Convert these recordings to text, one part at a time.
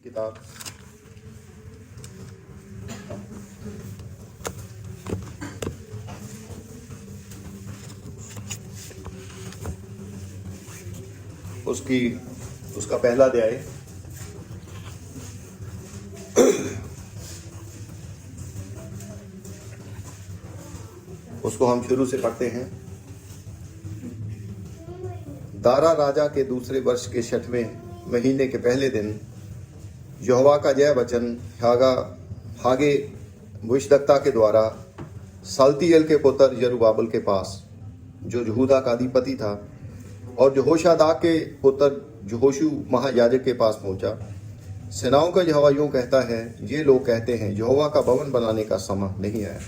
किताब उसका पहला अध्याय उसको हम शुरू से पढ़ते हैं। दारा राजा के दूसरे वर्ष के 6वें महीने के पहले दिन यहोवा का जय वचन हागे भविष्यद्वक्ता के द्वारा साल्तियेल के पुत्र यरूब्बाबेल के पास, जो यहूदा का अधिपति था, और यहोशादाक के पुत्र यहोशू महायाजक के पास पहुंचा। सेनाओं का यहोवा यूं कहता है, ये लोग कहते हैं यहोवा का भवन बनाने का समय नहीं आया।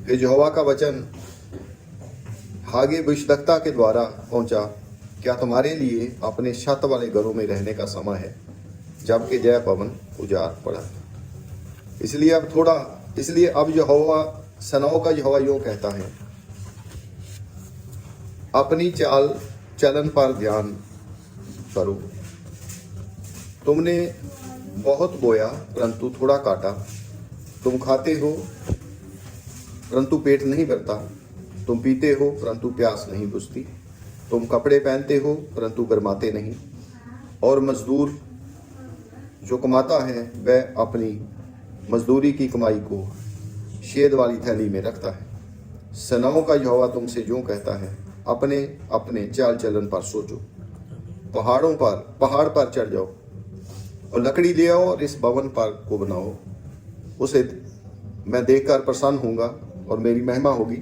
फिर यहोवा का वचन हागे भविष्यद्वक्ता के द्वारा पहुंचा, क्या तुम्हारे लिए अपने छत वाले घरों में रहने का समय है, जबकि जय पवन उजाड़ पड़ा। इसलिए अब यहोवा सेनाओं का यहोवा यूं कहता है, अपनी चाल चलन पर ध्यान करो। तुमने बहुत बोया परंतु थोड़ा काटा, तुम खाते हो परंतु पेट नहीं भरता, तुम पीते हो परंतु प्यास नहीं बुझती, तुम कपड़े पहनते हो परंतु गर्माते नहीं, और मजदूर जो कमाता है वह अपनी मजदूरी की कमाई को शेद वाली थैली में रखता है। सेनाओं का यहोवा तुमसे यूं कहता है, अपने अपने चाल चलन पर सोचो। पहाड़ पर चढ़ जाओ और लकड़ी ले आओ और इस भवन पर को बनाओ। उसे मैं देखकर प्रसन्न होऊंगा और मेरी महिमा होगी।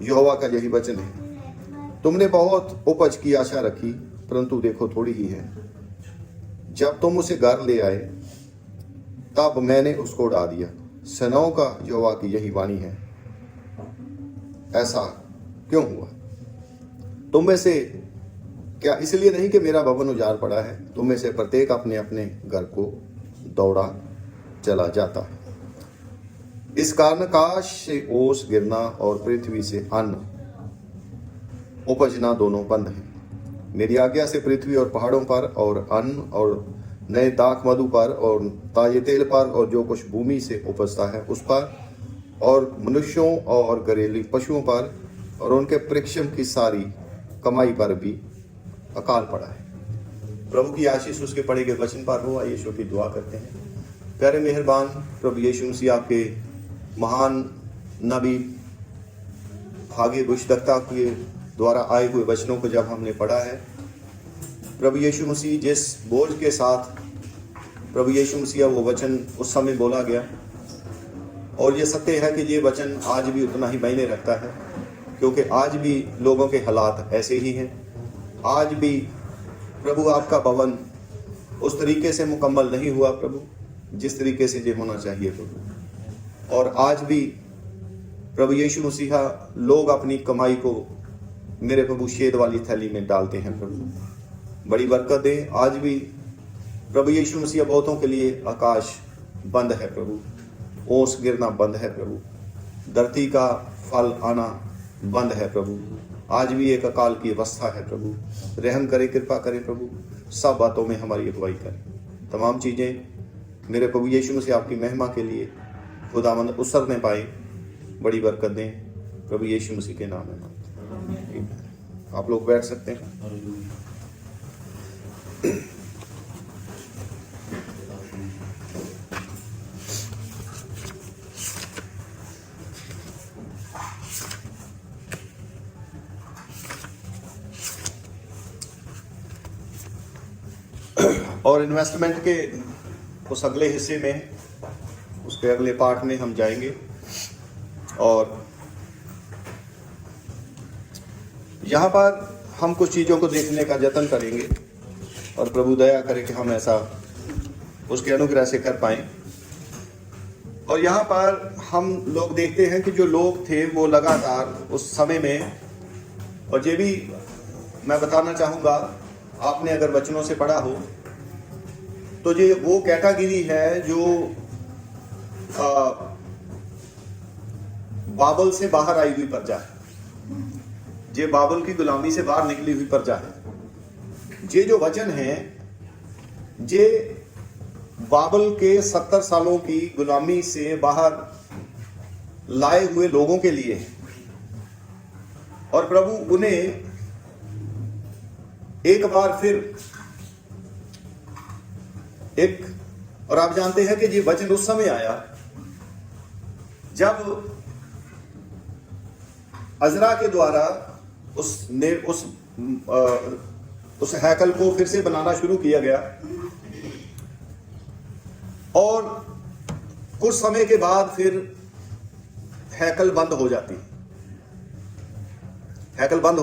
यहोवा का यही वचन है। तुमने बहुत उपज की आशा रखी, परंतु देखो थोड़ी ही है। जब तुम उसे घर ले आए तब मैंने उसको उड़ा दिया। सेनाओं का यहोवा की यही वाणी है। ऐसा क्यों हुआ? तुम में से क्या इसलिए नहीं कि मेरा भवन उजाड़ पड़ा है? तुम में से प्रत्येक अपने अपने घर को दौड़ा चला जाता है। इस कारण आकाश से ओस गिरना और पृथ्वी से अन्न उपजना दोनों बंद हैं। मेरी आज्ञा से पृथ्वी और पहाड़ों पर और अन्न और नए दाख मधु पर और ताजे तेल पर और जो कुछ भूमि से उपजता है उस पर, और मनुष्यों और घरेलू पशुओं पर और उनके परिश्रम की सारी कमाई पर भी अकाल पड़ा है। प्रभु की आशीष उसके पढ़े गए वचन पर हो। आइए ईश्वर की दुआ करते हैं। प्यारे मेहरबान प्रभु यीशु मसीह, आपके महान नबी हागे भविष्यद्वक्ता के द्वारा आए हुए वचनों को जब हमने पढ़ा है, प्रभु यीशु मसीह जिस बोझ के साथ प्रभु यीशु मसीह वो वचन उस समय बोला गया, और ये सत्य है कि ये वचन आज भी उतना ही मायने रखता है, क्योंकि आज भी लोगों के हालात ऐसे ही हैं। आज भी प्रभु आपका भवन उस तरीके से मुकम्मल नहीं हुआ प्रभु, जिस तरीके से ये होना चाहिए प्रभु। और आज भी प्रभु यीशु मसीह लोग अपनी कमाई को मेरे प्रभु शेद वाली थैली में डालते हैं प्रभु। बड़ी बरकत दें। आज भी प्रभु यीशु मसीह बहुतों के लिए आकाश बंद है प्रभु, ओस गिरना बंद है प्रभु, धरती का फल आना बंद है प्रभु। आज भी एक अकाल की अवस्था है प्रभु। रहम करे, कृपा करे प्रभु, सब बातों में हमारी अगुवाई करें। तमाम चीज़ें मेरे प्रभु यीशु मसीह आपकी महिमा के लिए खुदावंद उसरने पाए। बड़ी बरकत दें प्रभु यीशु मसीह के नाम में। आप लोग बैठ सकते हैं। और इन्वेस्टमेंट के उस अगले हिस्से में, उसके अगले पार्ट में हम जाएंगे और यहाँ पर हम कुछ चीज़ों को देखने का यत्न करेंगे और प्रभु दया करे कि हम ऐसा उसके अनुग्रह से कर पाएं। और यहाँ पर हम लोग देखते हैं कि जो लोग थे वो लगातार उस समय में, और ये भी मैं बताना चाहूँगा, आपने अगर वचनों से पढ़ा हो तो ये वो कैटेगरी है जो बाबल से बाहर आई हुई प्रजा है। ये बाबल की गुलामी से बाहर निकली हुई प्रजा है। ये जो वचन है जे बाबल के 70 सालों की गुलामी से बाहर लाए हुए लोगों के लिए है। और प्रभु उन्हें एक बार फिर और आप जानते हैं कि ये वचन उस समय आया जब अजरा के द्वारा उस हैकल को फिर से बनाना शुरू किया गया। और कुछ समय के बाद फिर हैकल बंद हो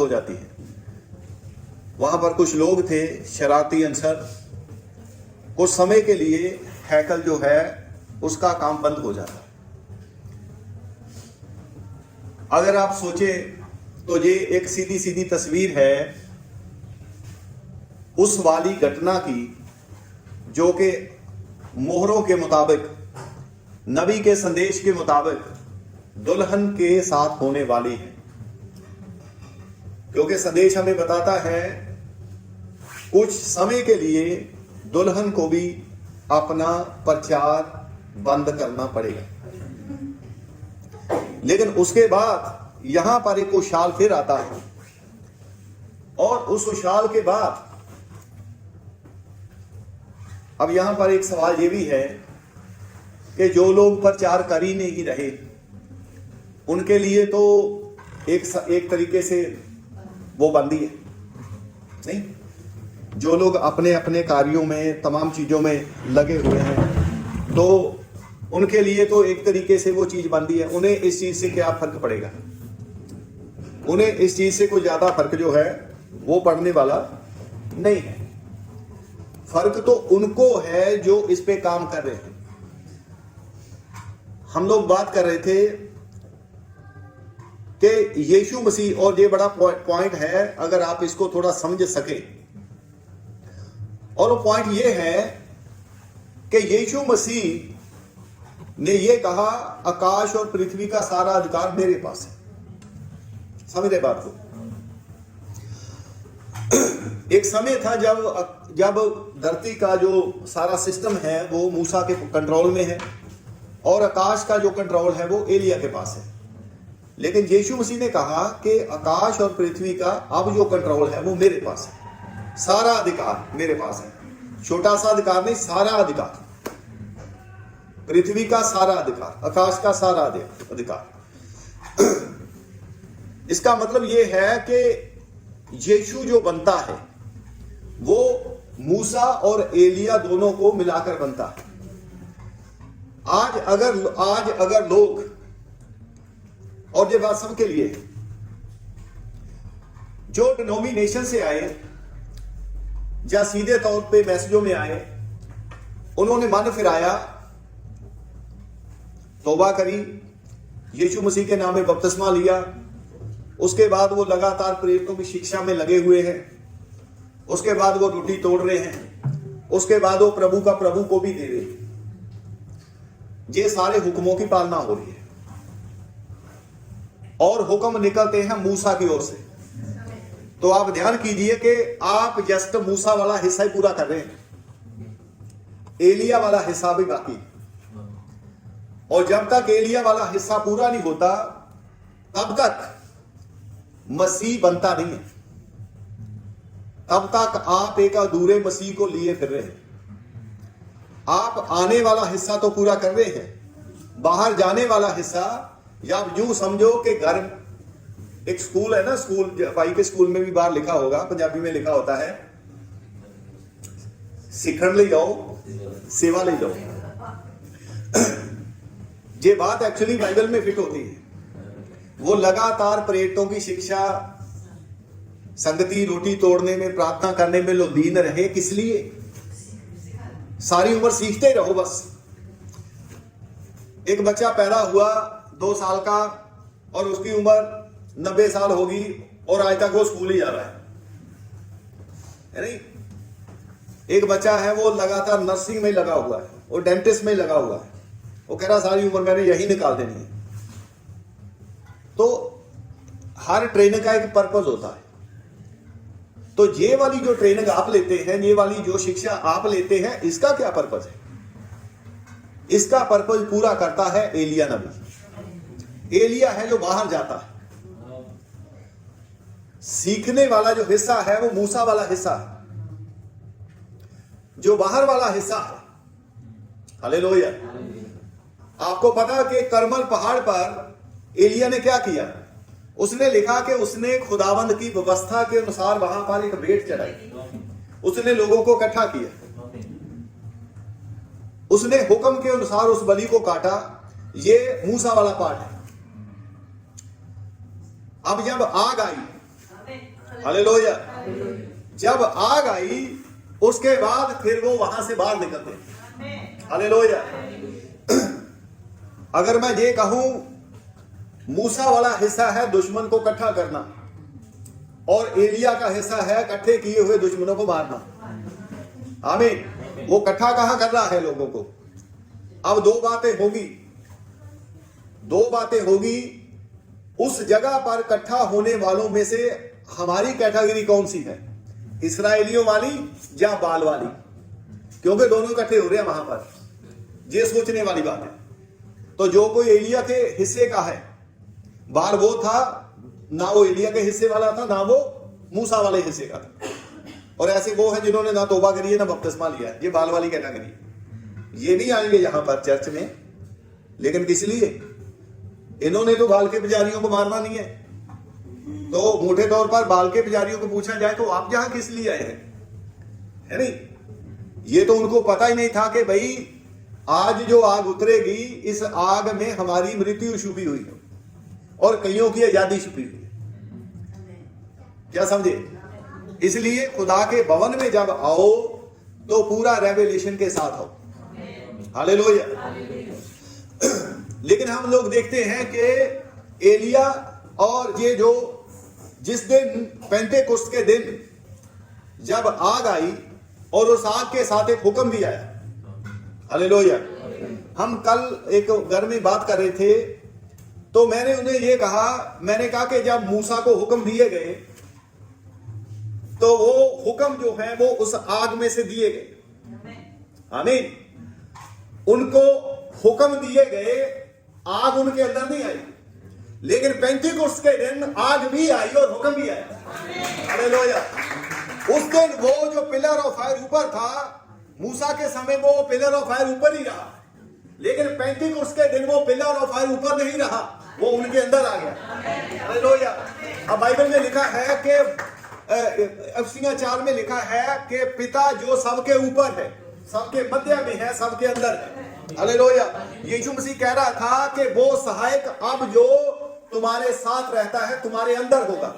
जाती है। वहां पर कुछ लोग थे शरारती अंसर, कुछ समय के लिए हैकल जो है उसका काम बंद हो जाता। अगर आप सोचे तो ये एक सीधी सीधी तस्वीर है उस वाली घटना की जो कि मोहरों के मुताबिक, नबी के संदेश के मुताबिक दुल्हन के साथ होने वाली है। क्योंकि संदेश हमें बताता है कुछ समय के लिए दुल्हन को भी अपना प्रचार बंद करना पड़ेगा, लेकिन उसके बाद यहां पर एक उछाल फिर आता है। और उस उछाल के बाद अब यहां पर एक सवाल यह भी है कि जो लोग प्रचार कर ही नहीं रहे उनके लिए तो एक तरीके से वो बंदी है नहीं। जो लोग अपने अपने कार्यों में, तमाम चीजों में लगे हुए हैं, तो उनके लिए तो एक तरीके से वो चीज बंदी है। उन्हें इस चीज से क्या फर्क पड़ेगा? उन्हें इस चीज से कोई ज्यादा फर्क जो है वो पड़ने वाला नहीं है। फर्क तो उनको है जो इस पे काम कर रहे हैं। हम लोग बात कर रहे थे कि यीशु मसीह, और ये बड़ा पॉइंट है अगर आप इसको थोड़ा समझ सके, और वो पॉइंट ये है कि यीशु मसीह ने ये कहा आकाश और पृथ्वी का सारा अधिकार मेरे पास है। समझ रहे बात को? एक समय था जब धरती का जो सारा सिस्टम है वो मूसा के कंट्रोल में है और आकाश का जो कंट्रोल है वो एलिया के पास है। लेकिन यीशु मसीह ने कहा कि आकाश और पृथ्वी का अब जो कंट्रोल है वो मेरे पास है, सारा अधिकार मेरे पास है। छोटा सा अधिकार नहीं, सारा अधिकार, पृथ्वी का सारा अधिकार, आकाश का सारा अधिकार। इसका मतलब यह है कि यीशु जो बनता है वो मूसा और एलिया दोनों को मिलाकर बनता है। आज अगर लोग, और ये बात सबके लिए, जो डिनोमिनेशन से आए या सीधे तौर पे मैसेजों में आए, उन्होंने मन फिराया, तौबा करी, यीशु मसीह के नाम में बपतिस्मा लिया, उसके बाद वो लगातार प्रेरितों की शिक्षा में लगे हुए हैं, उसके बाद वो रोटी तोड़ रहे हैं, उसके बाद वो प्रभु का प्रभु को भी दे रहे हैं। ये सारे हुक्मों की पालना हो रही है और हुक्म निकलते हैं मूसा की ओर से। तो आप ध्यान कीजिए कि आप जस्ट मूसा वाला हिस्सा ही पूरा कर रहे हैं, एलिया वाला हिस्सा भी बाकी। और जब तक एलिया वाला हिस्सा पूरा नहीं होता तब तक मसीह बनता नहीं है, तब तक आप एक अधूरे मसीह को लिए फिर रहे हैं। आप आने वाला हिस्सा तो पूरा कर रहे हैं, बाहर जाने वाला हिस्सा, या आप यूं समझो कि घर, एक स्कूल है ना, स्कूल भाई के स्कूल में भी बाहर लिखा होगा, पंजाबी में लिखा होता है, सीखण ले जाओ, सेवा ले जाओ। ये बात एक्चुअली बाइबल में फिट होती है। वो लगातार प्रेरितों की शिक्षा, संगति, रोटी तोड़ने में, प्रार्थना करने में लीन रहे। किस लिए? सारी उम्र सीखते रहो बस। एक बच्चा पैदा हुआ 2 साल का और उसकी उम्र 90 साल होगी और आज तक वो स्कूल ही जा रहा है नहीं? एक बच्चा है वो लगातार नर्सिंग में लगा हुआ है, वो डेंटिस्ट में लगा हुआ है, वो कह रहा सारी उम्र मैंने यही निकाल देनी है। तो हर ट्रेनिंग का एक पर्पस होता है। तो ये वाली जो ट्रेनिंग आप लेते हैं, ये वाली जो शिक्षा आप लेते हैं, इसका क्या पर्पज है? इसका पर्पज पूरा करता है एलिया नबी। एलिया है जो बाहर जाता है। सीखने वाला जो हिस्सा है वो मूसा वाला हिस्सा है, जो बाहर वाला हिस्सा है। हालेलुया। आपको पता कि करमल पहाड़ पर एलिया ने क्या किया? उसने लिखा कि उसने खुदावंद की व्यवस्था के अनुसार वहां पर एक भेंट चढ़ाई, उसने लोगों को इकट्ठा किया, उसने हुक्म के अनुसार उस बलि को काटा। ये मूसा वाला पार्ट है। अब जब आग आई, हालेलुया, जब आग आई उसके बाद फिर वो वहां से बाहर निकलते। हालेलुया। अगर मैं ये कहूं, मूसा वाला हिस्सा है दुश्मन को इकट्ठा करना, और एलिया का हिस्सा है इकट्ठे किए हुए दुश्मनों को मारना। आमीन। वो इकट्ठा कहां कर रहा है लोगों को? अब दो बातें होगी। उस जगह पर इकट्ठा होने वालों में से हमारी कैटेगरी कौन सी है? इस्राएलियों वाली या बाल वाली? क्योंकि दोनों इकट्ठे हो रहे हैं वहां पर। ये सोचने वाली बात है। तो जो कोई एलिया के हिस्से का है, बाल वो था ना, वो एलिया के हिस्से वाला था, ना वो मूसा वाले हिस्से का था। और ऐसे वो है जिन्होंने ना तौबा करी है ना बपतिस्मा लिया है। ये बाल वाली कैटेगरी। ये नहीं आएंगे यहां पर चर्च में, लेकिन किस लिए? इन्होंने तो बाल के पुजारियों को मारना नहीं है। तो मोटे तौर पर बाल के पुजारियों को पूछा जाए तो आप यहां किस लिए आए हैं? है नहीं? ये तो उनको पता ही नहीं था कि भाई आज जो आग उतरेगी, इस आग में हमारी मृत्यु छुपी हुई है और कईयों की आजादी छुपी हुई है। क्या समझे? इसलिए खुदा के भवन में जब आओ तो पूरा रेवलेशन के साथ आओ। हालेलुया। लेकिन हम लोग देखते हैं कि एलिया और ये जो जिस दिन पेंटेकोस्त के दिन जब आग आई और उस आग के साथ एक हुक्म भी आया। हालेलुया। हम कल एक घर में बात कर रहे थे, तो मैंने उन्हें ये कहा, मैंने कहा कि जब मूसा को हुक्म दिए गए तो वो हुक्म जो है वो उस आग में से दिए गए। आमीन। उनको हुक्म दिए गए, आग उनके अंदर नहीं आई, लेकिन पेंटेकोस्त के दिन आग भी आई और हुक्म भी आया। हालेलुया। उस दिन वो जो पिलर ऑफ फायर ऊपर था, मूसा के समय वो पिलर ऑफ फायर ऊपर ही रहा, लेकिन पेंटेकोस्त के दिन वो पिलर ऑफ फायर ऊपर नहीं रहा, वो उनके अंदर आ गया। हालेलुया। अब बाइबल में लिखा है कि अफसियां 4 में लिखा है कि पिता जो सबके ऊपर है, सबके मध्य में है, सबके अंदर है। हालेलुया। यीशु मसीह कह रहा था कि वो सहायक अब जो तुम्हारे साथ रहता है तुम्हारे अंदर होगा।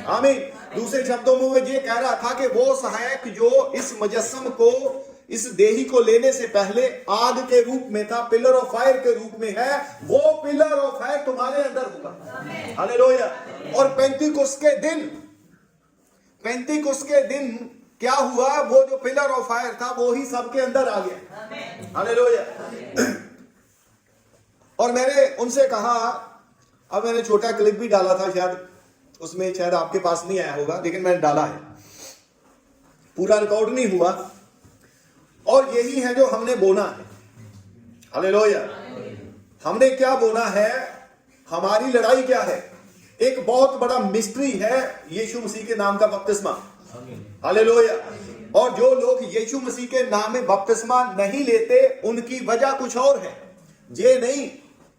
आमीन। दूसरे शब्दों में वो ये कह रहा था कि वो सहायक जो इस मुजस्सम को, इस देही को लेने से पहले आग के रूप में था, पिलर ऑफ फायर के रूप में है, वो पिलर ऑफ फायर तुम्हारे अंदर होगा। हालेलुया। और पेंतीकोस्त के दिन क्या हुआ? वो जो पिलर ऑफ फायर था वो ही सबके अंदर आ गया। हालेलुया। और मैंने उनसे कहा, अब मैंने छोटा क्लिप भी डाला था, शायद उसमें शायद आपके पास नहीं आया होगा, लेकिन मैंने डाला है, पूरा रिकॉर्ड नहीं हुआ। और यही है जो हमने बोना है। हालेलुया। हमने क्या बोना है? हमारी लड़ाई क्या है? एक बहुत बड़ा मिस्ट्री है यीशु मसीह के नाम का बपतिस्मा। हालेलुया। और जो लोग यीशु मसीह के नाम में बपतिस्मा नहीं लेते, उनकी वजह कुछ और है। ये नहीं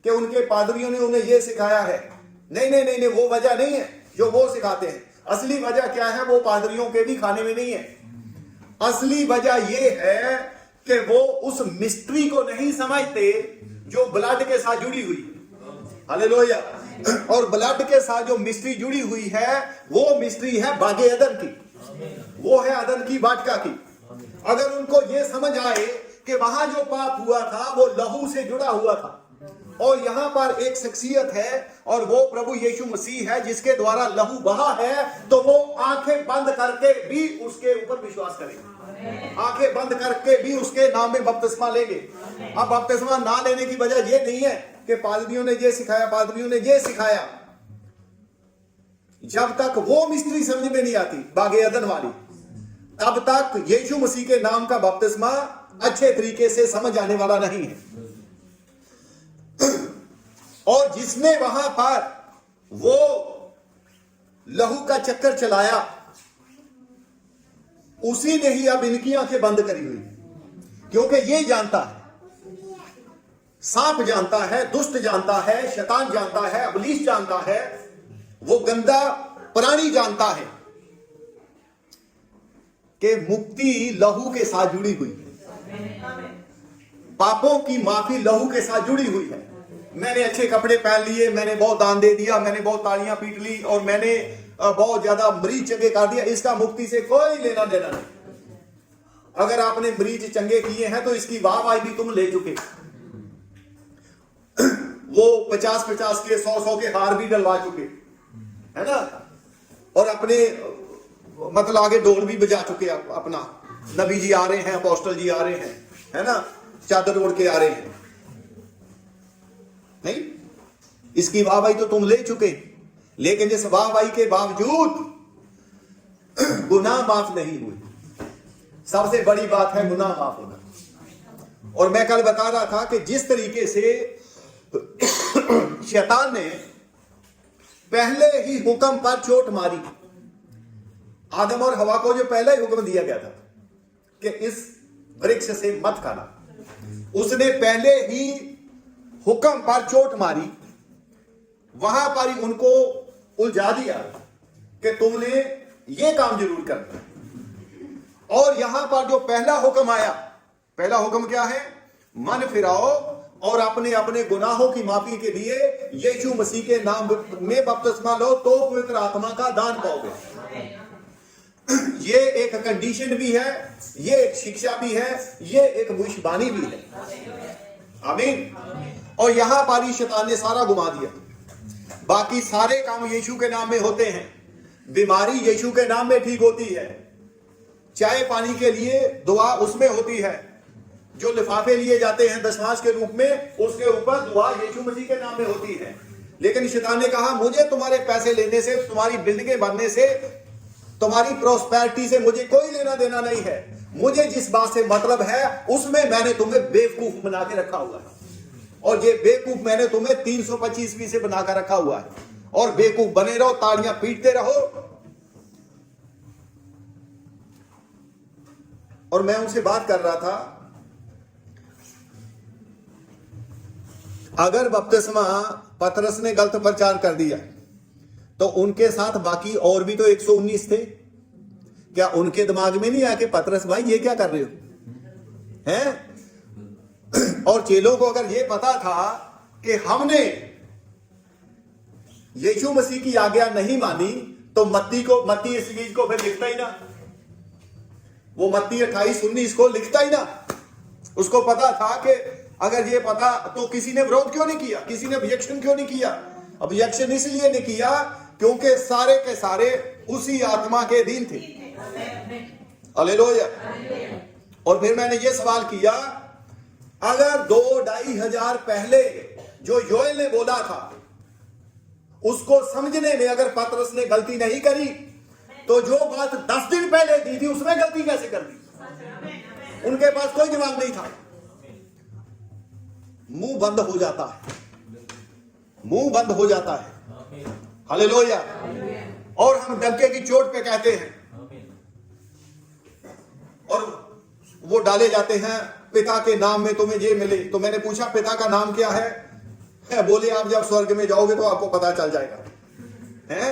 कि उनके पादरियों ने उन्हें ये सिखाया है, नहीं नहीं नहीं नहीं, वो वजह नहीं है जो वो सिखाते हैं। असली वजह क्या है? वो पादरियों के भी खाने में नहीं है। असली वजह ये है कि वो उस मिस्ट्री को नहीं समझते जो ब्लड के साथ जुड़ी हुई। हालेलुया। और ब्लड के साथ जो मिस्ट्री जुड़ी हुई है, वो मिस्ट्री है बागे अदन की, वो है अदन की वाटिका की। अगर उनको ये समझ आए कि वहां जो पाप हुआ था वो लहू से जुड़ा हुआ था, और यहां पर एक शख्सियत है और वो प्रभु यीशु मसीह है जिसके द्वारा लहू बहा है, तो वो आंखें बंद करके भी उसके ऊपर विश्वास करेंगे, आंखें बंद करके भी उसके नाम में बपतिस्मा लेंगे। अब बपतिस्मा ना लेने की वजह ये नहीं है कि पादरियों ने ये सिखाया, पादरियों ने ये सिखाया। जब तक वो मिस्ट्री समझ में नहीं आती बागे अदन वाली, तब तक यीशु मसीह के नाम का बपतिस्मा अच्छे तरीके से समझ आने वाला नहीं है। और जिसने वहां पर वो लहू का चक्कर चलाया, उसी ने ही अब इनकी आंखें बंद करी हुई, क्योंकि ये जानता है, सांप जानता है, दुष्ट जानता है, शैतान जानता है, अबलीस जानता है, वो गंदा प्राणी जानता है कि मुक्ति लहू के साथ जुड़ी हुई है, पापों की माफी लहू के साथ जुड़ी हुई है। मैंने अच्छे कपड़े पहन लिए, मैंने बहुत दान दे दिया, मैंने बहुत तालियां पीट ली और मैंने बहुत ज्यादा मरीज चंगे कर दिया, इसका मुक्ति से कोई लेना देना नहीं। अगर आपने मरीज चंगे किए हैं तो इसकी वाहवाही भी तुम ले चुके। वो 50-50 के 100-100 के हार भी डलवा चुके, है ना, और अपने मतलब आगे ढोल भी बजा चुके। अपना नबी जी आ रहे हैं, अपोस्टल जी आ रहे हैं, है ना, चादर ओढ़ के आ रहे हैं। नहीं, इसकी वाहवाही तो तुम ले चुके, लेकिन इस वाहवाही के बावजूद गुनाह माफ नहीं हुए। सबसे बड़ी बात है गुनाह माफ होना। और मैं कल बता रहा था कि जिस तरीके से शैतान ने पहले ही हुक्म पर चोट मारी, आदम और हवा को जो पहला ही हुक्म दिया गया था कि इस वृक्ष से मत खाना, उसने पहले ही हुक्म पर चोट मारी, वहां पर ही उनको उलझा दिया कि तुमने ये काम जरूर करना है। और यहां पर जो पहला हुक्म आया, पहला हुक्म क्या है? मन फिराओ और अपने अपने गुनाहों की माफी के लिए यीशु मसीह के नाम में बपतिस्मा लो, तो पवित्र आत्मा का दान पाओगे। ये एक कंडीशन भी है, ये एक शिक्षा भी है, ये एक भविष्यवाणी भी है। आमीन। और यहां पर ही शैतान ने सारा घुमा दिया। बाकी सारे काम यीशु के नाम में होते हैं, बीमारी यीशु के नाम में ठीक होती है, चाय पानी के लिए दुआ उसमें होती है, जो लिफाफे लिए जाते हैं दशमांश के रूप में, उसके ऊपर दुआ यीशु मसीह के नाम में होती है। लेकिन शैतान ने कहा मुझे तुम्हारे पैसे लेने से, तुम्हारी बिल्डिंगें बनने से, तुम्हारी प्रोस्पेरिटी से मुझे कोई लेना देना नहीं है। मुझे जिस बात से मतलब है उसमें मैंने तुम्हें बेवकूफ बना के रखा हुआ है, और ये बेवकूफ मैंने तुम्हें 325वीं से बनाकर रखा हुआ है। और बेवकूफ बने रहो, ताड़ियां पीटते रहो। और मैं उनसे बात कर रहा था, अगर बपतिस्मा पतरस ने गलत प्रचार कर दिया तो उनके साथ बाकी और भी तो 119 थे। क्या उनके दिमाग में नहीं आया कि पतरस भाई ये क्या कर रहे हो, हैं? और चेलों को अगर ये पता था कि हमने यीशु मसीह की आज्ञा नहीं मानी, तो मत्ती इस चीज को फिर लिखता ही ना, वो मत्ती 28-19 को लिखता ही ना। उसको पता था कि अगर ये पता तो किसी ने विरोध क्यों नहीं किया, किसी ने ऑब्जेक्शन क्यों नहीं किया? ऑब्जेक्शन इसलिए नहीं किया क्योंकि सारे के सारे उसी आत्मा के अधीन थे। हालेलुया। और फिर मैंने ये सवाल किया, अगर 2-2.5 हजार पहले जो योएल ने बोला था उसको समझने में अगर पतरस ने गलती नहीं करी, तो जो बात 10 दिन पहले दी थी उसमें गलती कैसे कर दी? उनके पास कोई जवाब नहीं था। मुंह बंद हो जाता है, मुंह बंद हो जाता है। हालेलुया। और हम डंके की चोट पे कहते हैं, और वो डाले जाते हैं, पिता के नाम में तुम्हें ये मिले। तो मैंने पूछा पिता का नाम क्या है? बोले आप जब स्वर्ग में जाओगे तो आपको पता चल जाएगा, हैं?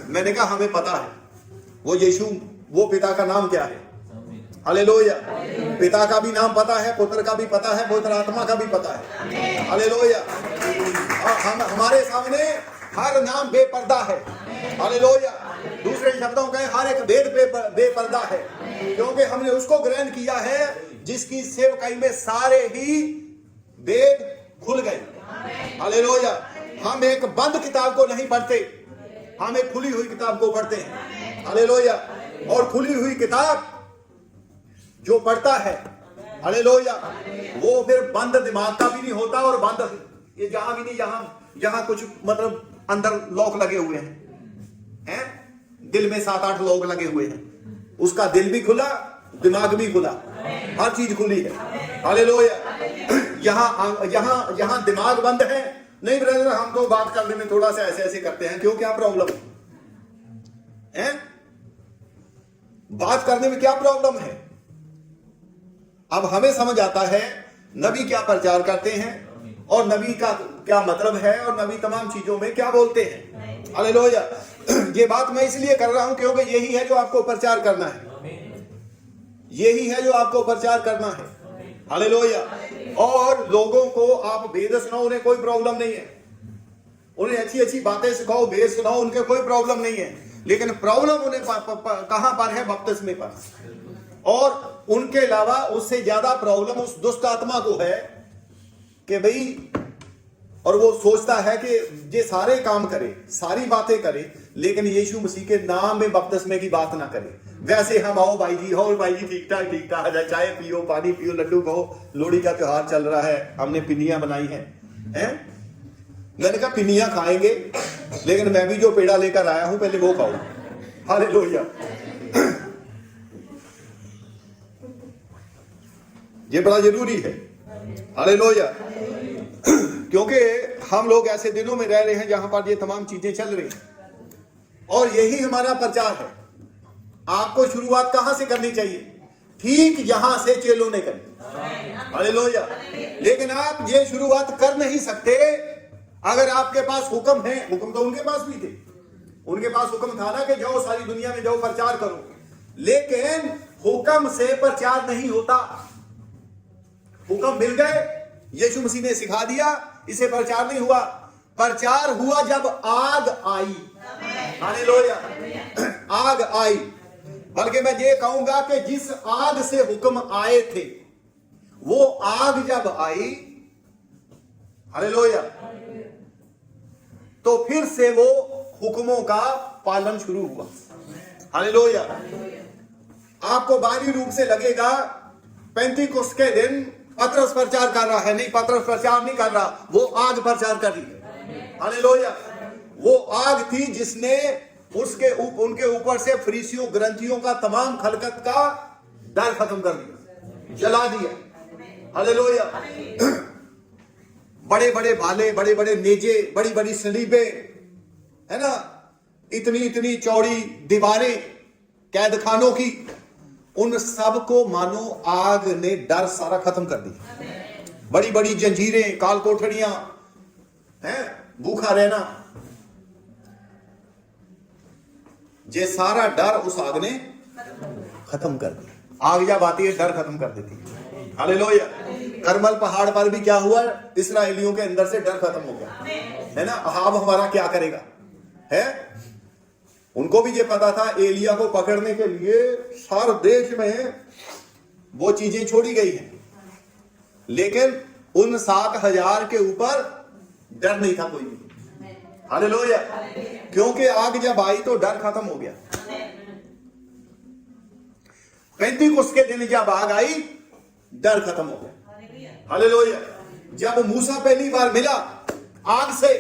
मैंने कहा हमें पता है, वो यीशु, वो पिता का नाम क्या है? हालेलुया। पिता का भी नाम पता है, पुत्र का भी पता है, पवित्र आत्मा का भी पता है। हालेलुया। हमारे सामने हर नाम बेपर्दा है। हालेलुया। दूसरे शब्दों में हर एक भेद बेपर्दा है, क्योंकि हमने उसको ग्रहण किया है जिसकी सेवकाई में सारे ही भेद खुल गए। हालेलुया। हम एक बंद किताब को नहीं पढ़ते, हम एक खुली हुई किताब को पढ़ते हैं। हालेलुया। और खुली हुई किताब जो पढ़ता है, हालेलुया, वो फिर बंद दिमाग का भी नहीं होता, और बंद ये जहां भी नहीं, जहां कुछ मतलब अंदर लॉक लगे हुए हैं, हैं, दिल में 7-8 लोग लगे हुए हैं, उसका दिल भी खुला, दिमाग भी खुला, हर चीज खुली है। हालेलुया। यहां दिमाग बंद है, नहीं ब्रदर हम तो बात करने में थोड़ा सा ऐसे ऐसे करते हैं, क्यों, क्या प्रॉब्लम है? बात करने में क्या प्रॉब्लम है? अब हमें समझ आता है नबी क्या प्रचार करते हैं और नबी का क्या मतलब है और नबी तमाम चीजों में क्या बोलते हैं। हालेलुया। ये बात मैं इसलिए कर रहा हूं क्योंकि यही है जो आपको प्रचार करना है, यही है जो आपको प्रचार करना है। हालेलुया। और लोगों को आप वेद सुनाओ, उन्हें कोई प्रॉब्लम नहीं है, उन्हें अच्छी अच्छी बातें सिखाओ, वेद सुनाओ, उनके कोई प्रॉब्लम नहीं है, लेकिन प्रॉब्लम उन्हें कहां पर है? बपतिस्मे पर। और उनके अलावा उससे ज्यादा प्रॉब्लम उस दुष्ट आत्मा को है कि भाई, और वो सोचता है कि ये सारे काम करे, सारी बातें करे, लेकिन यीशु मसीह के नाम में बपतिस्मे की बात ना करे। वैसे हम आओ भाई जी, हो भाई जी, ठीक ठाक ठीक ठाक, चाय पियो, पानी पियो, लड्डू खाओ, लोहड़ी का त्योहार चल रहा है, हमने पिन्नियां बनाई हैं। मैंने कहा पिन्नियां खाएंगे, लेकिन मैं भी जो पेड़ा लेकर आया हूं पहले वो खाओ। हालेलुया। ये बड़ा जरूरी है। हालेलुया। क्योंकि हम लोग ऐसे दिनों में रह रहे हैं जहां पर ये तमाम चीजें चल रही हैं, और यही हमारा प्रचार है। आपको शुरुआत कहां से करनी चाहिए? ठीक यहां से चेलों ने करी। हालेलुया। लेकिन आप ये शुरुआत कर नहीं सकते अगर आपके पास हुक्म है। हुक्म तो उनके पास भी थे, उनके पास हुक्म था ना कि जाओ सारी दुनिया में जाओ प्रचार करो, लेकिन हुक्म से प्रचार नहीं होता। हुक्म मिल गए, यीशु मसीह ने सिखा दिया, इसे प्रचार नहीं हुआ। प्रचार हुआ जब आग आई। हालेलुया। आग आई, बल्कि मैं ये कहूंगा कि जिस आग से हुक्म आए थे, वो आग जब आई, हालेलुया, तो फिर से वो हुक्मों का पालन शुरू हुआ। हालेलुया। आपको बाहरी रूप से लगेगा पेंतीकोस्त के दिन पतरस प्रचार कर रहा है, नहीं, पतरस प्रचार नहीं कर रहा, वो आग प्रचार कर रही है। हालेलुया। वो आग थी जिसने उनके ऊपर से फरीसियों ग्रंथियों का तमाम खलकत का डर खत्म कर दिया, जला दिया। हालेलुया। बड़े बड़े भाले, बड़े बड़े नेजे, बड़ी बड़ी सलीबे, है ना, इतनी इतनी चौड़ी दीवारें कैद खानों की, उन सब को मानो आग ने डर सारा खत्म कर दिया। बड़ी बड़ी जंजीरें, काल कोठड़ियां, हैं, भूखा रहना, ये सारा डर उस आग ने खत्म कर दिया। आग जब आती है डर खत्म कर देती है। हालेलुया। करमल पहाड़ पर भी क्या हुआ? इस्राएलियों के अंदर से डर खत्म हो गया, है ना। अहाब हमारा क्या करेगा, है? उनको भी ये पता था एलिया को पकड़ने के लिए सारे देश में वो चीजें छोड़ी गई हैं, लेकिन उन 7,000 के ऊपर डर नहीं था कोई भी। हालेलुया। क्योंकि आग जब आई तो डर खत्म हो गया। पेंतीकोस्त के दिन जब आग आई, डर खत्म हो गया। हालेलुया। जब मूसा पहली बार मिला आग से,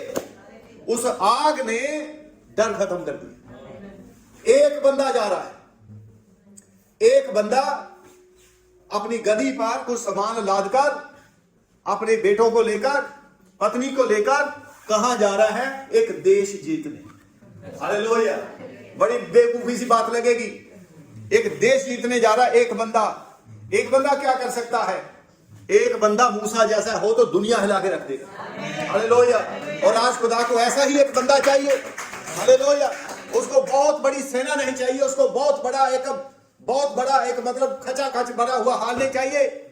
उस आग ने डर खत्म कर दिया। एक बंदा जा रहा है, एक बंदा अपनी गदी पर कुछ सामान लादकर अपने बेटों को लेकर, पत्नी को लेकर कहां जा रहा है? एक देश जीतने। हालेलुया। बड़ी बेवकूफी सी बात लगेगी, एक देश जीतने जा रहा है एक बंदा। एक बंदा क्या कर सकता है? एक बंदा मूसा जैसा हो तो दुनिया हिला के रख देगा। हालेलुया। और आज खुदा को ऐसा ही एक बंदा चाहिए। हालेलुया। उसको बहुत बड़ी सेना नहीं चाहिए, उसको बहुत बड़ा एक मतलब खचाखच भरा हुआ हाल नहीं चाहिए।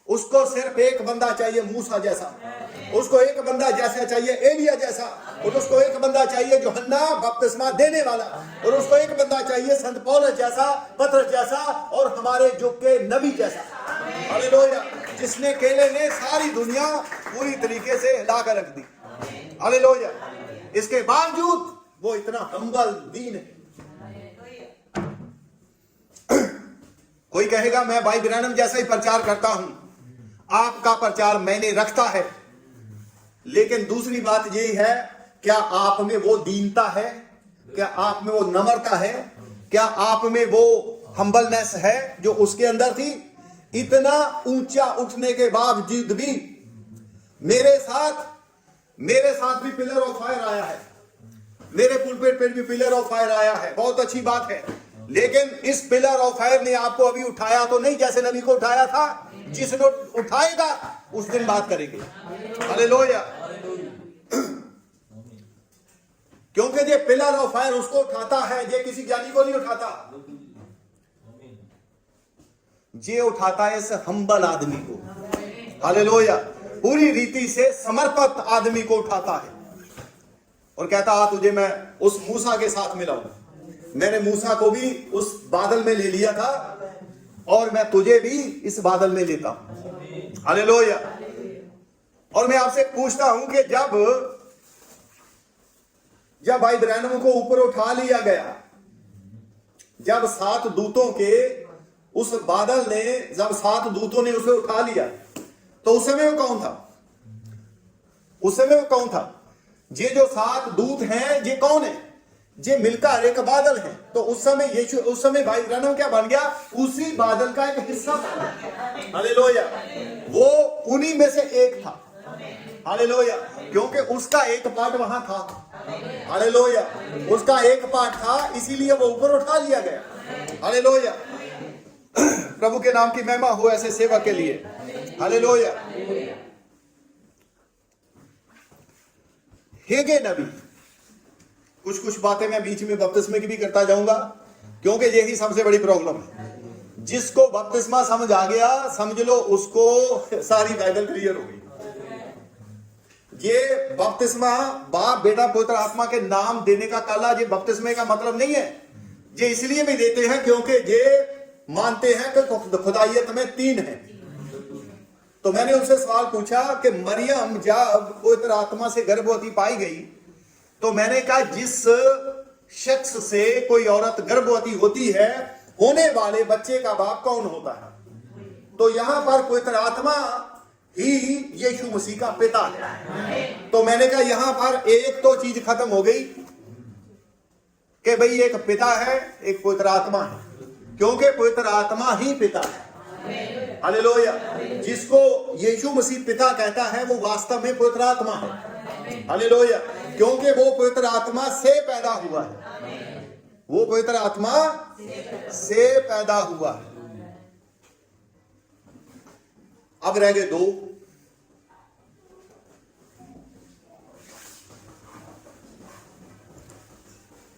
उसको सिर्फ एक बंदा चाहिए मूसा जैसा, उसको एक बंदा जैसा चाहिए एलिया जैसा, और उसको एक बंदा चाहिए यूहन्ना बपतिस्मा देने वाला, और उसको एक बंदा चाहिए संत पौलुस जैसा, पतरस जैसा, और हमारे युग के नबी जैसा। हालेलुया। जिसने केले ने सारी दुनिया पूरी तरीके से हिला कर रख दी। हालेलुया। इसके बावजूद वो इतना हम्बल दीन है। कोई कहेगा मैं भाई ब्रैनम जैसा ही प्रचार करता हूं, आपका प्रचार मैंने रखता है, लेकिन दूसरी बात यही है, क्या आप में वो दीनता है? क्या आप में वो नम्रता है? क्या आप में वो हम्बलनेस है जो उसके अंदर थी? इतना ऊंचा उठने के बावजूद भी मेरे साथ भी पिलर ऑफ फायर आया है, मेरे पुलपिट पे भी पिलर ऑफ फायर आया है, बहुत अच्छी बात है। लेकिन इस पिलर ऑफ फायर ने आपको अभी उठाया तो नहीं जैसे नबी को उठाया था। जिसने उठाएगा उस दिन बात करेंगे। हालेलुया। क्योंकि ये पिलर ऑफ फायर उसको उठाता है, ये किसी ज्ञानी को नहीं उठाता। ये उठाता है इस हम्बल आदमी को। हालेलुया। पूरी रीति से समर्पित आदमी को उठाता है और कहता है तुझे मैं उस मूसा के साथ मिलाऊं। मैंने मूसा को भी उस बादल में ले लिया था और मैं तुझे भी इस बादल में लेता हूं। हालेलुया। और मैं आपसे पूछता हूं कि जब भाई ब्रैनम को ऊपर उठा लिया गया, जब 7 दूतों के उस बादल ने, जब 7 दूतों ने उसे उठा लिया, तो उस समय वो कौन था? उस समय वो कौन था? ये जो 7 दूत हैं ये कौन है? ये मिलकर एक बादल है। तो उस समय भाई ब्रैनम क्या बन गया? उसी बादल का एक हिस्सा था। हालेलुया। वो उन्हीं में से एक था। हालेलुया। क्योंकि उसका एक पार्ट वहां था। हालेलुया। उसका एक पार्ट था, इसीलिए वो ऊपर उठा लिया गया। हालेलुया। प्रभु के नाम की महिमा हो ऐसे सेवा के लिए। हालेलुया। हेगे नबी, कुछ बातें मैं बीच में बपतिस्मे की भी करता जाऊंगा, क्योंकि यही सबसे बड़ी प्रॉब्लम है। जिसको बपतिस्मा समझ आ गया, समझ लो उसको सारी बाइबल क्लियर हो गई। ये बपतिस्मा बाप बेटा पवित्र आत्मा के नाम देने का काला, ये बपतिस्मे का मतलब नहीं है। ये इसलिए भी देते हैं क्योंकि ये मानते हैं कि खुदाइयत में 3 है। तो मैंने उनसे सवाल पूछा कि मरियम जब पवित्र आत्मा से गर्भवती पाई गई, तो मैंने कहा जिस शख्स से कोई औरत गर्भवती होती है, होने वाले बच्चे का बाप कौन होता है? तो यहां पर पवित्र आत्मा ही यीशु मसीह का पिता है। तो मैंने कहा यहां पर एक तो चीज खत्म हो गई कि भाई एक पिता है, एक पवित्र आत्मा है, क्योंकि पवित्र आत्मा ही पिता है। हालेलुया। जिसको यीशु मसीह पिता कहता है वो वास्तव में पवित्र आत्मा है। हालेलुया। क्योंकि वो पवित्र आत्मा से पैदा हुआ है। वो पवित्र आत्मा से पैदा हुआ है। अब रह गए 2।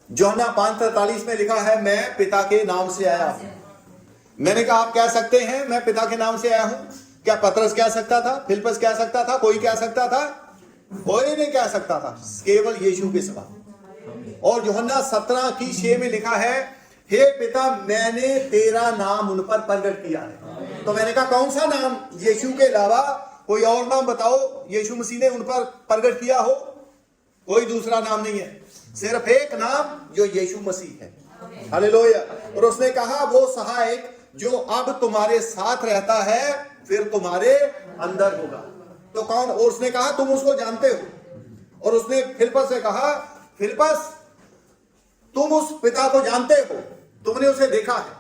यूहन्ना 5:43 में लिखा है मैं पिता के नाम से आया हूं। मैंने कहा आप कह सकते हैं मैं पिता के नाम से आया हूं? क्या पतरस कह सकता था? फिलिप्पस कह सकता था? कोई कह सकता था? कोई नहीं कह सकता था, केवल यीशु के सिवा। और यूहन्ना 17:6 में लिखा है हे पिता मैंने तेरा नाम उन पर प्रकट किया है। तो मैंने कहा कौन सा नाम? यीशु के अलावा कोई और नाम बताओ यीशु मसीह ने उन पर प्रकट किया हो? कोई दूसरा नाम नहीं है, सिर्फ एक नाम जो यीशु मसीह है। हालेलुया। और उसने कहा वो सहायक जो अब तुम्हारे साथ रहता है फिर तुम्हारे अंदर होगा। तो कौन? और उसने कहा तुम उसको जानते हो। और उसने फिलिप्पस से कहा फिलिप्पस तुम उस पिता को जानते हो, तुमने उसे देखा है।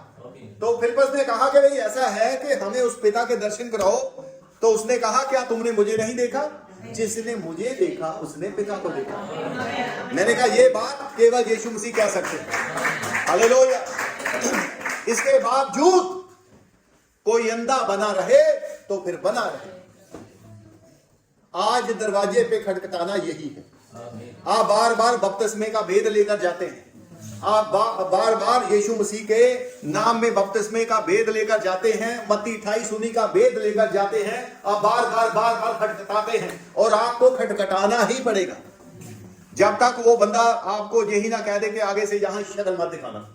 तो फिलिप्पस ने कहा कि भाई ऐसा है कि हमें उस पिता के दर्शन कराओ। तो उसने कहा क्या तुमने मुझे नहीं देखा? जिसने मुझे देखा उसने पिता को देखा। मैंने कहा ये बात केवल यीशु मसीह कह सकते हैं। हालेलुया। इसके बावजूद कोई अंधा बना रहे तो फिर बना रहे। आज दरवाजे पे खटखटाना यही है। आप बार बार बपतिस्मे का भेद लेकर जाते हैं, आप बार बार यीशु मसीह के नाम में बपतिस्मे का भेद लेकर जाते हैं, मत्ती 28:19 का भेद लेकर जाते हैं। आप बार बार खटखटाते हैं और आपको खटखटाना ही पड़ेगा जब तक वो बंदा आपको यही ना कह दे कि आगे से यहां शक्ल मत दिखाना।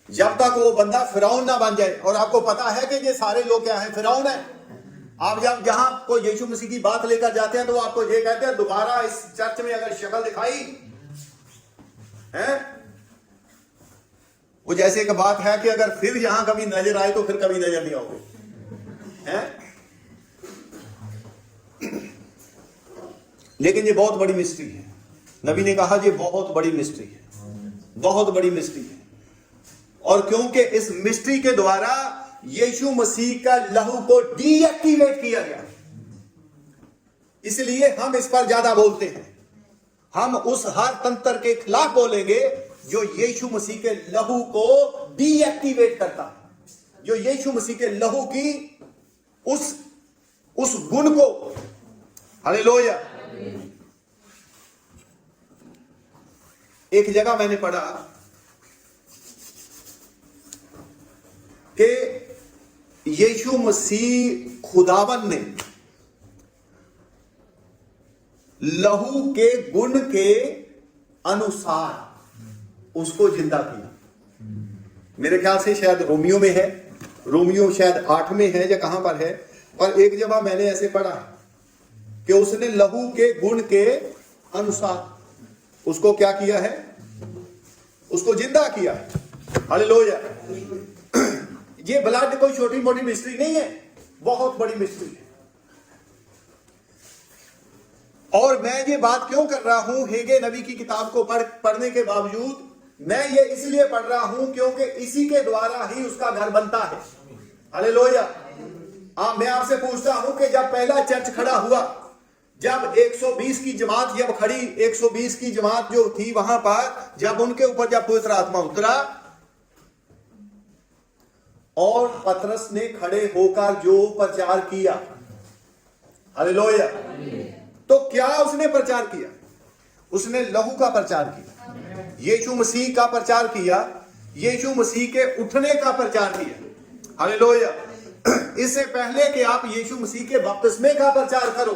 जब तक वो बंदा फिरौन ना बन जाए। और आपको पता है कि ये सारे लोग क्या है? फिरौन है। आप जब जहां को यीशु मसीह की बात लेकर जाते हैं तो आपको ये कहते हैं दोबारा इस चर्च में अगर शक्ल दिखाई है, वो जैसे एक बात है कि अगर फिर यहां कभी नजर आए तो फिर कभी नजर नहीं आओगे हैं। लेकिन ये बहुत बड़ी मिस्ट्री है। नबी ने कहा ये बहुत बड़ी मिस्ट्री है, बहुत बड़ी मिस्ट्री है। और क्योंकि इस मिस्ट्री के द्वारा यीशु मसीह का लहू को डीएक्टिवेट किया गया, इसलिए हम इस पर ज्यादा बोलते हैं। हम उस हर तंत्र के खिलाफ बोलेंगे जो यीशु मसीह के लहू को डीएक्टिवेट करता है, जो यीशु मसीह के लहू की उस गुण को, हालेलुया। एक जगह मैंने पढ़ा कि यीशु मसीह खुदावन ने लहू के गुण के अनुसार उसको जिंदा किया। मेरे ख्याल से शायद रोमियो में है, रोमियो शायद 8 में है या कहां पर है, पर एक जगह मैंने ऐसे पढ़ा कि उसने लहू के गुण के अनुसार उसको क्या किया है, उसको जिंदा किया है। हालेलुया। ये ब्लड कोई छोटी मोटी मिस्ट्री नहीं है, बहुत बड़ी मिस्ट्री है। और मैं ये बात क्यों कर रहा हूं हेगे नबी की किताब को पढ़ने के बावजूद? मैं ये इसलिए पढ़ रहा हूं क्योंकि इसी के द्वारा ही उसका घर बनता है। हालेलुया। मैं आपसे पूछता हूं कि जब पहला चर्च खड़ा हुआ, जब 120 की जमात जब खड़ी, 120 की जमात जो थी वहां पर, जब उनके ऊपर जब पवित्र आत्मा उतरा और पतरस ने खड़े होकर जो प्रचार किया, हालेलुया, तो क्या उसने प्रचार किया? उसने लहू का प्रचार किया, यीशु मसीह का प्रचार किया, यीशु मसीह के उठने का प्रचार किया। हालेलुया। इससे पहले कि आप यीशु मसीह के बपतिस्मे का प्रचार करो,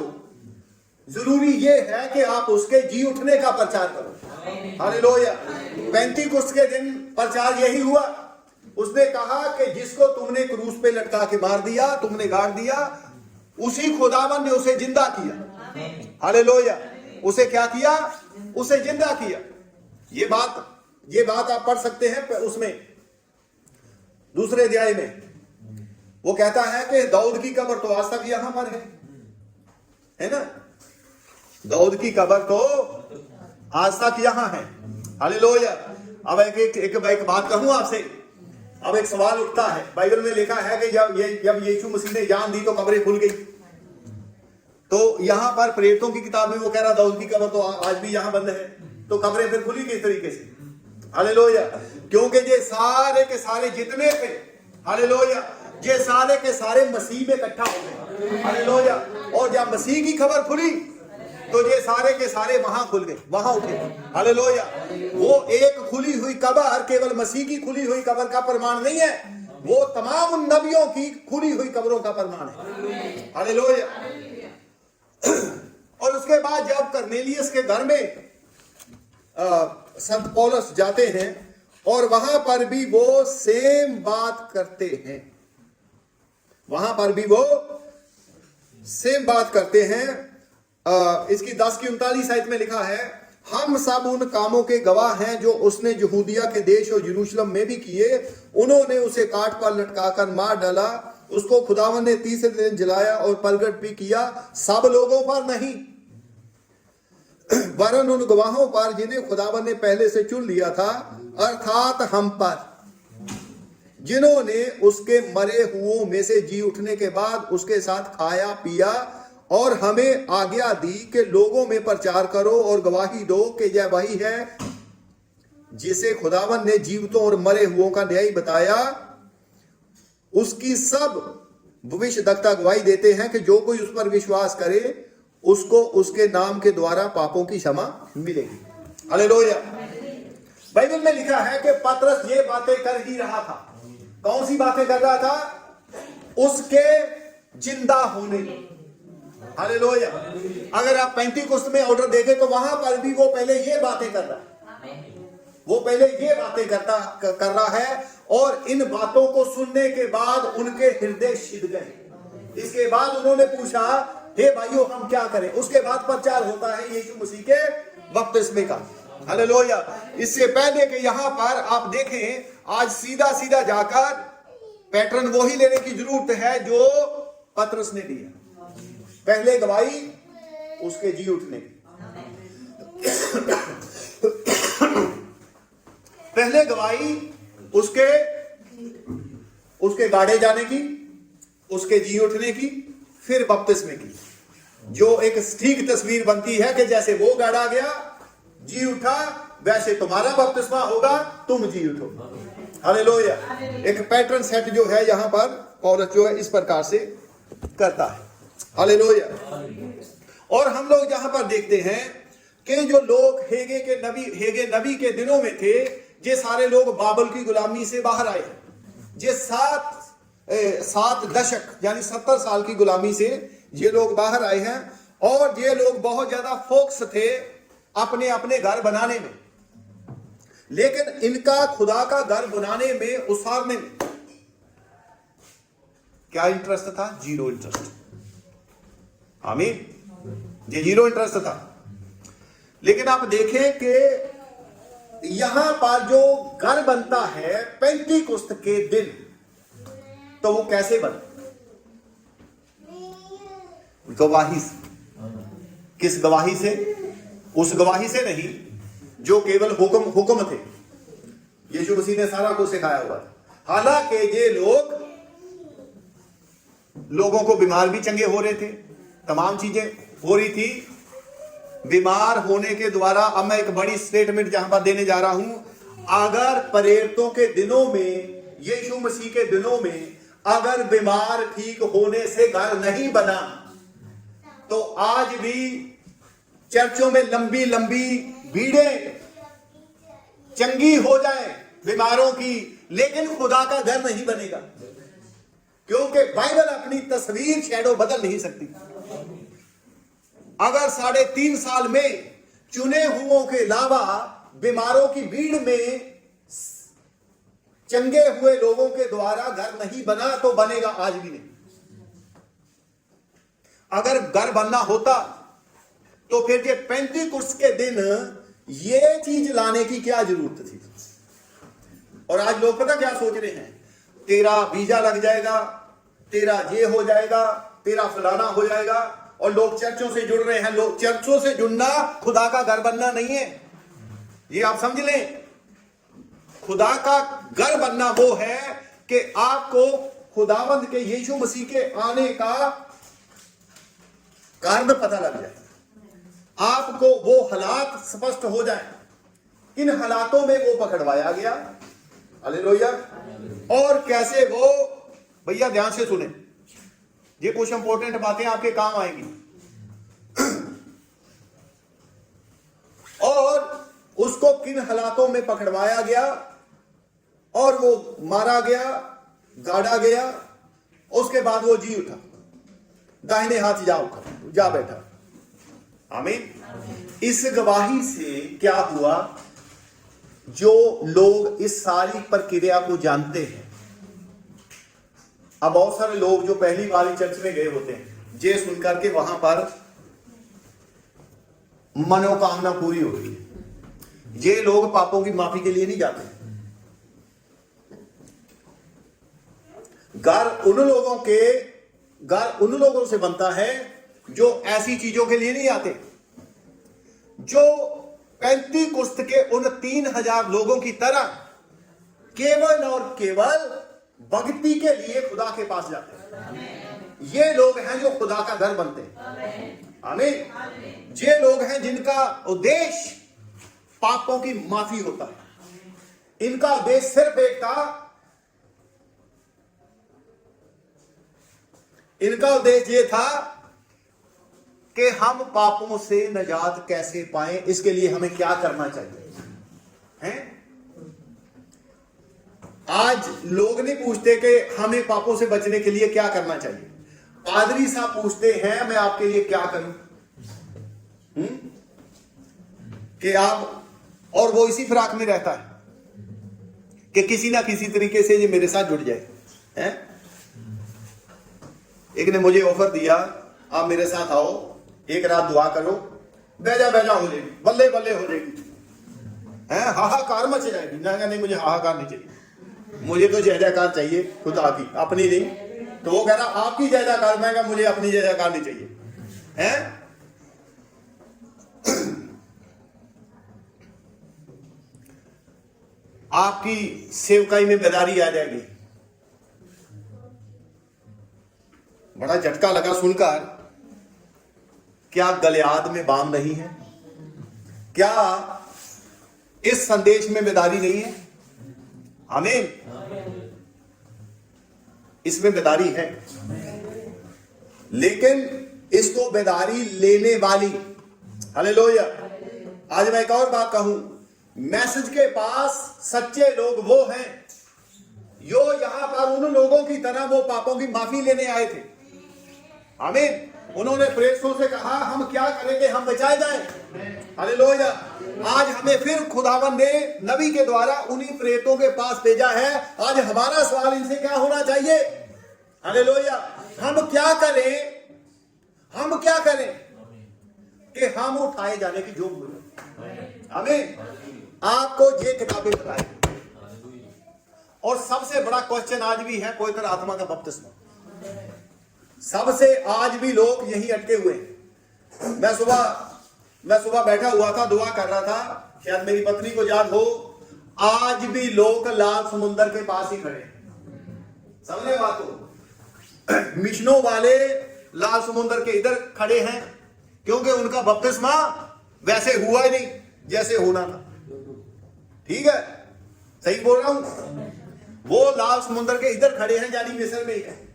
जरूरी यह है कि आप उसके जी उठने का प्रचार करो। हालेलुया। पेंतीकुस्त के दिन प्रचार यही हुआ। उसने कहा कि जिसको तुमने क्रूस पे लटका के मार दिया, तुमने गाड़ दिया, उसी खुदावन ने उसे जिंदा किया। हालेलुया। उसे क्या किया? उसे जिंदा किया। ये बात आप पढ़ सकते हैं उसमें दूसरे अध्याय में। वो कहता है कि दाऊद की कब्र तो आज तक यहां पर है ना? दाऊद की कब्र तो आज तक यहां है। हालेलुया। अब एक बात कहूं आपसे, अब एक सवाल उठता है। बाइबल में लिखा है कि जब यीशु मसीह ने जान दी तो कब्रें खुल गई। तो यहां पर प्रेरितों की किताब में वो कह रहा दाऊद की कब्र तो आज भी यहां बंद है, तो कब्रें फिर खुली किस तरीके से? हालेलुया। क्योंकि ये सारे के सारे जितने थे, हालेलुया, ये सारे के सारे मसीह में इकट्ठा हो गए। हालेलुया। और जब मसीह की खबर खुली तो ये सारे के सारे वहां खुल गए, वहां उठे। हालेलुया। वो एक खुली हुई कब्र केवल मसीह की खुली हुई कब्र का प्रमाण नहीं है, वो तमाम उन नबियों की खुली हुई कब्रों का प्रमाण है। हालेलुया। और उसके बाद जब करनेलियस के घर में संत पौलुस जाते हैं और वहां पर भी वो सेम बात करते हैं, वहां पर भी वो सेम बात करते हैं। इसकी 10 की 39 आयत में लिखा है, हम सब उन कामों के गवाह हैं जो उसने यहूदिया के देश और यरूशलेम में भी किए। उन्होंने उसे काट पर लटकाकर मार डाला, उसको खुदावन ने तीसरे दिन जलाया और प्रगट भी किया, सब लोगों पर नहीं वरन उन गवाहों पर जिन्हें खुदावन ने पहले से चुन लिया था, अर्थात हम पर, जिन्होंने उसके मरे हुओं में से जी उठने के बाद उसके साथ खाया पिया और हमें आज्ञा दी कि लोगों में प्रचार करो और गवाही दो कि यह वही है जिसे खुदावन ने जीवितों और मरे हुओं का न्याय बताया। उसकी सब भविष्यद्वक्ता गवाही देते हैं कि जो कोई उस पर विश्वास करे उसको उसके नाम के द्वारा पापों की क्षमा मिलेगी। हालेलुया। बाइबल में लिखा है कि पतरस ये बातें कर ही रहा था। कौन सी बातें कर रहा था? उसके जिंदा होने। हालेलुया। अगर आप पेंतीकुस्त में ऑर्डर देखें तो वहां पर भी वो पहले ये बातें कर रहा है, वो पहले ये बातें कर रहा है। और इन बातों को सुनने के बाद उनके हृदय सिध गए। इसके बाद उन्होंने पूछा, हे भाइयों हम क्या करें? उसके बाद प्रचार होता है यीशु मसीह के बपतिस्मे का। हालेलुया। इससे पहले कि यहां पर आप देखें, आज सीधा सीधा जाकर पैटर्न वही लेने की जरूरत है जो पतरस ने दिया। पहले गवाही उसके जी उठने की, पहले गवाही उसके गाड़े जाने की, उसके जी उठने की, फिर बपतिस्मे की, जो एक ठीक तस्वीर बनती है कि जैसे वो गाड़ा गया, जी उठा, वैसे तुम्हारा बपतिस्मा होगा, तुम जी उठो। हालेलुया। एक पैटर्न सेट जो है यहां पर पौलुस जो है इस प्रकार से करता है। हालेलुया। और हम लोग यहां पर देखते हैं कि जो लोग हेगे नबी के दिनों में थे, ये सारे लोग बाबल की गुलामी से बाहर आए। ये 7 दशक यानी 70 साल की गुलामी से ये लोग बाहर आए हैं। और ये लोग बहुत ज्यादा फोकस थे अपने अपने घर बनाने में, लेकिन इनका खुदा का घर बनाने में, उसारने में क्या इंटरेस्ट था? Zero interest. आमीन। ये जीरो इंटरेस्ट था। लेकिन आप देखें कि यहां पर जो घर बनता है पेंतीकुस्त के दिन, तो वो कैसे बना? गवाही से। किस गवाही से? उस गवाही से नहीं जो केवल हुक्म थे। यीशु मसीह ने सारा कुछ सिखाया हुआ था। हालांकि ये लोगों को बीमार भी चंगे हो रहे थे, तमाम चीजें हो रही थी। बीमार होने के द्वारा, अब मैं एक बड़ी स्टेटमेंट जहां पर देने जा रहा हूं, अगर प्रेरितों के दिनों में, यीशु मसीह के दिनों में अगर बीमार ठीक होने से घर नहीं बना, तो आज भी चर्चों में लंबी लंबी भीड़ें चंगी हो जाए बीमारों की, लेकिन खुदा का घर नहीं बनेगा, क्योंकि बाइबल अपनी तस्वीर शैडो बदल नहीं सकती। अगर 3.5 साल में चुने हुओं के अलावा बीमारों की भीड़ में चंगे हुए लोगों के द्वारा घर नहीं बना, तो बनेगा आज भी नहीं। अगर घर बनना होता तो फिर ये पेंतीकुस्त के दिन ये चीज लाने की क्या जरूरत थी? और आज लोग पता क्या सोच रहे हैं? तेरा वीजा लग जाएगा, तेरा ये हो जाएगा, तेरा फलाना हो जाएगा, और लोग चर्चों से जुड़ रहे हैं। लोग चर्चों से जुड़ना खुदा का घर बनना नहीं है, ये आप समझ लें। खुदा का घर बनना वो है कि आपको खुदावंद के यीशु मसीह के आने का कारण पता लग जाए, आपको वो हालात स्पष्ट हो जाए। इन हालातों में वो पकड़वाया गया। हालेलुया। और कैसे वो, भैया ध्यान से सुने, ये कुछ इंपॉर्टेंट बातें आपके काम आएंगी। और उसको किन हालातों में पकड़वाया गया, और वो मारा गया, गाड़ा गया, उसके बाद वो जी उठा, दाहिने हाथ जा बैठा। आमीन। इस गवाही से क्या हुआ? जो लोग इस सारी प्रक्रिया को जानते हैं, अब बहुत सारे लोग जो पहली बार चर्च में गए होते हैं, ये सुनकर के वहां पर मनोकामना पूरी हो गई है। ये लोग पापों की माफी के लिए नहीं जाते। घर उन लोगों से बनता है जो ऐसी चीजों के लिए नहीं आते, जो पेंतीकुस्त के उन 3000 लोगों की तरह केवल और केवल भक्ति के लिए खुदा के पास जाते हैं। ये लोग हैं जो खुदा का घर बनते हैं। आमीन। ये लोग हैं जिनका उद्देश्य पापों की माफी होता है। इनका उद्देश्य सिर्फ एक था, इनका उद्देश्य ये था कि हम पापों से निजात कैसे पाएं, इसके लिए हमें क्या करना चाहिए हैं? आज लोग नहीं पूछते कि हमें पापों से बचने के लिए क्या करना चाहिए। पादरी साहब पूछते हैं, मैं आपके लिए क्या करूं? कि आप, और वो इसी फिराक में रहता है कि किसी ना किसी तरीके से ये मेरे साथ जुड़ जाए हैं? एक ने मुझे ऑफर दिया, आप मेरे साथ आओ, एक रात दुआ करो, बेजा हो जाएगी, बल्ले बल्ले हो जाएगी, हैं? हाहाकार मच जाएगी। नहीं, मुझे हाहाकार नहीं चाहिए, मुझे तो जय जयकार चाहिए खुदा की, अपनी नहीं। तो वो कह रहा आपकी जय जयकार, मैं कहा मुझे अपनी जय जयकार नहीं चाहिए, हैं? आपकी सेवकाई में बेदारी आ जाएगी। बड़ा झटका लगा सुनकर। क्या गलियाद में बाम नहीं है? क्या इस संदेश में बेदारी नहीं है? आमीन। इसमें बेदारी है, लेकिन इसको बेदारी लेने वाली, हालेलुया। आज मैं एक और बात कहूं, मैसेज के पास सच्चे लोग वो हैं जो यहां पर उन लोगों की तरह वो पापों की माफी लेने आए थे। आमीन। उन्होंने प्रेरितों से कहा हम क्या करेंगे, हम बचाए जाएं। हालेलुया। आज हमें फिर खुदावन ने नबी के द्वारा उन्हीं प्रेरितों के पास भेजा है। आज हमारा सवाल इनसे क्या होना चाहिए? हालेलुया। हम क्या करें, हम क्या करें कि हम उठाए जाने की जोग मिले। आमीन। आपको ये किताबें बताएं। और सबसे बड़ा क्वेश्चन आज भी है पवित्र आत्मा का बपतिस्मा। सबसे आज भी लोग यही अटके हुए हैं। मैं सुबह बैठा हुआ था, दुआ कर रहा था, शायद मेरी पत्नी को याद हो, आज भी लोग लाल समुंदर के पास ही खड़े। समझे बात को? मिशनों वाले लाल समुंदर के इधर खड़े हैं क्योंकि उनका बपतिस्मा वैसे हुआ ही नहीं जैसे होना था। ठीक है, सही बोल रहा हूं? वो लाल समुंदर के इधर खड़े हैं, यानी मिस्र में ही है।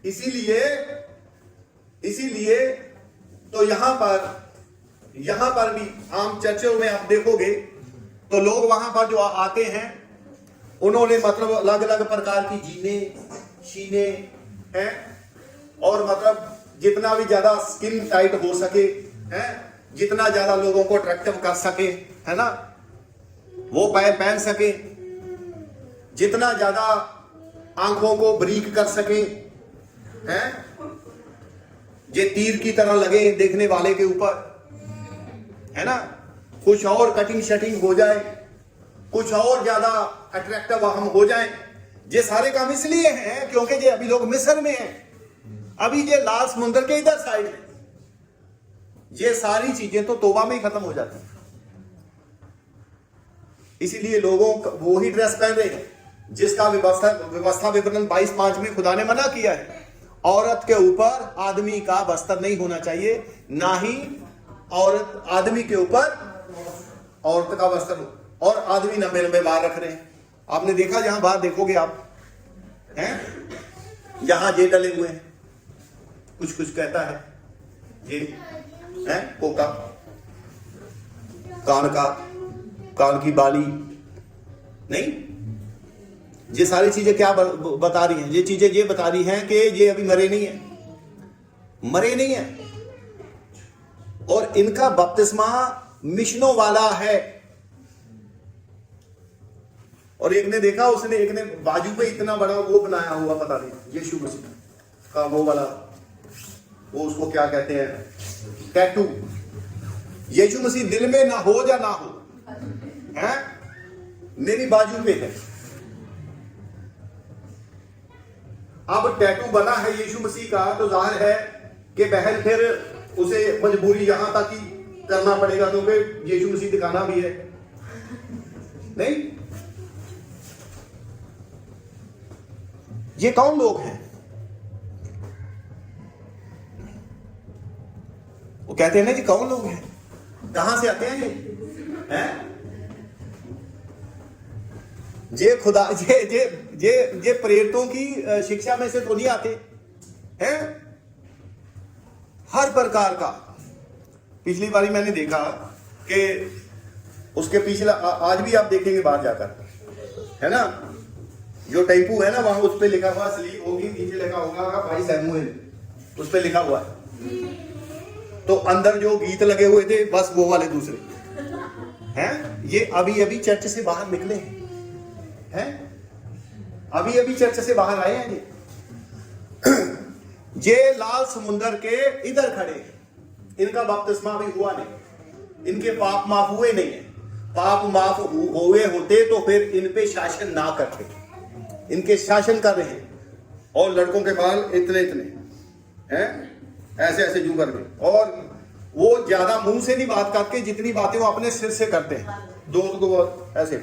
इसीलिए तो यहां पर भी आम चर्चों में आप देखोगे तो लोग वहां पर जो आते हैं उन्होंने मतलब अलग अलग प्रकार की जीने शीने हैं, और मतलब जितना भी ज्यादा स्किन टाइट हो सके है, जितना ज्यादा लोगों को अट्रैक्टिव कर सके, है ना, वो पहन सके, जितना ज्यादा आंखों को बरीक कर सके, हैं, ये तीर की तरह लगे देखने वाले के ऊपर, है ना, कुछ और कटिंग शटिंग हो जाए, कुछ और ज्यादा अट्रैक्टिव हम हो जाएं। ये सारे काम इसलिए हैं क्योंकि ये अभी लोग मिस्र में हैं, अभी ये लाल समुंदर के इधर साइड है। ये सारी चीजें तो तौबा में ही खत्म हो जाती हैं। इसीलिए लोगों वो ही ड्रेस पहन रहे हैं जिसका व्यवस्था विवरण 22:5 में खुदा ने मना किया है। औरत के ऊपर आदमी का वस्त्र नहीं होना चाहिए, ना ही औरत आदमी के ऊपर औरत का वस्त्र हो, और आदमी लंबे लंबे बाल रख रहे हैं। आपने देखा, जहां बाहर देखोगे आप, हैं, यहां ये डले हुए हैं, कुछ कुछ कहता है ये है कोका, कान की बाली, नहीं, ये सारी चीजें क्या बता रही हैं? ये चीजें ये बता रही हैं कि ये अभी मरे नहीं है, और इनका बपतिस्मा मिशनों वाला है। और एक ने देखा, एक ने बाजू पे इतना बड़ा वो बनाया हुआ, पता नहीं यीशु मसीह का वो वाला, वो उसको क्या कहते हैं, टैटू। यीशु मसीह दिल में ना हो या ना हो, है, मेरी बाजू पे है। अब टैटू बना है यीशु मसीह का, तो जाहिर है कि बहन फिर उसे मजबूरी यहां तक ही करना पड़ेगा, क्योंकि यीशु मसीह दिखाना भी है, नहीं? ये कौन लोग हैं? वो कहते हैं ना जी, कौन लोग हैं, कहां से आते हैं ये, हैं? ये खुदा ये प्रेरितों की शिक्षा में से तो नहीं आते हैं। हर प्रकार का, पिछली बारी मैंने देखा कि उसके पिछला, आज भी आप देखेंगे बाहर जाकर, है ना, जो टेम्पू है ना, वहां उस पे लिखा हुआ स्लीप होगी, नीचे लिखा होगा भाई सैमुअल, उस पे लिखा हुआ है। तो अंदर जो गीत लगे हुए थे, बस वो वाले दूसरे हैं। ये अभी चर्च से बाहर निकले हैं, अभी चर्च से बाहर आए हैं ये लाल समुंदर के इधर खड़े हैं, इनका बपतिस्मा भी हुआ नहीं, इनके पाप माफ हुए नहीं है। पाप माफ हुए होते तो फिर इन पे शासन ना करते, इनके शासन कर रहे हैं। और लड़कों के बाल इतने हैं, ऐसे ऐसे जू करके, और वो ज्यादा मुंह से नहीं बात करके, जितनी बातें वो अपने सिर से करते हैं, दोस्त को ऐसे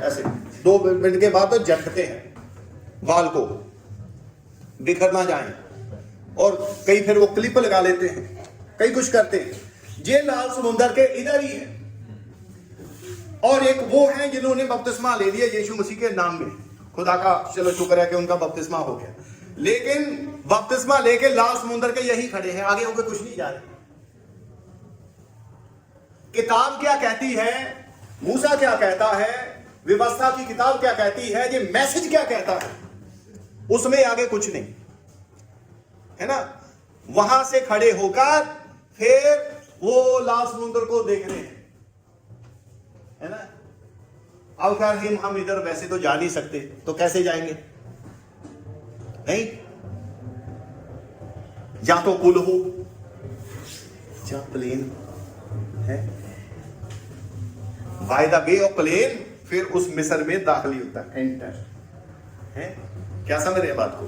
ऐसे 2 मिनट के बाद तो झटकते हैं बाल को, बिखर ना जाए, और कई फिर वो क्लिप लगा लेते हैं, कई कुछ करते हैं। ये लाल समुंदर के इधर ही है। और एक वो है जिन्होंने बपतिस्मा ले लिया यीशु मसीह के नाम में, खुदा का चलो शुक्र है कि उनका बपतिस्मा हो गया, लेकिन बपतिस्मा लेके लाल समुंदर के यही खड़े हैं, आगे होकर कुछ नहीं जा रहे। किताब क्या कहती है, मूसा क्या कहता है, व्यवस्था की किताब क्या कहती है, ये मैसेज क्या कहता है, उसमें आगे कुछ नहीं है ना। वहां से खड़े होकर फिर वो लाल समुंदर को देख रहे हैं, है ना। अब खैर हम इधर वैसे तो जा नहीं सकते, तो कैसे जाएंगे, नहीं, या तो पुल हो या प्लेन है, by the way of plane फिर उस मिस्र में दाखिल होता है, एंटर है। क्या समझ रहे हैं बात को?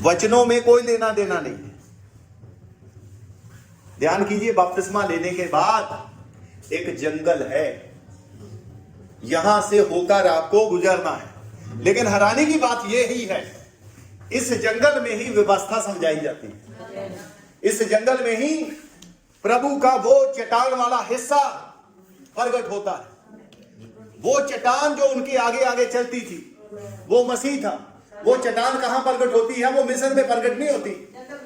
वचनों में कोई लेना देना नहीं है। ध्यान कीजिए, बपतिस्मा लेने के बाद एक जंगल है, यहां से होकर आपको गुजरना है। लेकिन हैरानी की बात यह ही है, इस जंगल में ही व्यवस्था समझाई जाती है। इस जंगल में ही प्रभु का वो चट्टान वाला हिस्सा प्रकट होता है। वो चट्टान जो उनके आगे आगे चलती थी वो मसीह था। वो चट्टान कहां प्रकट होती है? वो मिस्र में प्रकट नहीं होती,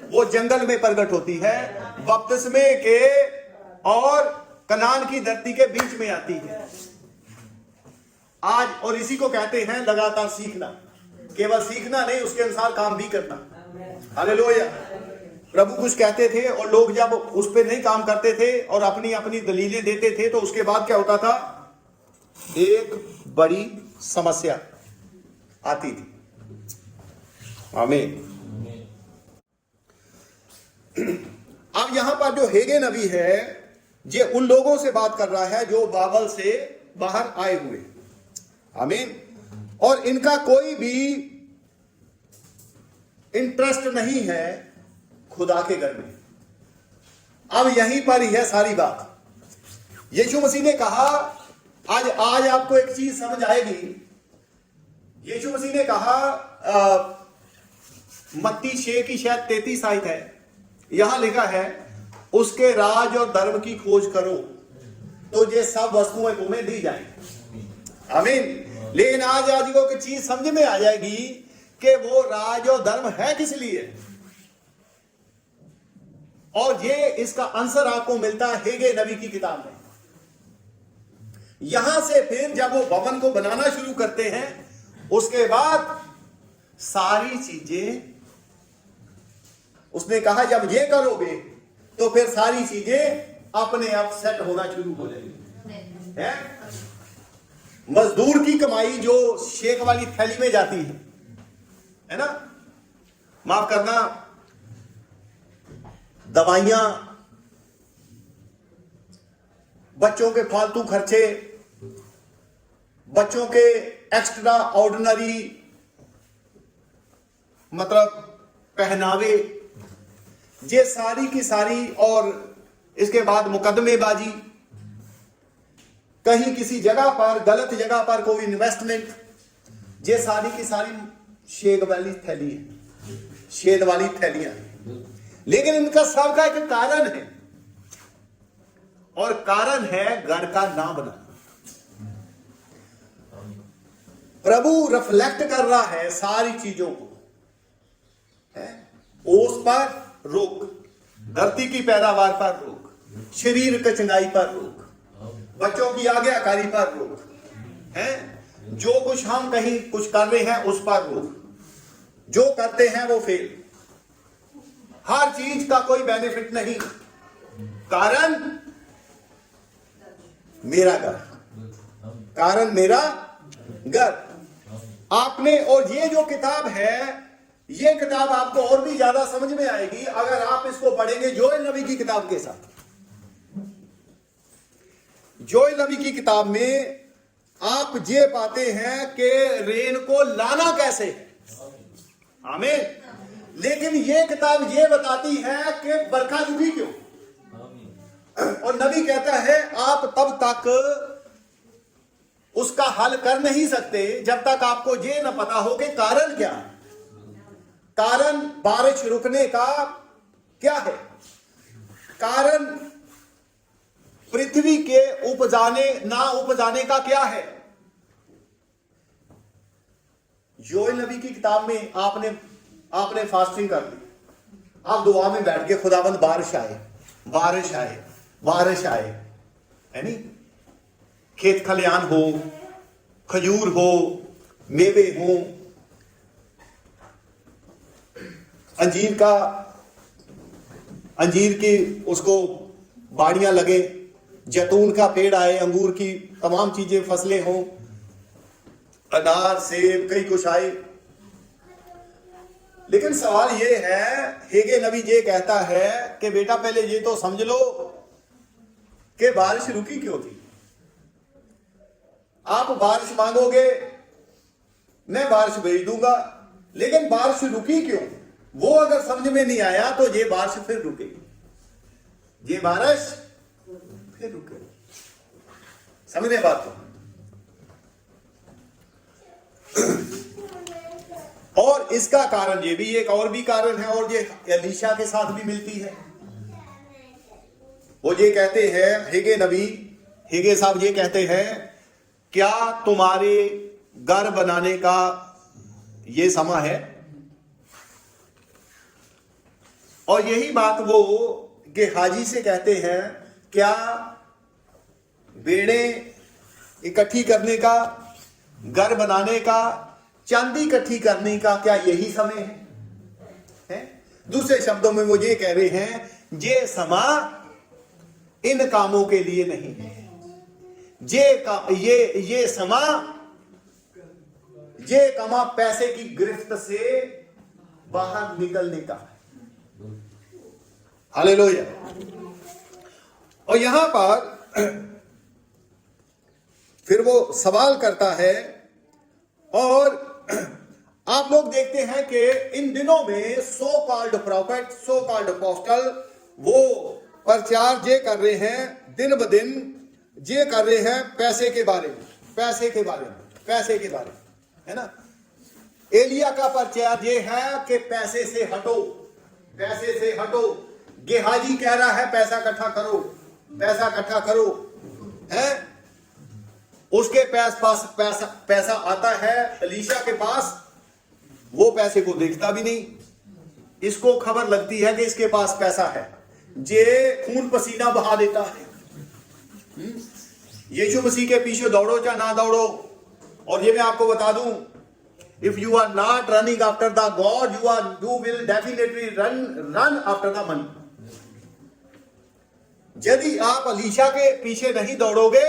वो जंगल में प्रकट होती है, बपतिस्मे के और कनान की धरती के बीच में आती है आज। और इसी को कहते हैं लगातार सीखना। केवल सीखना नहीं, उसके अनुसार काम भी करना। हालेलुया। प्रभु कुछ कहते थे और लोग जब उस पर नहीं काम करते थे और अपनी अपनी दलीलें देते थे, तो उसके बाद क्या होता था? एक बड़ी समस्या आती थी। आमीन। अब यहां पर जो हेगे नबी है, ये उन लोगों से बात कर रहा है जो बाबल से बाहर आए हुए। आमीन। और इनका कोई भी इंटरेस्ट नहीं है खुदा के घर में। अब यहीं पर ही है सारी बात। यीशु मसीह ने कहा, आज आपको एक चीज समझ आएगी। यीशु मसीह ने कहा, मत्ती 6 की शायद 33 आयत है, यहां लिखा है, उसके राज और धर्म की खोज करो तो ये सब वस्तुएं तुम्हें दी जाएंगी। आमीन। लेकिन आज को की चीज समझ में आ जाएगी कि वो राज और धर्म है किस लिए, और ये इसका आंसर आपको मिलता है हेगे नबी की किताब में। यहां से फिर जब वो भवन को बनाना शुरू करते हैं, उसके बाद सारी चीजें उसने कहा जब ये करोगे तो फिर सारी चीजें अपने आप सेट होना शुरू हो जाएगी। है मजदूर की कमाई जो शेख वाली थैली में जाती है ना, माफ करना, दवाइयां, बच्चों के फालतू खर्चे, बच्चों के एक्स्ट्रा ऑर्डिनरी मतलब पहनावे, ये सारी की सारी, और इसके बाद मुकदमेबाजी, कहीं किसी जगह पर गलत जगह पर कोई इन्वेस्टमेंट, ये सारी की सारी शेद वाली थैली है, शेद वाली थैलियां हैं। लेकिन इनका सबका एक कारण है, और कारण है घर का ना बनाना। प्रभु रिफ्लेक्ट कर रहा है सारी चीजों को, ओस पर रोक, धरती की पैदावार पर रोक, शरीर की चंगाई पर रोक, बच्चों की आज्ञाकारी पर रोक, है जो कुछ हम कहीं कुछ कर रहे हैं उस पर रोक, जो करते हैं वो फेल, हर चीज का कोई बेनिफिट नहीं। कारण मेरा घर, कारण मेरा घर। आपने, और ये जो किताब है, ये किताब आपको और भी ज्यादा समझ में आएगी अगर आप इसको पढ़ेंगे जोएल नबी की किताब के साथ। जोएल नबी की किताब में आप ये पाते हैं कि रेन को लाना कैसे, आमीन। लेकिन ये किताब ये बताती है कि बरखा रुकी क्यों, और नबी कहता है आप तब तक उसका हल कर नहीं सकते जब तक आपको ये न पता हो कि कारण क्या है। कारण बारिश रुकने का क्या है? कारण पृथ्वी के उपजाने ना उपजाने का क्या है? योएल नबी की किताब में आपने फास्टिंग कर ली, आप दुआ में बैठ के खुदावंद बारिश आए, बारिश आए, बारिश आए, है नहीं? खेत खलियान हो, खजूर हो, मेवे हो, अंजीर की उसको बाड़ियां लगे, जैतून का पेड़ आए, अंगूर की तमाम चीजें फसलें हो, अनार सेब कई कुछ आए। लेकिन सवाल ये है, हेगे नबी ये कहता है कि बेटा पहले ये तो समझ लो कि बारिश रुकी क्यों थी। आप बारिश मांगोगे, मैं बारिश भेज दूंगा, लेकिन बारिश रुकी क्यों, वो अगर समझ में नहीं आया तो ये बारिश फिर रुकेगी, ये बारिश फिर रुकेगी। समझने बात को। और इसका कारण ये भी, एक और भी कारण है, और ये एलीशा के साथ भी मिलती है। वो ये कहते हैं, हेगे साहब ये कहते हैं, क्या तुम्हारे घर बनाने का ये समय है? और यही बात वो गेहाजी से कहते हैं, क्या बेड़े इकट्ठी करने का, घर बनाने का, चांदी इकट्ठी करने का क्या यही समय है? दूसरे शब्दों में वो ये कह रहे हैं, ये समय इन कामों के लिए नहीं है, ये समय ये कमा पैसे की गिरफ्त से बाहर निकलने का है। हालेलुया। और यहां पर फिर वो सवाल करता है, और आप लोग देखते हैं कि इन दिनों में so called profit, so called apostle, वो प्रचार जे कर रहे हैं, दिन ब दिन जे कर रहे हैं पैसे के बारे में, पैसे के बारे में, पैसे के बारे में, है ना? एलिया का प्रचार ये है कि पैसे से हटो, पैसे से हटो। गेहाजी कह रहा है पैसा इकट्ठा करो, पैसा इकट्ठा करो, है? उसके पास पैसा आता है, एलीशा के पास, वो पैसे को देखता भी नहीं, इसको खबर लगती है कि इसके पास पैसा है, जे खून पसीना बहा देता है। यीशु मसीह के पीछे दौड़ो या ना दौड़ो, और ये मैं आपको बता दूं, if you are not running after the God, you will definitely run after the money. यदि आप एलीशा के पीछे नहीं दौड़ोगे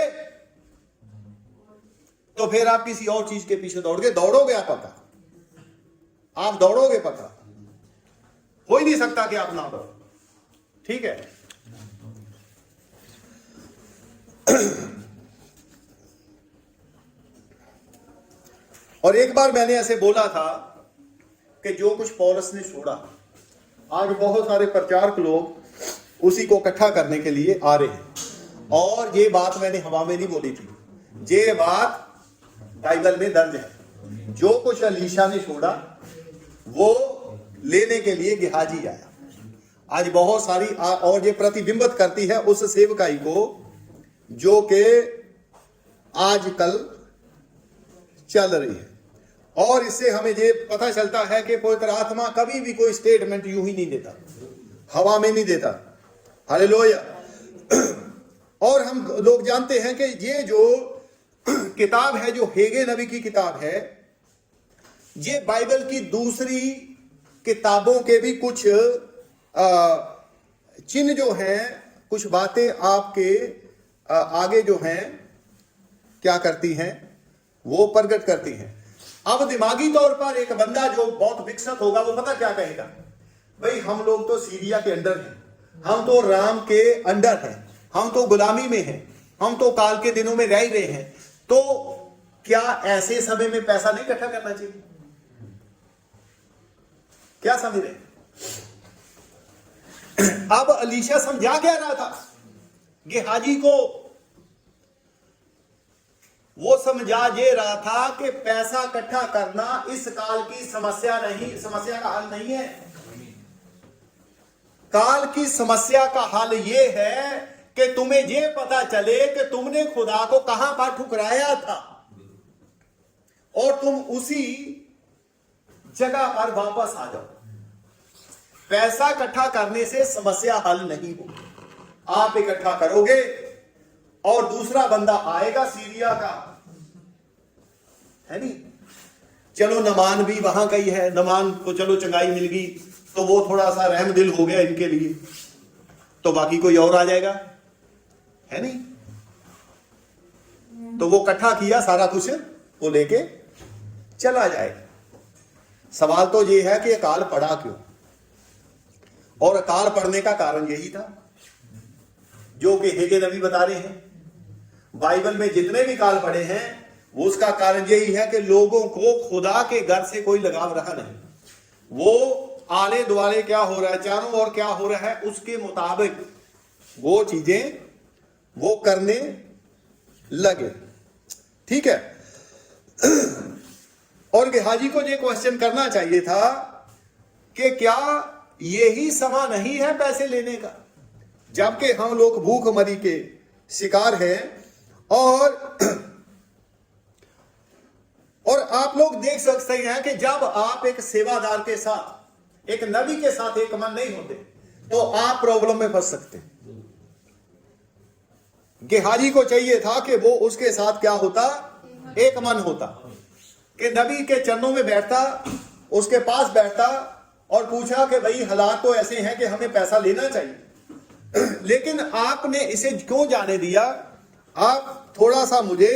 तो फिर आप किसी और चीज के पीछे दौड़ोगे आप पक्का, आप दौड़ोगे पक्का, हो ही नहीं सकता कि आप ना दौड़ो। ठीक है? और एक बार मैंने ऐसे बोला था कि जो कुछ पौलुस ने छोड़ा, आज बहुत सारे प्रचारक लोग उसी को इकट्ठा करने के लिए आ रहे हैं। और ये बात मैंने हवा में नहीं बोली थी, ये बात बाइबल में दर्ज है। जो कुछ एलीशा ने छोड़ा वो लेने के लिए गेहाजी आया। आज बहुत सारी और ये प्रतिबिंबित करती है उस सेवकाई को जो कि आजकल चल रही है। और इससे हमें ये पता चलता है कि पवित्र आत्मा कभी भी कोई स्टेटमेंट यूं ही नहीं देता, हवा में नहीं देता। हालेलुया। और हम लोग जानते हैं कि ये जो किताब है, जो हेगे नबी की किताब है, ये बाइबल की दूसरी किताबों के भी कुछ चिन्ह जो हैं, कुछ बातें आपके आगे जो हैं क्या करती हैं, वो प्रकट करती हैं। अब दिमागी तौर पर एक बंदा जो बहुत विकसित होगा वो पता क्या कहेगा, भाई हम लोग तो सीरिया के अंडर हैं, हम तो राम के अंडर हैं, हम तो गुलामी में हैं, हम तो काल के दिनों में रह ही रहे हैं, तो क्या ऐसे समय में पैसा नहीं इकट्ठा करना चाहिए? क्या समझ रहे? अब एलीशा समझा क्या रहा था गेहाजी को वो समझा ये रहा था कि पैसा इकट्ठा करना इस काल की समस्या नहीं, समस्या का हल नहीं है। काल की समस्या का हल ये है कि तुम्हें ये पता चले कि तुमने खुदा को कहां पर ठुकराया था और तुम उसी जगह पर वापस आ जाओ। पैसा इकट्ठा करने से समस्या हल नहीं होगी। आप इकट्ठा करोगे और दूसरा बंदा आएगा सीरिया का, है नहीं, चलो नमान भी वहां का ही है, नमान को चलो चंगाई मिल गई तो वो थोड़ा सा रहम दिल हो गया इनके लिए, तो बाकी कोई और आ जाएगा, है नहीं। तो वो इकट्ठा किया सारा कुछ, वो लेके चला जाएगा। सवाल तो ये है कि अकाल पड़ा क्यों, और अकाल पड़ने का कारण यही था जो कि हेगे नबी बता रहे हैं। बाइबल में जितने भी काल पड़े हैं वो उसका कारण यही है कि लोगों को खुदा के घर से कोई लगाव रहा नहीं। वो आले दुआले क्या हो रहा है, चारों ओर क्या हो रहा है, उसके मुताबिक वो चीजें वो करने लगे। ठीक है। और गेहाजी को ये क्वेश्चन करना चाहिए था कि क्या यही समय नहीं है पैसे लेने का, जबकि हम लोग भूखमरी के शिकार हैं। और आप लोग देख सकते हैं कि जब आप एक सेवादार के साथ, एक नबी के साथ एक मन नहीं होते तो आप प्रॉब्लम में फंस सकते हैं। गेहाजी को चाहिए था कि वो उसके साथ क्या होता, एक मन होता, कि नबी के चरणों में बैठता, उसके पास बैठता और पूछा कि भाई हालात तो ऐसे हैं कि हमें पैसा लेना चाहिए। लेकिन आपने इसे क्यों जाने दिया, आप थोड़ा सा मुझे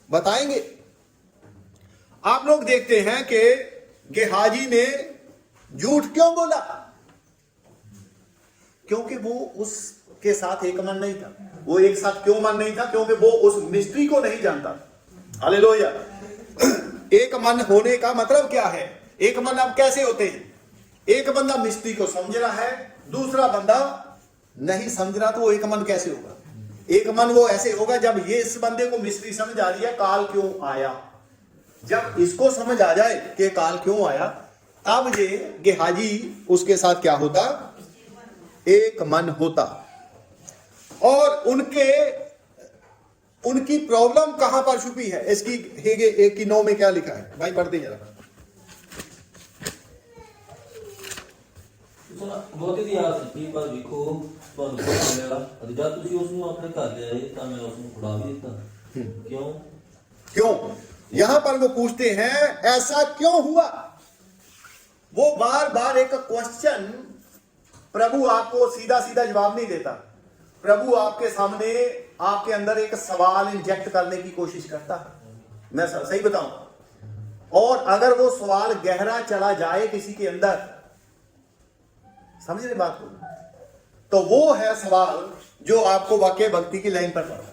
बताएंगे। आप लोग देखते हैं कि गेहाजी ने झूठ क्यों बोला, क्योंकि वो उसके साथ एक मन नहीं था। वो एक साथ क्यों मन नहीं था, क्योंकि वो उस मिस्ट्री को नहीं जानता। हालेलुया। एक मन होने का मतलब क्या है, एक मन अब कैसे होते हैं, एक बंदा मिस्ट्री को समझ रहा है, दूसरा बंदा नहीं समझ रहा, तो वो एक मन कैसे होगा। एक मन वो ऐसे होगा जब ये इस बंदे को मिस्ट्री समझ आ रही है, काल क्यों आया, जब इसको समझ आ जाए कि काल क्यों आया, तब ये गेहाजी उसके साथ क्या होता, एक मन होता। और उनकी प्रॉब्लम कहां पर छुपी है, इसकी हेगे 1:9 में क्या लिखा है, भाई पढ़ते जरा। ਬਹੁਤ ਹੀ ਆਸ ਸੀ ਪਰ ਵੇਖੋ ਤੁਹਾਨੂੰ ਪਤਾ ਮਿਲਿਆ ਅਤੇ ਜਦ ਤੁਸੀਂ ਉਸ ਨੂੰ ਆਪਣੇ ਘਰ ਲਿਆਏ ਤਾਂ ਮੈਂ ਉਸ ਨੂੰ ਫੜਾ ਵੀ ਦਿੱਤਾ। क्यों यहां पर वो पूछते हैं ऐसा क्यों हुआ। वो बार बार एक क्वेश्चन, प्रभु आपको सीधा सीधा जवाब नहीं देता। प्रभु आपके सामने, आपके अंदर एक सवाल इंजेक्ट करने की कोशिश करता है। मैं सही बताऊं, और अगर वो सवाल गहरा चला जाए किसी के अंदर, समझ रहे बात को, तो वो है सवाल जो आपको वाक्य भक्ति की लाइन पर पड़ा।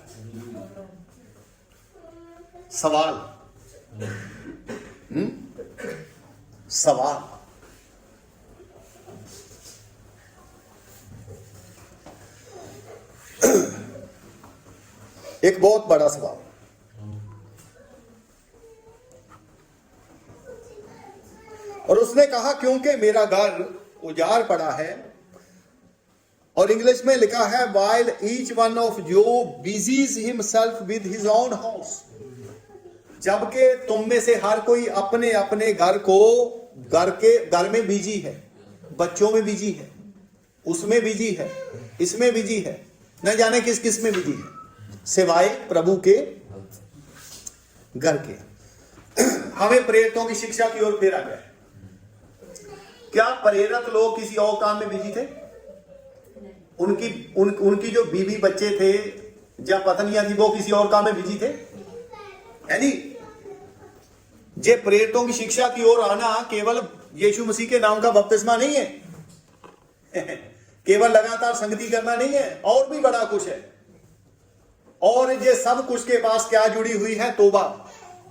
सवाल सवाल एक बहुत बड़ा सवाल। और उसने कहा क्योंकि मेरा घर उजाड़ पड़ा है, और इंग्लिश में लिखा है while each one of you busies himself with his own house, जबकि तुम में से हर कोई अपने अपने घर में बिजी है, बच्चों में बिजी है, उसमें बिजी है, इसमें बिजी है, न जाने किस किस में बिजी है, सिवाय प्रभु के घर के। हमें प्रेरितों की शिक्षा की ओर फेरा गया है। क्या प्रेरित लोग किसी और काम में बिजी थे? उनकी जो बीवी बच्चे थे या पत्नियां थी, वो किसी और काम में बिजी थे, है नहीं। जे प्रेरितों की शिक्षा की ओर आना केवल यीशु मसीह के नाम का बपतिस्मा नहीं है, केवल लगातार संगति करना नहीं है, और भी बड़ा कुछ है। और ये सब कुछ के पास क्या जुड़ी हुई है, तोबा।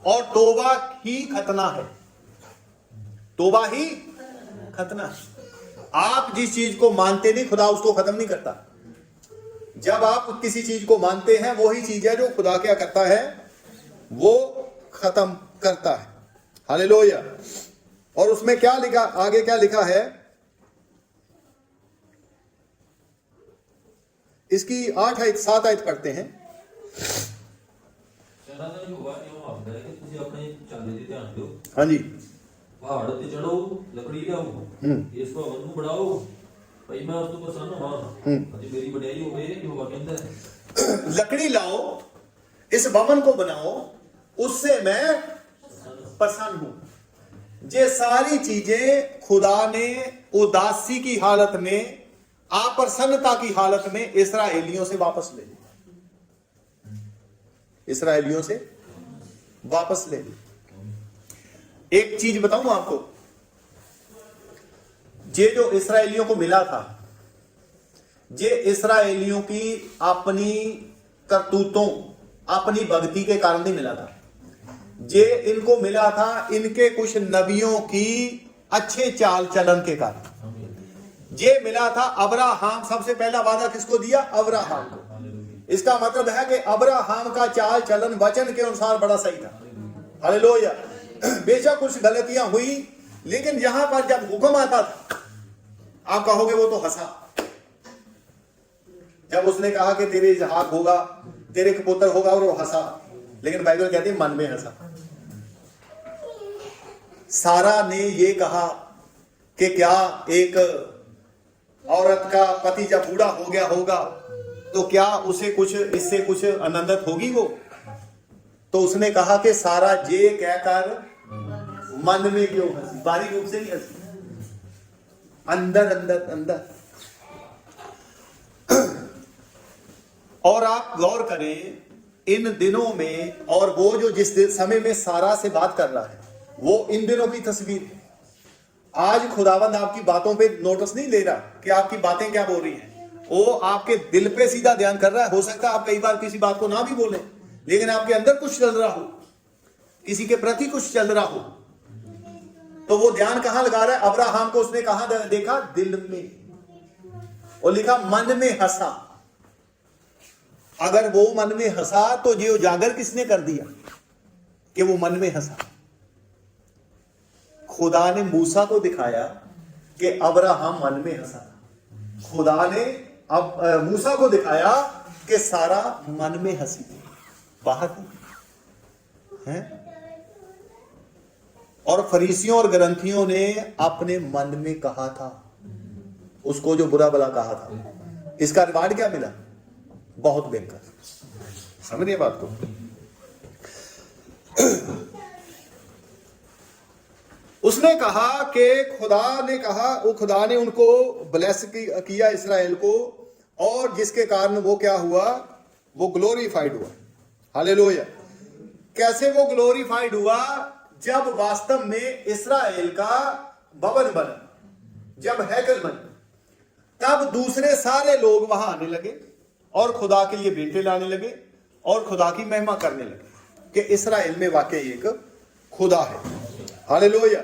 और तोबा ही खतना है, तोबा ही खतना है। आप जिस चीज को मानते नहीं, खुदा उसको खत्म नहीं करता। जब आप किसी चीज को मानते हैं, वही चीज है जो खुदा क्या करता है, वो खत्म करता है। हालेलुया। और उसमें क्या लिखा, आगे क्या लिखा है, इसकी 8 आयत 7 आयत पढ़ते हैं। ਸ਼ਹਿਰਾਂ ਦਾ ਯੋਗਾ ਇਹੋ ਆਖਦਾ ਹੈ ਕਿ ਤੁਸੀਂ ਆਪਣੇ ਚਾਲੇ ਦੀ ਧਿਆਨ ਦਿਓ, हाँ जी, ਪਹਾੜ ਤੇ ਚੜੋ, ਲੱਕੜੀ ਲਿਆਓ, ਇਸ ਭਵਨ ਨੂੰ ਬਣਾਓ, ਭਈ ਮੈਂ ਉਸ ਤੋਂ ਪ੍ਰਸੰਨ ਹਾਂ ਅਤੇ ਮੇਰੀ ਵਡਿਆਈ ਹੋਵੇ, ਯੋਗਾ ਕਹਿੰਦਾ ਹੈ। लकड़ी लाओ, इस भवन को बनाओ, उससे मैं प्रसन्न हूं। ये सारी चीजें खुदा ने उदासी की हालत में, अप्रसन्नता की हालत में इस्राएलियों से वापस ले ली, इस्राएलियों से वापस ले ली। एक चीज बताऊं आपको, ये जो इस्राएलियों को मिला था, ये इस्राएलियों की अपनी करतूतों, अपनी भक्ति के कारण नहीं मिला था। ये इनको मिला था इनके कुछ नबियों की अच्छे चाल चलन के कारण। ये मिला था अब्राहम, सबसे पहला वादा किसको दिया? अब्राहम को। इसका मतलब है कि अब्राहम का चाल चलन वचन के अनुसार बड़ा सही था। हालेलुया। बेशक कुछ गलतियां हुई, लेकिन यहां पर जब हुक्म आता था, आप कहोगे वो तो हंसा। जब उसने कहा कि तेरे इसहाक होगा, तेरे पुत्र होगा, और वो हंसा, लेकिन बाइबल कहती है मन में हंसा। सारा ने ये कहा कि क्या एक औरत का पति जब बूढ़ा हो गया होगा तो क्या उसे कुछ इससे कुछ आनंदित होगी वो? तो उसने कहा कि सारा ये कहकर मन में क्यों हंसी, बाहरी रूप से नहीं हंसी, अंदर अंदर अंदर। और आप गौर करें इन दिनों में, और वो जो जिस समय में सारा से बात कर रहा है वो इन दिनों की तस्वीर है। आज खुदावंद आपकी बातों पे नोटिस नहीं ले रहा कि आपकी बातें क्या बोल रही हैं, वो आपके दिल पे सीधा ध्यान कर रहा है। हो सकता है आप कई बार किसी बात को ना भी बोले, लेकिन आपके अंदर कुछ चल रहा हो, किसी के प्रति कुछ चल रहा हो, तो वो ध्यान कहां लगा रहा है? अब्राहम को उसने कहां देखा? दिल में। और लिखा मन में हंसा। अगर वो मन में हंसा तो ये उजागर किसने कर दिया कि वो मन में हंसा? खुदा ने मूसा को दिखाया कि अब्राहम मन में हंसा। खुदा ने अब मूसा को दिखाया कि सारा मन में हंसी, बाहर है। और फरीसियों और ग्रंथियों ने अपने मन में कहा था, उसको जो बुरा भला कहा था। इसका रिवार्ड क्या मिला? बहुत भयंकर। समझिए बात को। उसने कहा कि खुदा ने उनको ब्लेस किया इस्राएल को, और जिसके कारण वो क्या हुआ? वो ग्लोरीफाइड हुआ। हालेलुया। कैसे वो ग्लोरीफाइड हुआ? जब वास्तव में इस्राएल का भवन बना, जब हैकल बना, तब दूसरे सारे लोग वहां आने लगे और खुदा के लिए बेटे लाने लगे और खुदा की महिमा करने लगे कि इस्राएल में वाकई एक खुदा है। हालेलुया।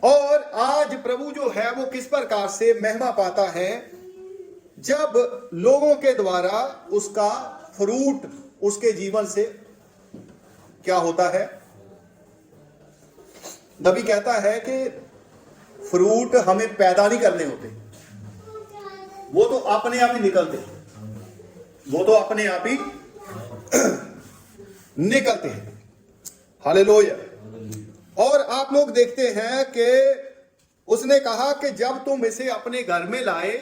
और आज प्रभु जो है वो किस प्रकार से महिमा पाता है? जब लोगों के द्वारा उसका फ्रूट उसके जीवन से क्या होता है? नबी कहता है कि फ्रूट हमें पैदा नहीं करने होते, वो तो अपने आप ही निकलते हैं, वो तो अपने आप ही निकलते हैं। हालेलुया। और आप लोग देखते हैं कि उसने कहा कि जब तुम इसे अपने घर में लाए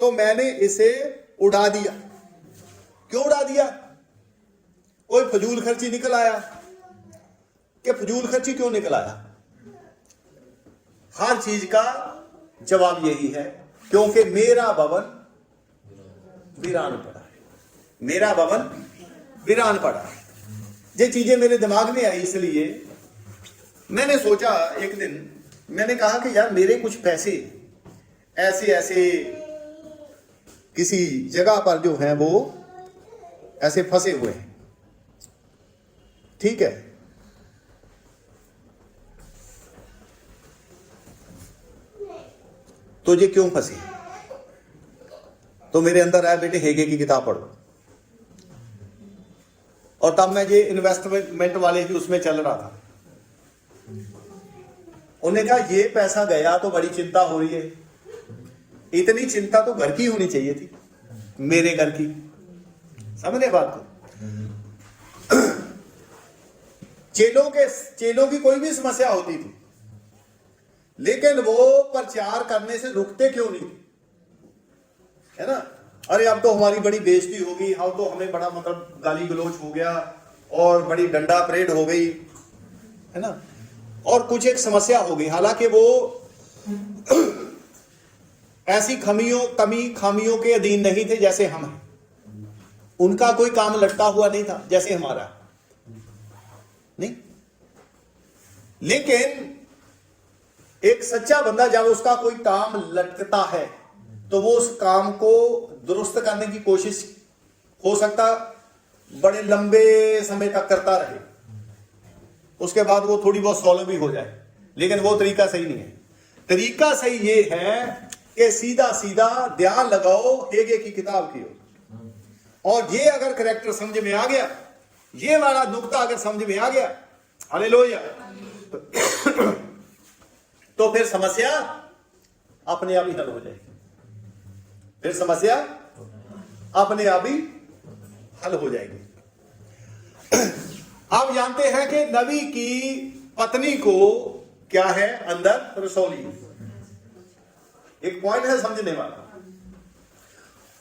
तो मैंने इसे उड़ा दिया। क्यों उड़ा दिया? कोई फजूल खर्ची निकल आया? कि फजूल खर्ची क्यों निकल आया? हर चीज का जवाब यही है, क्योंकि मेरा भवन वीरान पड़ा है, मेरा भवन वीरान पड़ा है। ये चीजें मेरे दिमाग में आई, इसलिए मैंने सोचा, एक दिन मैंने कहा कि यार मेरे कुछ पैसे ऐसे किसी जगह पर जो हैं वो ऐसे फंसे हुए हैं, ठीक है। तो ये क्यों फंसे? तो मेरे अंदर आया, बेटे हेगे की किताब पढ़ो। और तब मैं ये इन्वेस्टमेंट वाले भी उसमें चल रहा था। उन्होंने कहा ये पैसा गया तो बड़ी चिंता हो रही है, इतनी चिंता तो घर की होनी चाहिए थी, मेरे घर की। समझे बात को? चेलों की कोई भी समस्या होती थी, लेकिन वो प्रचार करने से रुकते क्यों नहीं, है ना? अरे अब तो हमारी बड़ी बेइज्जती होगी, हम तो हमें बड़ा मतलब गाली गलौज हो गया और बड़ी डंडा परेड हो गई, है ना? और कुछ एक समस्या हो गई। हालांकि वो ऐसी खामियों के अधीन नहीं थे जैसे हम हैं। उनका कोई काम लटका हुआ नहीं था जैसे हमारा, नहीं। लेकिन एक सच्चा बंदा जब उसका कोई काम लटकता है तो वो उस काम को दुरुस्त करने की कोशिश हो सकता बड़े लंबे समय तक करता रहे, उसके बाद वो थोड़ी बहुत सॉल्व भी हो जाए, लेकिन वो तरीका सही नहीं है। तरीका सही ये है कि सीधा सीधा ध्यान लगाओ हेगे की किताब की ओर, और ये अगर करेक्टर समझ में आ गया, ये वाला नुक्ता अगर समझ में आ गया, हालेलुया, तो फिर समस्या अपने आप ही हल हो जाएगी। फिर समस्या अपने आप ही हल हो जाएगी। आप जानते हैं कि नबी की पत्नी को क्या है अंदर रसौली। एक पॉइंट है समझने वाला।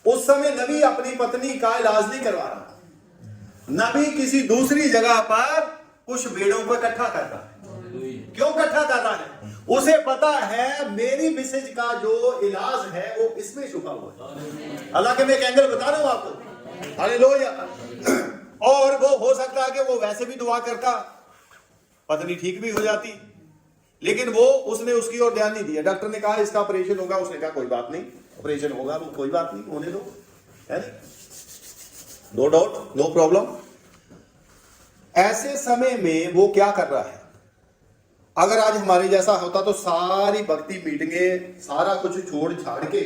उस समय नबी अपनी पत्नी का इलाज नहीं करवा रहा, नबी किसी दूसरी जगह पर कुछ भेड़ों को इकट्ठा कर रहा है। क्यों इकट्ठा कर रहा है? उसे पता है मेरी मिसेज का जो इलाज है वो इसमें छुपा हुआ है। हालांकि मैं एक एंगल बता रहा हूं आपको, हालेलुया। और वो हो सकता है कि वो वैसे भी दुआ करता, पत्नी ठीक भी हो जाती, लेकिन उसने उसकी ओर ध्यान नहीं दिया। डॉक्टर ने कहा इसका ऑपरेशन होगा, उसने कहा कोई बात नहीं, ऑपरेशन होगा, वो कोई बात नहीं, होने दो, है ना, नो डाउट, नो प्रॉब्लम। ऐसे समय में वो क्या कर रहा है? अगर आज हमारे जैसा होता तो सारी भक्ति मीटिंगें सारा कुछ छोड़ छाड़ के,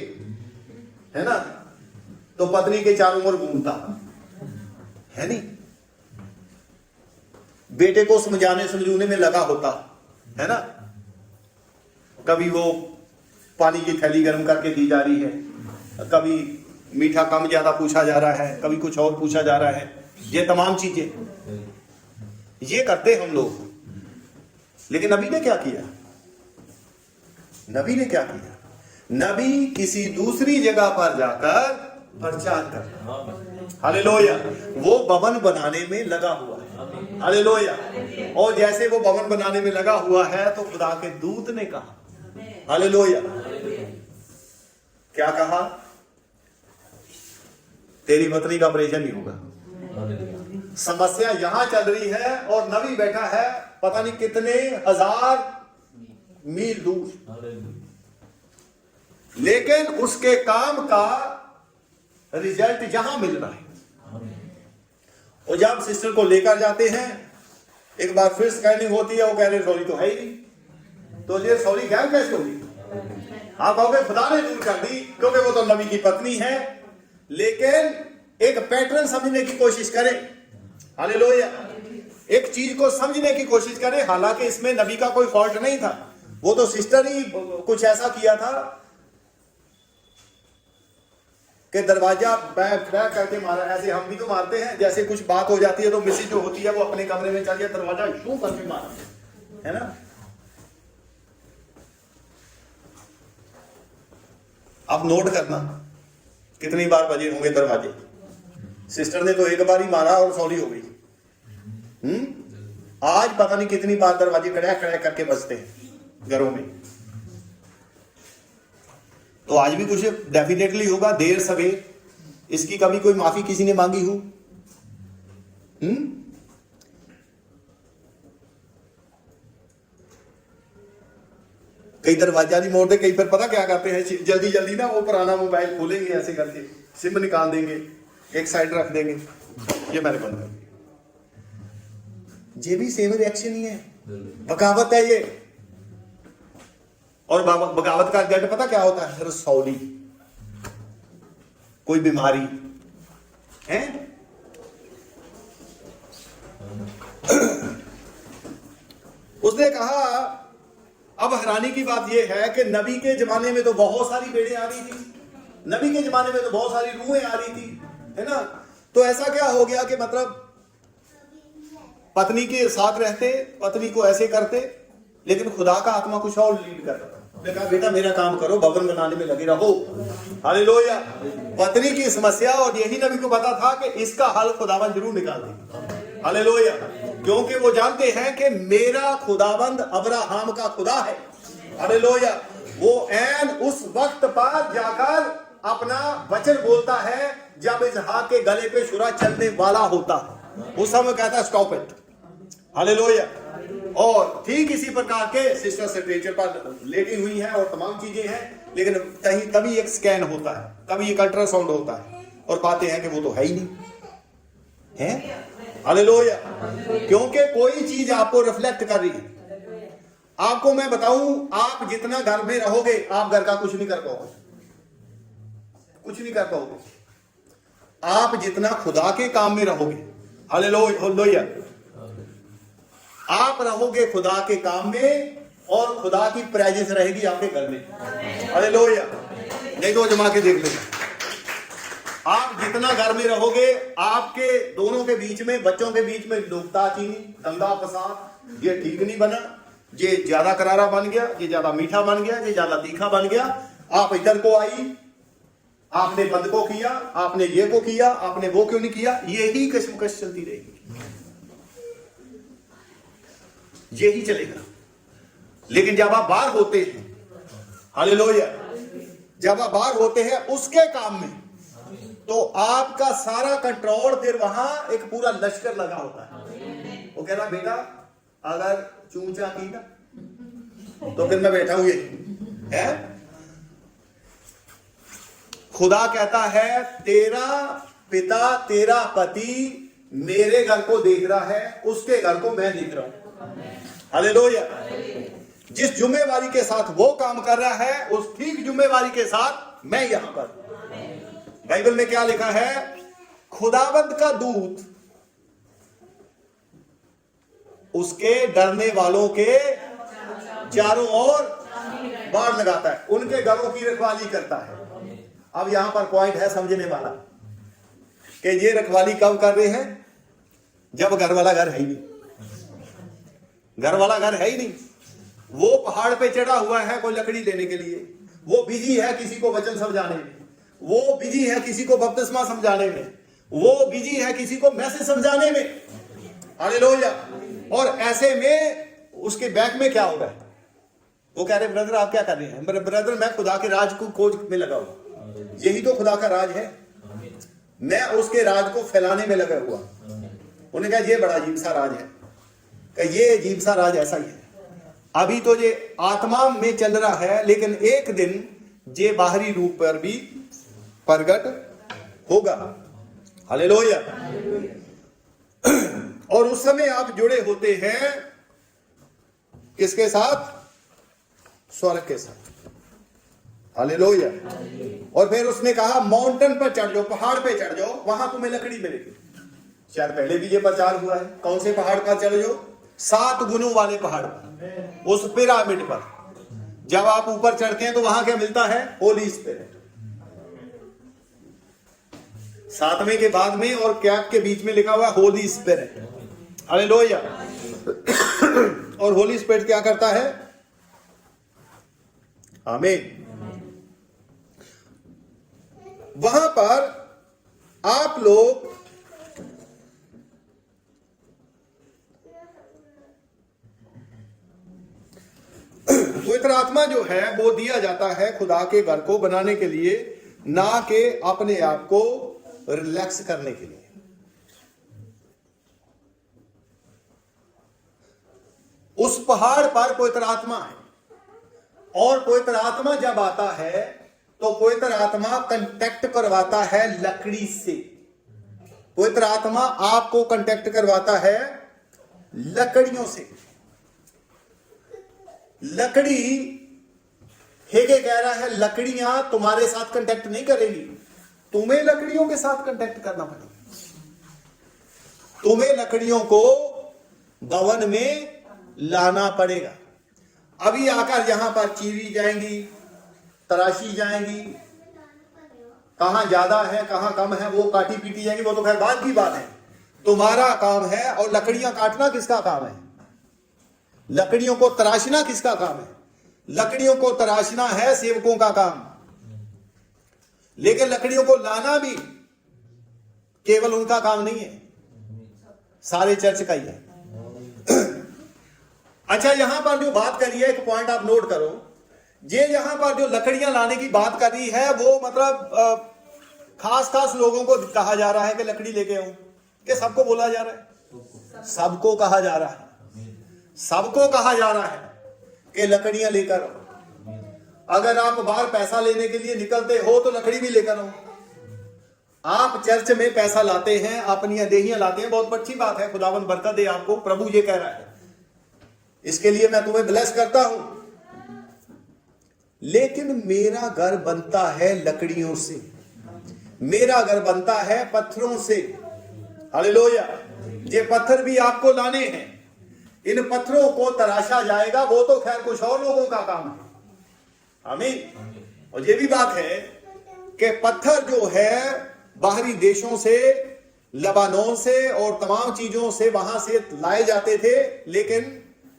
है ना, तो पत्नी के चारों ओर घूमता, है नहीं, बेटे को समझाने में लगा होता, है ना। कभी वो पानी की थैली गर्म करके दी जा रही है, कभी मीठा कम ज्यादा पूछा जा रहा है, कभी कुछ और पूछा जा रहा है, ये तमाम चीजें ये करते हम लोग। लेकिन नबी ने क्या किया? नबी ने क्या किया? नबी किसी दूसरी जगह पर जाकर प्रचार कर, हालेलुया। वो भवन बनाने में लगा हुआ है, हालेलुया। और जैसे वो भवन बनाने में लगा हुआ है तो खुदा के दूत ने कहा, हालेलुया, क्या कहा? तेरी पत्नी का ऑपरेशन नहीं होगा। समस्या यहां चल रही है और नबी बैठा है पता नहीं कितने हजार मील दूर, लेकिन उसके काम का रिजल्ट यहां मिल रहा है। और जब सिस्टर को लेकर जाते हैं, एक बार फिर स्कैनिंग होती है, वो कह रहे सॉरी तो है ही नहीं, तो ये सॉरी गैर कैसे होगी? आप कहोगे खुदा ने दूर कर दी क्योंकि वो तो नबी की पत्नी है। लेकिन एक पैटर्न समझने की कोशिश करें, हालेलुया, एक चीज को समझने की कोशिश करें। हालांकि इसमें नबी का कोई फॉल्ट नहीं था, वो तो सिस्टर ही कुछ ऐसा किया था कि दरवाजा बैक करके मारा। ऐसे हम भी तो मारते हैं, जैसे कुछ बात हो जाती है तो मिसेज जो होती है वो अपने कमरे में चल जाए, दरवाजा यूं करके मारा, है ना। अब नोट करना कितनी बार बजे होंगे दरवाजे। सिस्टर ने तो एक बार ही मारा और सॉरी हो गई। आज पता नहीं कितनी बार दरवाजे कड़ैक कड़ैक करके बजते हैं घरों में। तो आज भी कुछ डेफिनेटली होगा, देर सवेर। इसकी कभी कोई माफी किसी ने मांगी हो? कई दरवाजा नहीं मोड़ते, कई फिर पता क्या करते हैं, जल्दी जल्दी ना वो पुराना मोबाइल खोलेंगे, ऐसे करके सिम निकाल देंगे, एक साइड रख देंगे, ये मैंने बंद कर दिया। ये भी सेम रिएक्शन ही है, बगावत है ये। और बगावत का रिजल्ट पता क्या होता है? रसौली, कोई बीमारी है। उसने कहा, अब हैरानी की बात यह है कि नबी के जमाने में तो बहुत सारी भेड़ें आ रही थी, नबी के जमाने में तो बहुत सारी रूहें आ रही थी, है ना। तो ऐसा क्या हो गया कि मतलब पत्नी के साथ रहते, पत्नी को ऐसे करते, लेकिन खुदा का आत्मा कुछ और लीड कर रहा था। उसने कहा बेटा मेरा काम करो, भवन बनाने में लगे रहो। हालेलुया। पत्नी की समस्या, और यही नबी को पता था कि इसका हल खुदावंद जरूर निकाल देगी। हालेलुया। क्योंकि वो जानते हैं कि मेरा खुदावंद अब्राहम का खुदा है। हालेलुया। वो ऐन उस वक्त पर जाकर अपना वचन बोलता है जब इसहाक के गले पे छुरा चलने वाला होता है, उस समय कहता है स्टॉप इट। हालेलुया। और ठीक इसी प्रकार के सिस्टर स्ट्रेचर पर लेटी हुई है और तमाम चीजें हैं, लेकिन कहीं तभी एक स्कैन होता है, तभी एक अल्ट्रासाउंड होता है और पाते हैं कि वो तो है ही नहीं है। हालेलुया। क्योंकि कोई चीज आपको रिफ्लेक्ट कर रही है। आपको मैं बताऊं, आप जितना घर में रहोगे आप घर का कुछ नहीं कर पाओगे, कुछ नहीं कर पाओगे। आप जितना खुदा के काम में रहोगे, हालेलुया, आप रहोगे खुदा के काम में और खुदा की प्रेजेंस रहेगी आपके घर में। हालेलुया। नहीं तो जमा के देख लेना, आप जितना घर में रहोगे आपके दोनों के बीच में, बच्चों के बीच में लोकता चीनी, दंगा फसाद, ये ठीक नहीं बना, ये ज्यादा करारा बन गया, ये ज्यादा मीठा बन गया, ये ज्यादा तीखा बन गया। आप इधर को आई, आपने बंद को किया, आपने ये को किया, आपने वो क्यों नहीं किया, यही कशमकश चलती रहेगी, यही चलेगा। लेकिन जब आप बाहर होते हैं, हालेलुया, जब आप बाहर होते हैं उसके काम में, तो आपका सारा कंट्रोल फिर वहां एक पूरा लश्कर लगा होता है। वो कह रहा बेटा अगर चूचा की ना तो फिर मैं बैठा हूं, ये है। खुदा कहता है तेरा पिता, तेरा पति मेरे घर को देख रहा है, उसके घर को मैं देख रहा हूं। हालेलुया। जिस जुम्मेवारी के साथ वो काम कर रहा है, उस ठीक जुम्मेवारी के साथ मैं यहां पर। बाइबल में क्या लिखा है? खुदावंद का दूत उसके डरने वालों के चारों ओर बाड़ लगाता है, उनके घरों की रखवाली करता है। अब यहां पर पॉइंट है समझने वाला कि ये रखवाली कब कर रहे हैं? जब घर वाला घर है ही नहीं, घर वाला घर है ही नहीं। वो पहाड़ पे चढ़ा हुआ है कोई लकड़ी लेने के लिए, वो बिजी है किसी को वचन समझाने में, वो बिजी है किसी को बपतिस्मा समझाने में, वो बिजी है किसी को मैसेज समझाने में। हालेलुया। और ऐसे में उसके बैक में क्या हो रहा है? वो कह रहे ब्रदर आप क्या कर रहे हैं? मेरे ब्रदर मैं खुदा के राज को खोज में लगा हुआ, यही तो खुदा का राज है, मैं उसके राज को फैलाने में लगा हुआ। उन्होंने कहा ये बड़ा अजीब सा राज है, कि ये अजीब सा राज ऐसा ही है। अभी तो ये आत्मा में चल रहा है, लेकिन एक दिन ये बाहरी रूप पर भी प्रगट होगा। हालेलुया। और उस समय आप जुड़े होते हैं किसके साथ? स्वर्ग के साथ। हालेलुया। और फिर उसने कहा माउंटेन पर चढ़ जाओ, पहाड़ पे चढ़ जाओ, वहां तुम्हें लकड़ी मिलेगी। शायद पहले भी ये प्रचार हुआ है। कौन से पहाड़ पर चढ़ जाओ? 7 गुणों वाले पहाड़ पर, उस पिरामिड पर। जब आप ऊपर चढ़ते हैं तो वहां क्या मिलता है? होली स्पिरिट। 7वें के बाद में और कैप के बीच में लिखा हुआ होली स्पिरिट। हालेलुया। और होली स्पिरिट क्या करता है? आमीन। वहां पर आप लोग पवित्र आत्मा जो है वो दिया जाता है खुदा के घर को बनाने के लिए, ना कि अपने आप को रिलैक्स करने के लिए। उस पहाड़ पर पवित्र आत्मा है, और पवित्र आत्मा जब आता है तो पवित्र आत्मा कांटेक्ट करवाता है लकड़ी से। पवित्र आत्मा आपको कांटेक्ट करवाता है लकड़ियों से। लकड़ी, हेगे कह रहा है लकड़ियां तुम्हारे साथ कांटेक्ट नहीं करेगी, तुम्हें लकड़ियों के साथ कांटेक्ट करना पड़ेगा। तुम्हें लकड़ियों को भवन में लाना पड़ेगा। अभी आकर यहां पर चीरी जाएंगी, तराशी जाएंगी, कहां ज्यादा है कहां कम है वो काटी पीटी जाएंगी, वो तो खैर बाद की बात है। तुम्हारा काम है, और लकड़ियां काटना किसका काम है? लकड़ियों को तराशना किसका काम है? लकड़ियों को तराशना है सेवकों का काम। लेकिन लकड़ियों को लाना भी केवल उनका काम नहीं है, सारे चर्च का ही है। अच्छा, यहां पर जो बात करी है, एक पॉइंट आप नोट करो, ये यहां पर जो लकड़ियां लाने की बात कर रही है वो मतलब खास खास लोगों को कहा जा रहा है कि लकड़ी लेके आओ, कि सबको बोला जा रहा है? सबको कहा जा रहा है, सबको कहा जा रहा है कि लकड़ियां लेकर आओ। अगर आप बाहर पैसा लेने के लिए निकलते हो तो लकड़ी भी लेकर आओ। आप चर्च में पैसा लाते हैं, अपनी देहियां लाते हैं, बहुत अच्छी बात है, खुदावंद बरकत दे आपको, प्रभु ये कह रहा है, इसके लिए मैं तुम्हें ब्लेस करता हूं। लेकिन मेरा घर बनता है लकड़ियों से, मेरा घर बनता है पत्थरों से। हालेलुया। ये पत्थर भी आपको लाने हैं, इन पत्थरों को तराशा जाएगा, वो तो खैर कुछ और लोगों का काम है। आमीन। और ये भी बात है कि पत्थर जो है बाहरी देशों से, लबानों से और तमाम चीजों से वहां से लाए जाते थे, लेकिन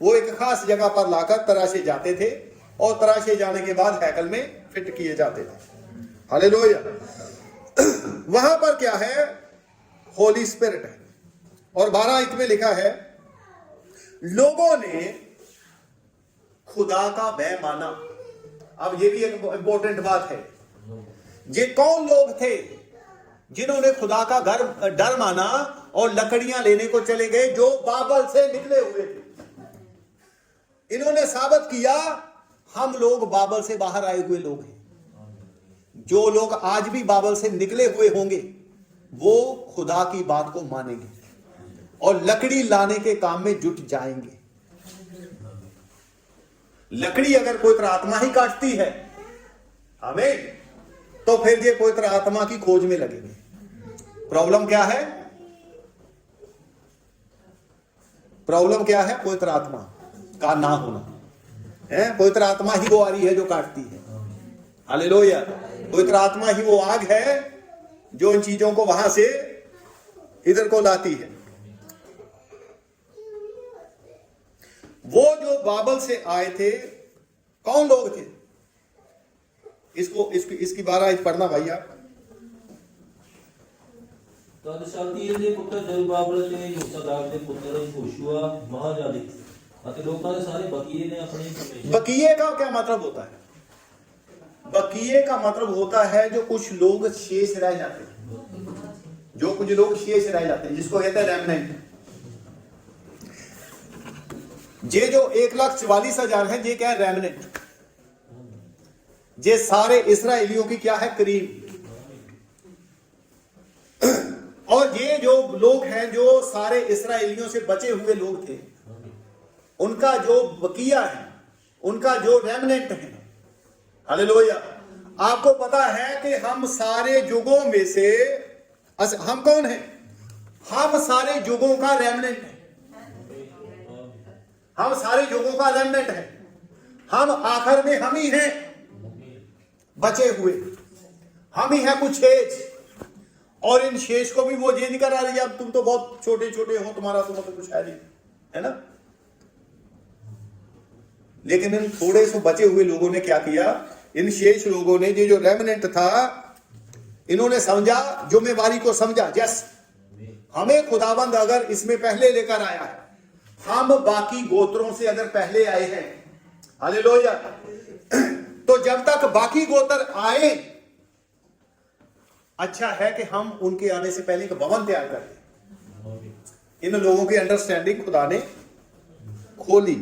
वो एक खास जगह पर लाकर तराशे जाते थे, और तराशे जाने के बाद हैकल में फिट किए जाते थे। हालेलुया। वहां पर क्या है? होली स्पिरिट है। और 12 आयत में लिखा है, लोगों ने खुदा का भय माना। अब ये भी एक इंपॉर्टेंट बात है, ये कौन लोग थे जिन्होंने खुदा का डर माना और लकड़ियां लेने को चले गए? जो बाबल से निकले हुए थे। इन्होंने साबित किया हम लोग बाबल से बाहर आए हुए लोग हैं। जो लोग आज भी बाबल से निकले हुए होंगे वो खुदा की बात को मानेंगे और लकड़ी लाने के काम में जुट जाएंगे। लकड़ी अगर कोई तरह आत्मा ही काटती है हमें, तो फिर ये कोई तरह आत्मा की खोज में लगेंगे। प्रॉब्लम क्या है? प्रॉब्लम क्या है? कोई तरह आत्मा का ना होना है। कोई तरह आत्मा ही वो आ रही है जो काटती है। हालेलुया। कोई तरह आत्मा ही वो आग है जो इन चीजों को वहां से इधर को लाती है। वो जो बाबल से आए थे, कौन लोग थे? इसकी 12 आयत पढ़ना भाई आप। तद शालतिएल ਦੇ ਪੁੱਤਰ ਜ਼ਰੁਬਾਬਲ ਤੇ ਯਹੋਸ਼ਾਦਾਕ ਦੇ ਪੁੱਤਰ ਯਹੋਸ਼ੂਆ ਮਹਾਜਾਦੀ ਅਤੇ ਲੋਕਾਂ ਦੇ ਸਾਰੇ ਬਕੀਏ ਨੇ ਆਪਣੇ परमेश्वर। बकीये का क्या मतलब होता है? बकीये का मतलब होता है जो कुछ लोग शेष रह जाते हैं, जो कुछ लोग शेष रह जाते हैं, जिसको कहते हैं रेमनेंट। ये जो 1,44,000 है, ये क्या है? रेमनेंट। ये सारे इस्राएलियों की क्या है? करीब। और ये जो लोग हैं जो सारे इस्राएलियों से बचे हुए लोग थे, उनका जो बकिया है, उनका जो रेमनेंट है। हालेलुया। आपको पता है कि हम सारे युगों में से, हम कौन हैं? हम सारे युगों का रेमनेंट है। हम सारे युगों का रेमनेंट है। हम आखिर में हम ही हैं बचे हुए, हम ही हैं कुछ शेष। और इन शेष को भी वो ये नहीं करा रही, अब तुम तो बहुत छोटे छोटे हो, तुम्हारा तो मतलब कुछ है नहीं, है ना? लेकिन इन थोड़े से बचे हुए लोगों ने क्या किया? इन शेष लोगों ने ये जो रेमनेंट था, इन्होंने समझा, जिम्मेवारी को समझा। यस, हमें खुदाबंद अगर इसमें पहले लेकर आया है, हम बाकी गोत्रों से अगर पहले आए हैं, हालेलुया, तो जब तक बाकी गोत्र आए, अच्छा है कि हम उनके आने से पहले एक भवन तैयार कर लें। इन लोगों की अंडरस्टैंडिंग खुदा ने खोली।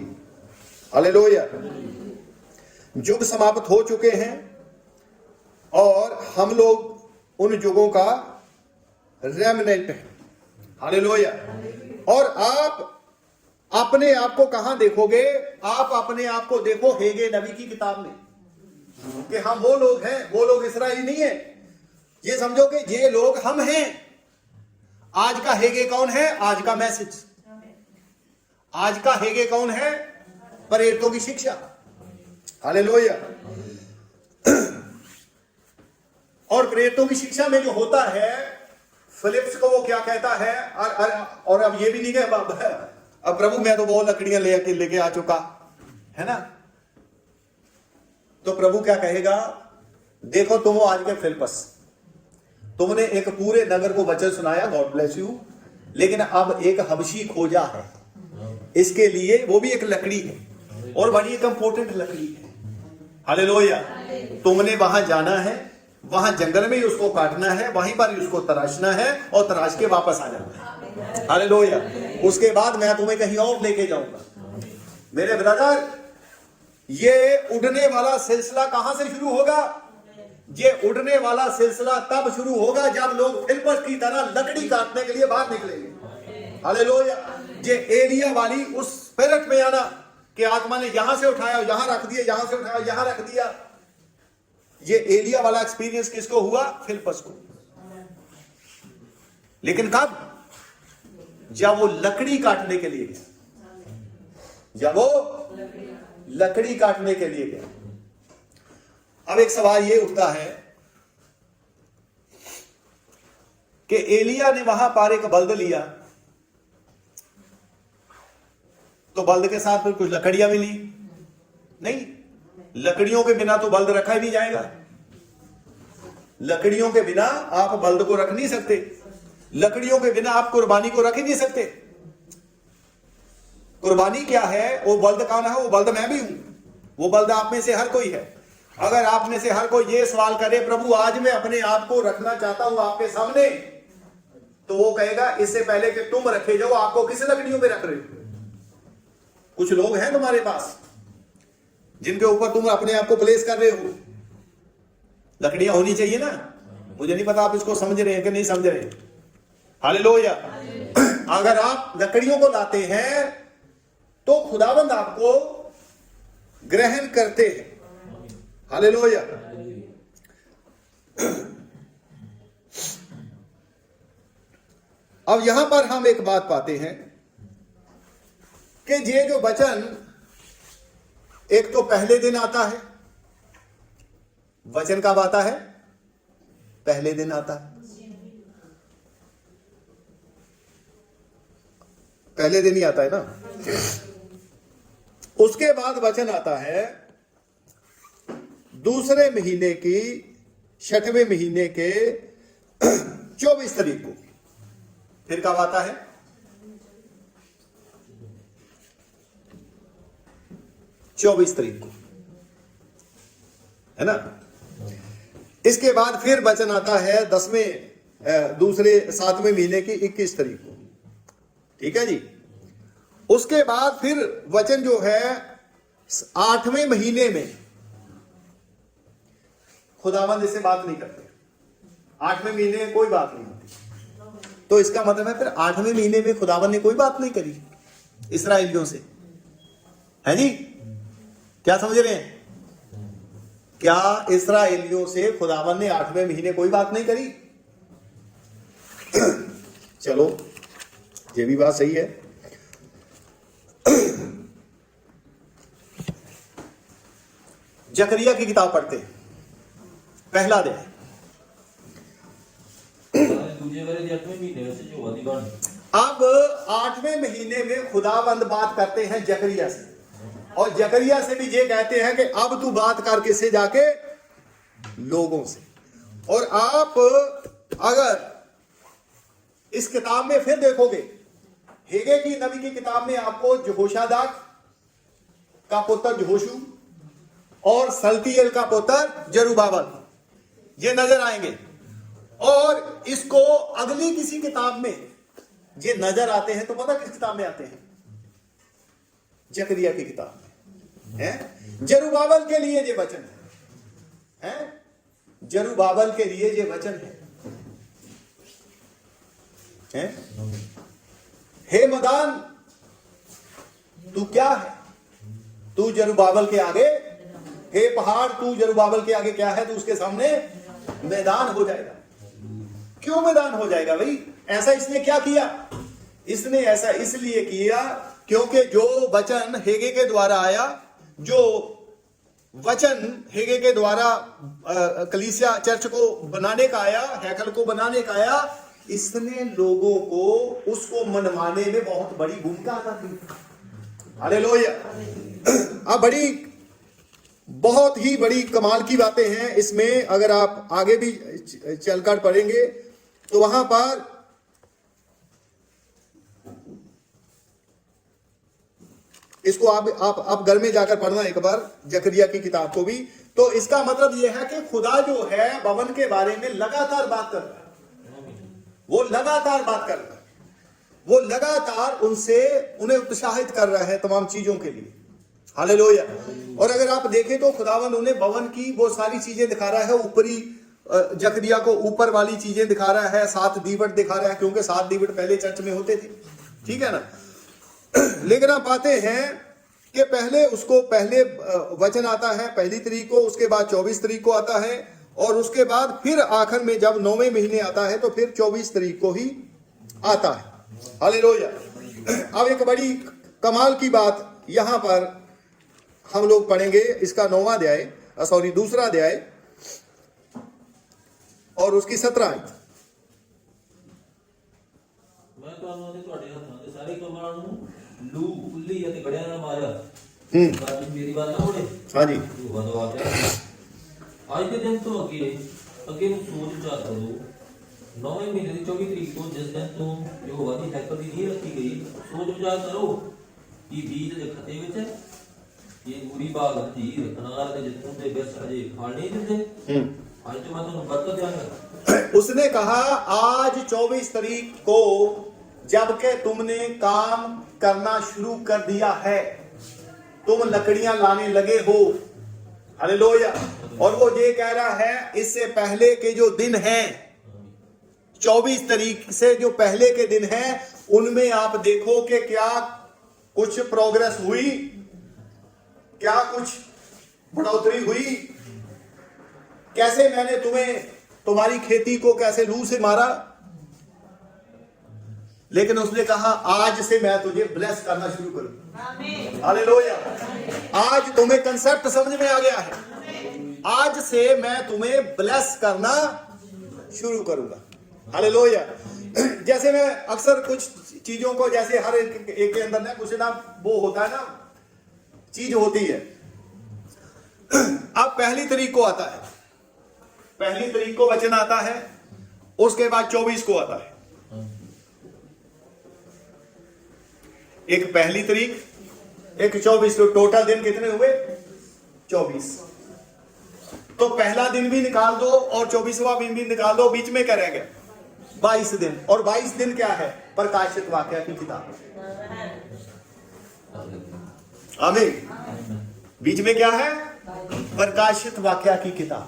हालेलुया। युग समाप्त हो चुके हैं और हम लोग उन युगों का रेमनेंट है। हालेलुया। और आप अपने आप को कहां देखोगे? आप अपने आप को देखो हेगे नबी की किताब में, कि हम वो लोग हैं, वो लोग इस्राएली नहीं है। ये समझो कि ये लोग हम हैं। आज का हेगे कौन है? आज का मैसेज। आज का हेगे कौन है? प्रेरितों की शिक्षा। हालेलुया। और प्रेरितों की शिक्षा में जो होता है, फिलिप्स को वो क्या कहता है, और अब ये भी नहीं कह, अब प्रभु मैं तो बहुत लकड़ियां लेके आ चुका है ना, तो प्रभु क्या कहेगा, देखो तुम हो आज के फिलिपस, तुमने एक पूरे नगर को वचन सुनाया, गॉड ब्लेस यू, लेकिन अब एक हबशी खोजा है, इसके लिए वो भी एक लकड़ी है और बड़ी एक इंपॉर्टेंट लकड़ी है। हालेलुया। तुमने वहां जाना है, वहां जंगल में ही उसको काटना है, वहीं पर ही उसको तराशना है और तराश के वापस आ जाना है। हालेलुया। उसके बाद मैं तुम्हें कहीं और लेके जाऊंगा। मेरे ब्रदर, ये उड़ने वाला सिलसिला कहां से शुरू होगा? ये उड़ने वाला सिलसिला तब शुरू होगा जब लोग फिलिप्पस की तरह लकड़ी काटने के लिए बाहर निकलेंगे। हालेलुया। ये एलिया वाली उस स्पिरिट में आना कि आत्मा ने यहां से उठाया, यहां रख दिया, यहां से उठाया, यहां रख दिया, ये एलिया वाला एक्सपीरियंस किसको हुआ? फिलिप्पस को। लेकिन कब? जब वो लकड़ी काटने के लिए गया, जब वो लकड़ी काटने के लिए गया। अब एक सवाल ये उठता है कि एलिया ने वहां पर एक बल्द लिया, तो बल्द के साथ फिर कुछ लकड़ियां भी ली? नहीं, लकड़ियों के बिना तो बल्द रखा ही नहीं जाएगा। लकड़ियों के बिना आप बल्द को रख नहीं सकते, लकड़ियों के बिना आप कुर्बानी को रख ही नहीं सकते। कुर्बानी क्या है? वो बल्द कौन है? वो बल्द मैं भी हूं, वो बल्द आप में से हर कोई है। अगर आप में से हर कोई ये सवाल करे, प्रभु आज मैं अपने आप को रखना चाहता हूं आपके सामने, तो वो कहेगा इससे पहले कि तुम रखे जाओ, आपको किस लकड़ियों पे रख रहे हो? कुछ लोग हैं तुम्हारे पास जिनके ऊपर तुम अपने आप को प्लेस कर रहे हो। लकड़ियां होनी चाहिए ना। मुझे नहीं पता आप इसको समझ रहे हैं कि नहीं समझ रहे हैं। हालेलुया। अगर आप लकड़ियों को लाते हैं तो खुदाबंद आपको ग्रहण करते हैं। हालेलुया। अब यहां पर हम एक बात पाते हैं कि ये जो वचन एक तो पहले दिन आता है। वचन कब आता है? पहले दिन आता है। पहले दिन ही आता है ना। उसके बाद वचन आता है दूसरे महीने की 6वें महीने के 24 तारीख को। फिर कब आता है? चौबीस तारीख को, है ना। इसके बाद फिर वचन आता है 7वें महीने की 21 तारीख को। ठीक है जी। उसके बाद फिर वचन जो है 8वें महीने में, खुदावंद इससे बात नहीं करते। 8वें महीने में कोई बात नहीं होती। तो इसका मतलब है फिर 8वें महीने में खुदावंद ने कोई बात नहीं करी इस्राएलियों से, है जी। क्या समझ रहे हैं? क्या इस्राएलियों से खुदावंद ने 8वें महीने कोई बात नहीं करी? चलो, ये भी बात सही है। जकरिया की किताब पढ़ते हैं, पहला अध्याय। अब 8वें महीने में खुदावंद बात करते हैं जकरिया से, और जकरिया से भी ये कहते हैं कि अब तू बात कर किससे? जाके लोगों से। और आप अगर इस किताब में फिर देखोगे, हेगे की नबी की किताब में आपको यहोशादाक का पुत्र यहोशू और सल्तियेल का पुत्र जरुब्बाबेल ये नजर आएंगे। और इसको अगली किसी किताब में ये नजर आते हैं, तो पता किस किताब में आते हैं? जकरिया की किताब में है। जरुब्बाबेल के लिए ये वचन है, जरुब्बाबेल के लिए ये वचन है। हे मैदान तू क्या है? तू जरुब्बाबेल के आगे, हे पहाड़ तू जरुब्बाबेल के आगे क्या है? तू उसके सामने मैदान हो जाएगा। क्यों मैदान हो जाएगा भाई? ऐसा इसने क्या किया? इसने ऐसा इसलिए किया क्योंकि जो वचन हेगे के द्वारा आया, जो वचन हेगे के द्वारा कलीसिया चर्च को बनाने का आया, हैकल को बनाने का आया, इसने लोगों को उसको मनवाने में बहुत बड़ी भूमिका अदा की। हालेलुया। अब बहुत ही बड़ी कमाल की बातें हैं इसमें। अगर आप आगे भी चलकर पढ़ेंगे तो वहां पर इसको आप घर में जाकर पढ़ना एक बार, जकरिया की किताब को भी। तो इसका मतलब यह है कि खुदा जो है भवन के बारे में लगातार बात कर रहा है, वो लगातार बात कर रहा है, वो लगातार उन्हें उत्साहित कर रहा है तमाम चीजों के लिए। हालेलुया। और अगर आप देखें तो खुदावन उन्हें भवन की वो सारी चीजें दिखा रहा है, ऊपरी जकरिया को ऊपर वाली चीजें दिखा रहा है, 7 दीवट दिखा रहा है, क्योंकि 7 दीवट पहले चर्च में होते थे, ठीक है ना। लेकिन आप पाते हैं कि पहले वचन आता है 1 तारीख को, उसके बाद 24 तारीख को आता है, और उसके बाद फिर आखिर में जब 9वें महीने आता है तो फिर 24 तारीख को ही आता है। हालेलुया। अब एक बड़ी कमाल की बात यहां पर हम लोग पढ़ेंगे, इसका 9वां अध्याय, दूसरा अध्याय और उसकी 17 आयत। मैं ਤੁਹਾਨੂੰ ਦੇ ਤੁਹਾਡੇ ਹੱਥਾਂ ਦੇ ਸਾਰੇ ਕੰਮਾਂ ਨੂੰ ਲੂ ਉੱਲੀ ਅਤੇ ਗੜਿਆਂ ਨਾਲ ਮਾਰਿਆ। ਤਾਂ ਤੁਸੀਂ ਮੇਰੀ ਬਾਤ ਨਾ ਹੋਣੇ। ਹਾਂਜੀ। ਵਧਵਾ ਗਿਆ। ਅੱਜ ਦੇ ਦਿਨ ਤੋਂ ਅੱਗੇ ਨੂੰ ਸੋਚ ਵਿਚਾਰ ਕਰੋ। 9ਵੇਂ ਮਹੀਨੇ ਦੀ 24 ਤਰੀਕ ਤੋਂ ਜਿਸ ਦਿਨ ਤੋਂ ਯਹੋਵਾ ਦੀ ਹੈਕਲ ਦੀ ਨੀਂਹ ਰੱਖੀ ਗਈ, ਸੋਚ ਵਿਚਾਰ ਕਰੋ ਕਿ ਬੀਜ ਦੇ ਖੱਤੇ ਵਿੱਚ ਇਹ ਬੁਰੀ ਬਾਗ ਧੀਰ ਅਨਾਰ ਦੇ ਜਿੱਤੋਂ ਦੇ ਵਿੱਚ ਅਜੇ ਫਲ नहीं दिंदे। आज तो मैं तुम्हें बरकत देंगा। उसने कहा आज 24 तारीख को जबकि तुमने काम करना शुरू कर दिया है, तुम लकड़ियां लाने लगे हो। हालेलुया। और वो ये कह रहा है इससे पहले के जो दिन हैं, 24 तारीख से जो पहले के दिन हैं, उनमें आप देखो कि क्या कुछ प्रोग्रेस हुई, क्या कुछ बढ़ोतरी हुई, कैसे मैंने तुम्हारी खेती को कैसे लू से मारा। लेकिन उसने कहा आज से मैं तुझे ब्लेस करना शुरू करूं। हालेलुया। आज तुम्हें कंसेप्ट समझ में आ गया है, आज से मैं तुम्हें ब्लेस करना शुरू करूंगा। हालेलुया। जैसे मैं अक्सर कुछ चीजों को, जैसे हर एक के अंदर ना कुछ ना वो होता है ना, चीज होती है। अब 1 तारीख को आता है, 1 तारीख को वचन आता है, उसके बाद 24 को आता है। एक 1 तारीख, एक 24, तो टोटल दिन कितने हुए? 24। तो पहला दिन भी निकाल दो और 24वां दिन भी निकाल दो, बीच में क्या रह गया? 22 दिन। और 22 दिन क्या है? प्रकाशित वाक्य की किताब। आमीन। बीच में क्या है? प्रकाशित वाक्य की किताब।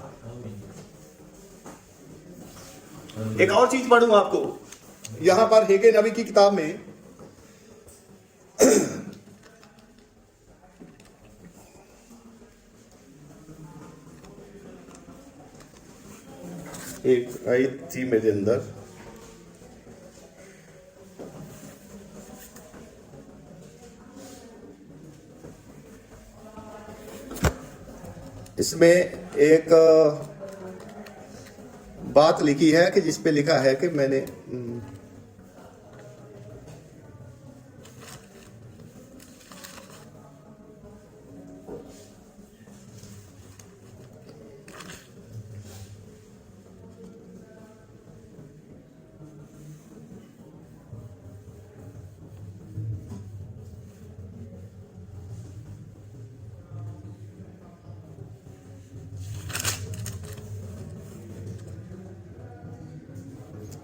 एक और चीज पढ़ूं आपको, यहां पर हेगे नबी की किताब में एक आयत थी मेरे अंदर, इसमें एक बात लिखी है कि जिस पे लिखा है कि मैंने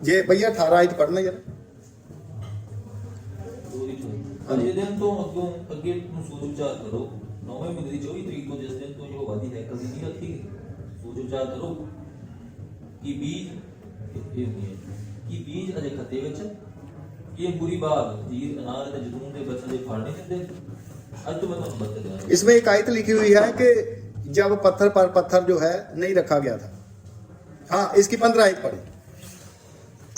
ये भैया 18 आयत पढ़ना जरा। ਅੱਜ ਦੇ ਦਿਨ ਤੋਂ ਅੱਗੇ ਨੂੰ ਸੋਚ ਵਿਚਾਰ ਕਰੋ। 9ਵੇਂ ਮਹੀਨੇ ਦੀ 24 ਤਰੀਕ ਤੋਂ ਜਿਸ ਦਿਨ ਤੋਂ ਯਹੋਵਾ ਦੀ ਹੈਕਲ ਦੀ ਨੀਂਹ ਰੱਖੀ ਗਈ, ਸੋਚ ਵਿਚਾਰ ਕਰੋ ਕਿ ਬੀਜ ਅਜੇ ਖੱਤੇ ਵਿੱਚ, ਕਿ ਇਹ बुरी बाग धीर अनार ਤੇ ਜੈਤੂਨ ਦੇ ਬੱਚੇ ਦੇ ਫਲ नहीं दिंदे। आज तो मैं तुम्हें बरकत देंगा। इसमें एक आयत लिखी हुई है कि जब पत्थर पर पत्थर जो है नहीं रखा गया था। हाँ, इसकी 15 आयत पढ़ी।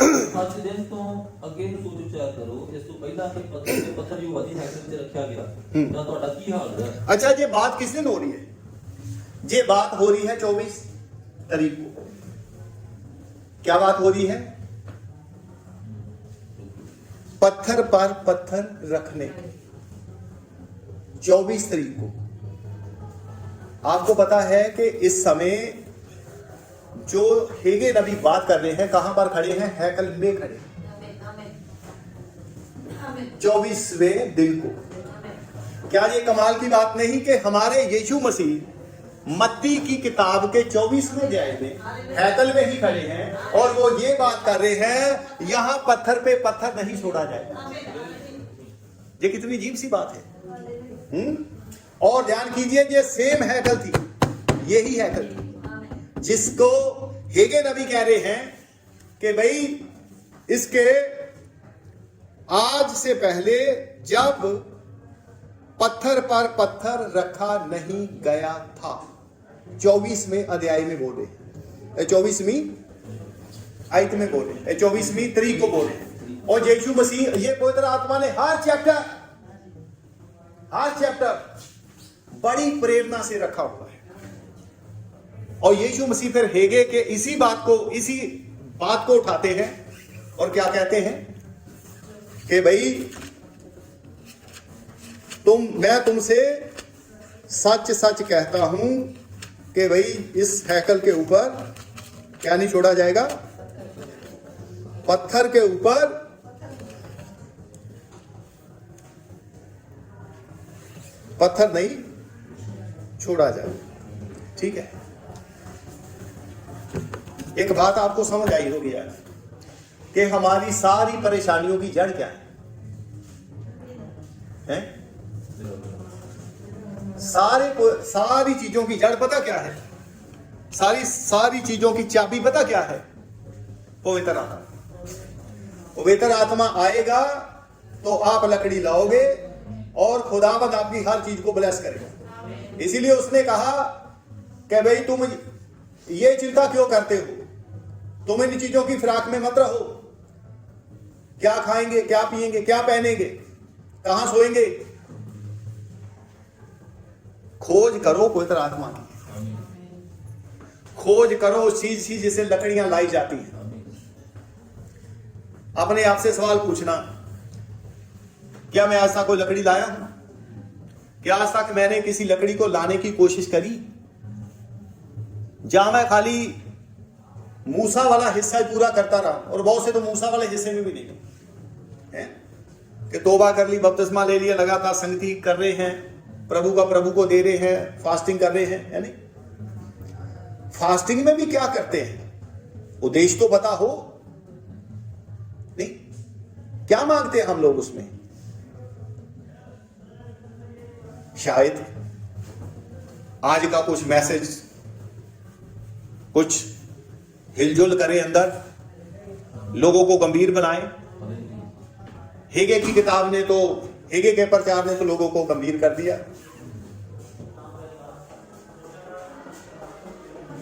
ਅੱਜ ਦੇ ਦਿਨ ਤੋਂ ਅੱਗੇ ਨੂੰ ਸੋਚ ਵਿਚਾਰ ਕਰੋ, ਇਸ ਤੋਂ ਪਹਿਲਾਂ ਕਿ ਪੱਥਰ ਤੇ ਪੱਥਰ ਜੋ ਵਾਦੀ ਹੈਕਲ ਤੇ ਰੱਖਿਆ ਗਿਆ ਤਾਂ ਤੁਹਾਡਾ ਕੀ ਹਾਲ ਹੈ? अच्छा, ये बात किस दिन हो रही है? ये बात हो रही है 24 तारीख को। क्या बात हो रही है? पत्थर पर पत्थर रखने, 24 तारीख को। आपको पता है कि इस समय जो हेगे नबी बात कर रहे हैं, कहां पर खड़े हैं? हैकल में खड़े हैं, 24वें दिन को। क्या ये कमाल की बात नहीं कि हमारे यीशु मसीह मत्ती की किताब के 24वें अध्याय में हैकल में ही खड़े हैं और वो ये बात कर रहे हैं, यहां पत्थर पे पत्थर नहीं छोड़ा जाएगा। ये कितनी अजीब सी बात है। और ध्यान कीजिए, ये सेम हैकल थी, यही हैकल थी जिसको हेगे नबी कह रहे हैं कि भाई इसके आज से पहले जब पत्थर पर पत्थर रखा नहीं गया था, 24वें अध्याय में बोले, 24वीं आयत में बोले, 24वीं तारीख को बोले। और यीशु मसीह, ये पवित्र आत्मा ने हर चैप्टर बड़ी प्रेरणा से रखा हुआ है। और यीशु मसीह फिर हेगे के इसी बात को उठाते हैं और क्या कहते हैं कि भाई मैं तुमसे सच सच कहता हूं कि भाई इस हैकल के ऊपर क्या नहीं छोड़ा जाएगा? पत्थर के ऊपर पत्थर नहीं छोड़ा जाएगा। ठीक है, एक बात आपको समझ आई होगी यार कि हमारी सारी परेशानियों की जड़ क्या है? सारी चीजों की जड़ पता क्या है? सारी चीजों की चाबी पता क्या है? पवित्र आत्मा। पवित्र आत्मा आएगा तो आप लकड़ी लाओगे और खुदावंद आपकी हर चीज को ब्लेस करेगा। इसीलिए उसने कहा कि भाई तुम ये चिंता क्यों करते हो? तुम इन चीजों की फिराक में मत रहो। क्या खाएंगे, क्या पिएंगे, क्या पहनेंगे, कहां सोएंगे? खोज करो पवित्र आत्मा की, खोज करो उस चीज की जिससे लकड़ियां लाई जाती हैं। अपने आप से सवाल पूछना, क्या मैं आज तक कोई लकड़ी लाया हूं? क्या आज तक मैंने किसी लकड़ी को लाने की कोशिश करी? जहां मैं खाली मूसा वाला हिस्सा ही पूरा करता रहा, और बहुत से तो मूसा वाले हिस्से में भी नहीं है कि तौबा कर ली, बपतिस्मा ले लिया, लगातार संगति कर रहे हैं, प्रभु को दे रहे हैं, फास्टिंग कर रहे हैं। यानी फास्टिंग में भी क्या करते हैं? उद्देश्य तो पता हो नहीं, क्या मांगते हैं हम लोग उसमें? शायद आज का कुछ मैसेज कुछ हिलजुल करे, अंदर लोगों को गंभीर बनाए। हेगे की किताब ने तो, हेगे के प्रचार ने तो लोगों को गंभीर कर दिया।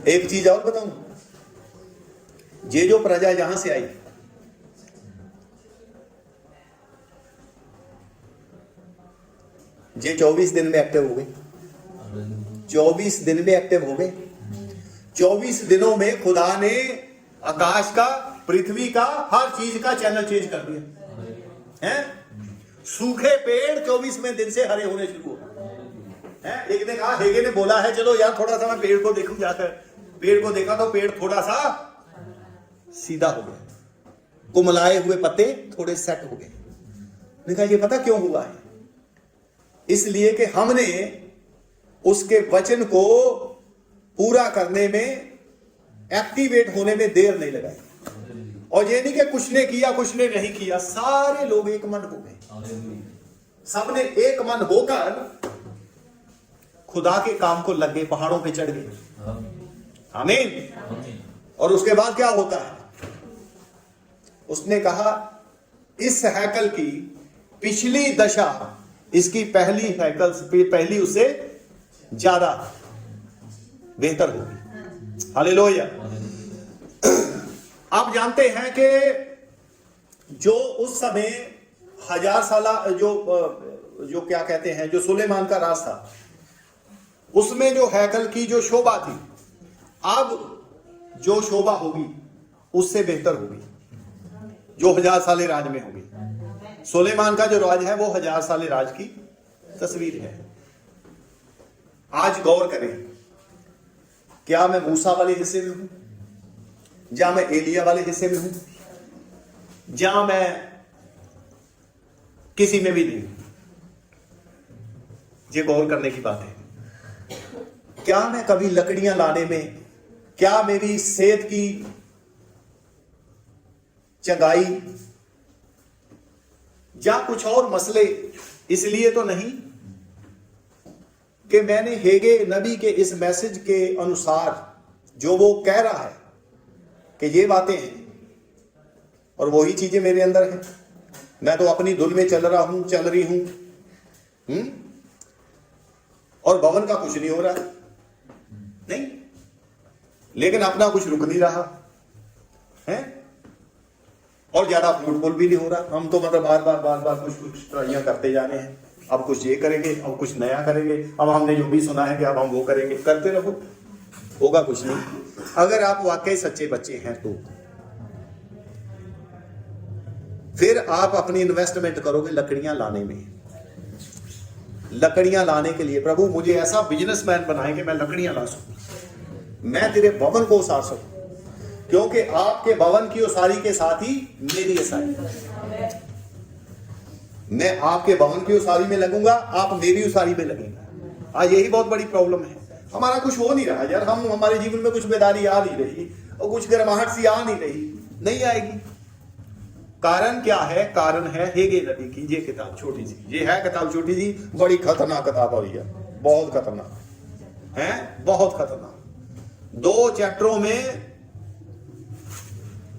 एक चीज और बताऊं, ये जो प्रजा यहां से आई, ये 24 दिन में एक्टिव हो गए। 24 दिन में एक्टिव हो गए। 24 दिनों में खुदा ने आकाश का, पृथ्वी का, हर चीज का चैनल चेंज कर दिया है। सूखे पेड़ 24वें दिन से हरे होने शुरू हो। एक ने कहा, हेगे ने बोला है, चलो यार थोड़ा सा मैं पेड़ को देखूं जाकर। पेड़ को देखा तो पेड़ थोड़ा सा सीधा हो गया, कुमलाए हुए पत्ते थोड़े सेट हो गए। मैंने कहा ये पता क्यों हुआ है? इसलिए कि हमने उसके वचन को पूरा करने में, एक्टिवेट होने में देर नहीं लगाई। और ये नहीं कि कुछ ने किया कुछ ने नहीं किया, सारे लोग एक मन हो गए। सबने एक मन होकर खुदा के काम को लग गए, पहाड़ों पे चढ़ गए। आमीन। और उसके बाद क्या होता है? उसने कहा इस हैकल की पिछली दशा इसकी पहली उससे ज्यादा बेहतर होगी। हालेलुया। आप जानते हैं कि जो उस समय 1000 साल जो क्या कहते हैं, जो सुलेमान का राज था, उसमें जो हैकल की जो शोभा थी, अब जो शोभा होगी उससे बेहतर होगी, जो 1000 साल राज में होगी। सुलेमान का जो राज है वो 1000 साल राज की तस्वीर है। आज गौर करें, क्या मैं मूसा वाले हिस्से में हूं, या मैं एलिया वाले हिस्से में हूं, या मैं किसी में भी नहीं हूं? ये गौर करने की बात है। क्या मैं कभी लकड़ियां लाने में, क्या मेरी सेहत की चंगाई या कुछ और मसले इसलिए तो नहीं कि मैंने हेगे नबी के इस मैसेज के अनुसार जो वो कह रहा है कि ये बातें हैं और वही चीजें मेरे अंदर हैं, मैं तो अपनी धुन में चल रहा हूं, चल रही हूं, और भवन का कुछ नहीं हो रहा नहीं, लेकिन अपना कुछ रुक नहीं रहा है और ज्यादा फ्रूटफुल भी नहीं हो रहा। हम तो मतलब बार बार कुछ ट्राइयां करते जाने हैं, अब कुछ ये करेंगे, अब कुछ नया करेंगे, अब हमने जो भी सुना है कि अब हम वो करेंगे, करते रहो, होगा कुछ नहीं। अगर आप वाकई सच्चे बच्चे हैं तो फिर आप अपनी इन्वेस्टमेंट करोगे लकड़ियां लाने में। लकड़ियां लाने के लिए प्रभु मुझे ऐसा बिजनेसमैन बनाए कि मैं लकड़ियां ला सकूं, मैं तेरे भवन को उसार सकूं, क्योंकि आपके भवन की उसारी के साथ ही मेरी उसारी। मैं आपके भवन की उसारी में लगूंगा, आप मेरी उसारी में लगेंगे। आज यही बहुत बड़ी प्रॉब्लम है, हमारा कुछ हो नहीं रहा यार, हम हमारे जीवन में कुछ बेदारी आ नहीं रही और कुछ गर्माहट सी आ नहीं रही, नहीं आएगी। कारण क्या है? कारण है हेगे नबी की ये किताब छोटी सी, ये है किताब छोटी सी, बड़ी खतरनाक किताब है भैया, बहुत खतरनाक है, बहुत खतरनाक। 2 चैप्टरों में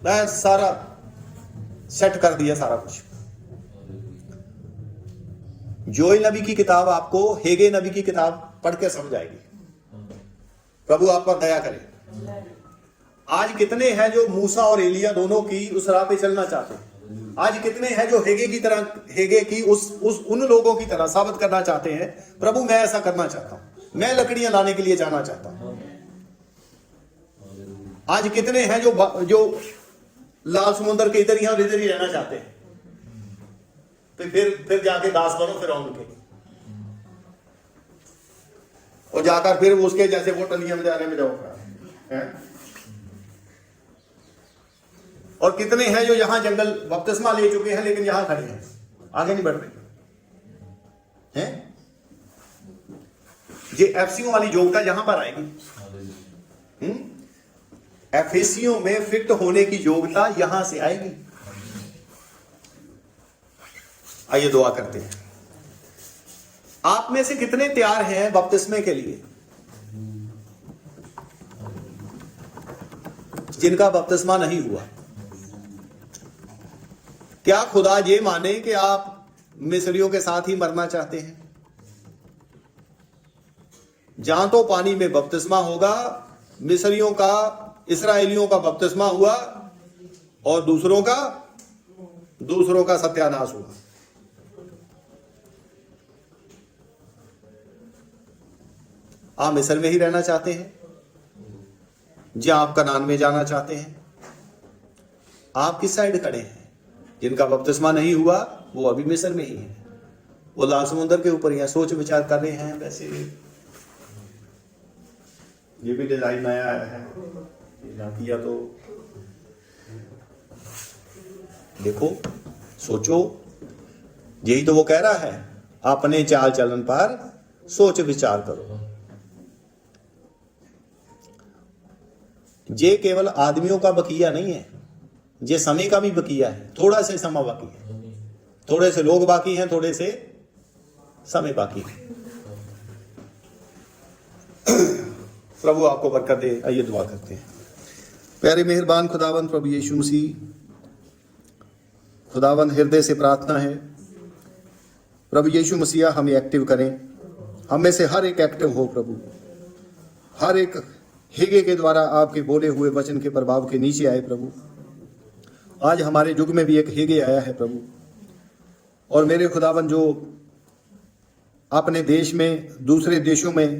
मैं सारा सेट कर दिया, सारा कुछ। जोएल नबी की किताब आपको हेगे नबी की किताब पढ़ के समझ आएगी। प्रभु आप पर दया करे। आज कितने हैं जो मूसा और एलिया दोनों की उस राह पे चलना चाहते हैं? आज कितने हैं जो हेगे की तरह, हेगे की उस उन लोगों की तरह साबित करना चाहते हैं, प्रभु मैं ऐसा करना चाहता हूं, मैं लकड़ियां लाने के लिए जाना चाहता हूं। आज कितने हैं जो लाल समुद्र के इधर ही रहना चाहते हैं, तो फिर जाके दास बनो फिर उनके, और जाकर फिर उसके जैसे वो टलियां में जाने में जाओ। और कितने हैं जो यहां जंगल बपतिस्मा ले चुके हैं लेकिन यहां खड़े हैं, आगे नहीं बढ़ रहे हैं। ये एफसीओ वाली योग्यता यहां पर आएगी, एफएसीओ में फिट होने की योग्यता यहां से आएगी। आइए दुआ करते हैं। आप में से कितने तैयार हैं बपतिस्मे के लिए? जिनका बपतिस्मा नहीं हुआ, क्या खुदा ये माने कि आप मिस्रियों के साथ ही मरना चाहते हैं? जहां तो पानी में बपतिस्मा होगा, मिस्रियों का, इस्राएलियों का बपतिस्मा हुआ और दूसरों का सत्यानाश हुआ। आप मिस्र में ही रहना चाहते हैं, जहां आप कनान में जाना चाहते हैं? आप किस साइड खड़े हैं? जिनका बपतिस्मा नहीं हुआ वो अभी मिस्र में ही है, वो लाल समुद्र के ऊपर ही सोच विचार कर रहे हैं। वैसे ये भी डिजाइन नया आया है, किया तो देखो, सोचो, यही तो वो कह रहा है, अपने चाल चलन पर सोच विचार करो। ये केवल आदमियों का बकिया नहीं है, ये समय का भी बकिया है। थोड़ा से समय बाकी है, थोड़े से लोग बाकी हैं, थोड़े से समय बाकी है। प्रभु आपको बरकत दे। आइए दुआ करते हैं। प्यारे मेहरबान खुदावंद प्रभु यीशु मसीह, खुदावंद हृदय से प्रार्थना है प्रभु यीशु मसीह हमें एक्टिव करें, हम में से हर एक एक्टिव हो प्रभु, हर एक हेगे के द्वारा आपके बोले हुए वचन के प्रभाव के नीचे आए प्रभु, आज हमारे युग में भी एक हेगे आया है प्रभु, और मेरे खुदावन जो अपने देश में दूसरे देशों में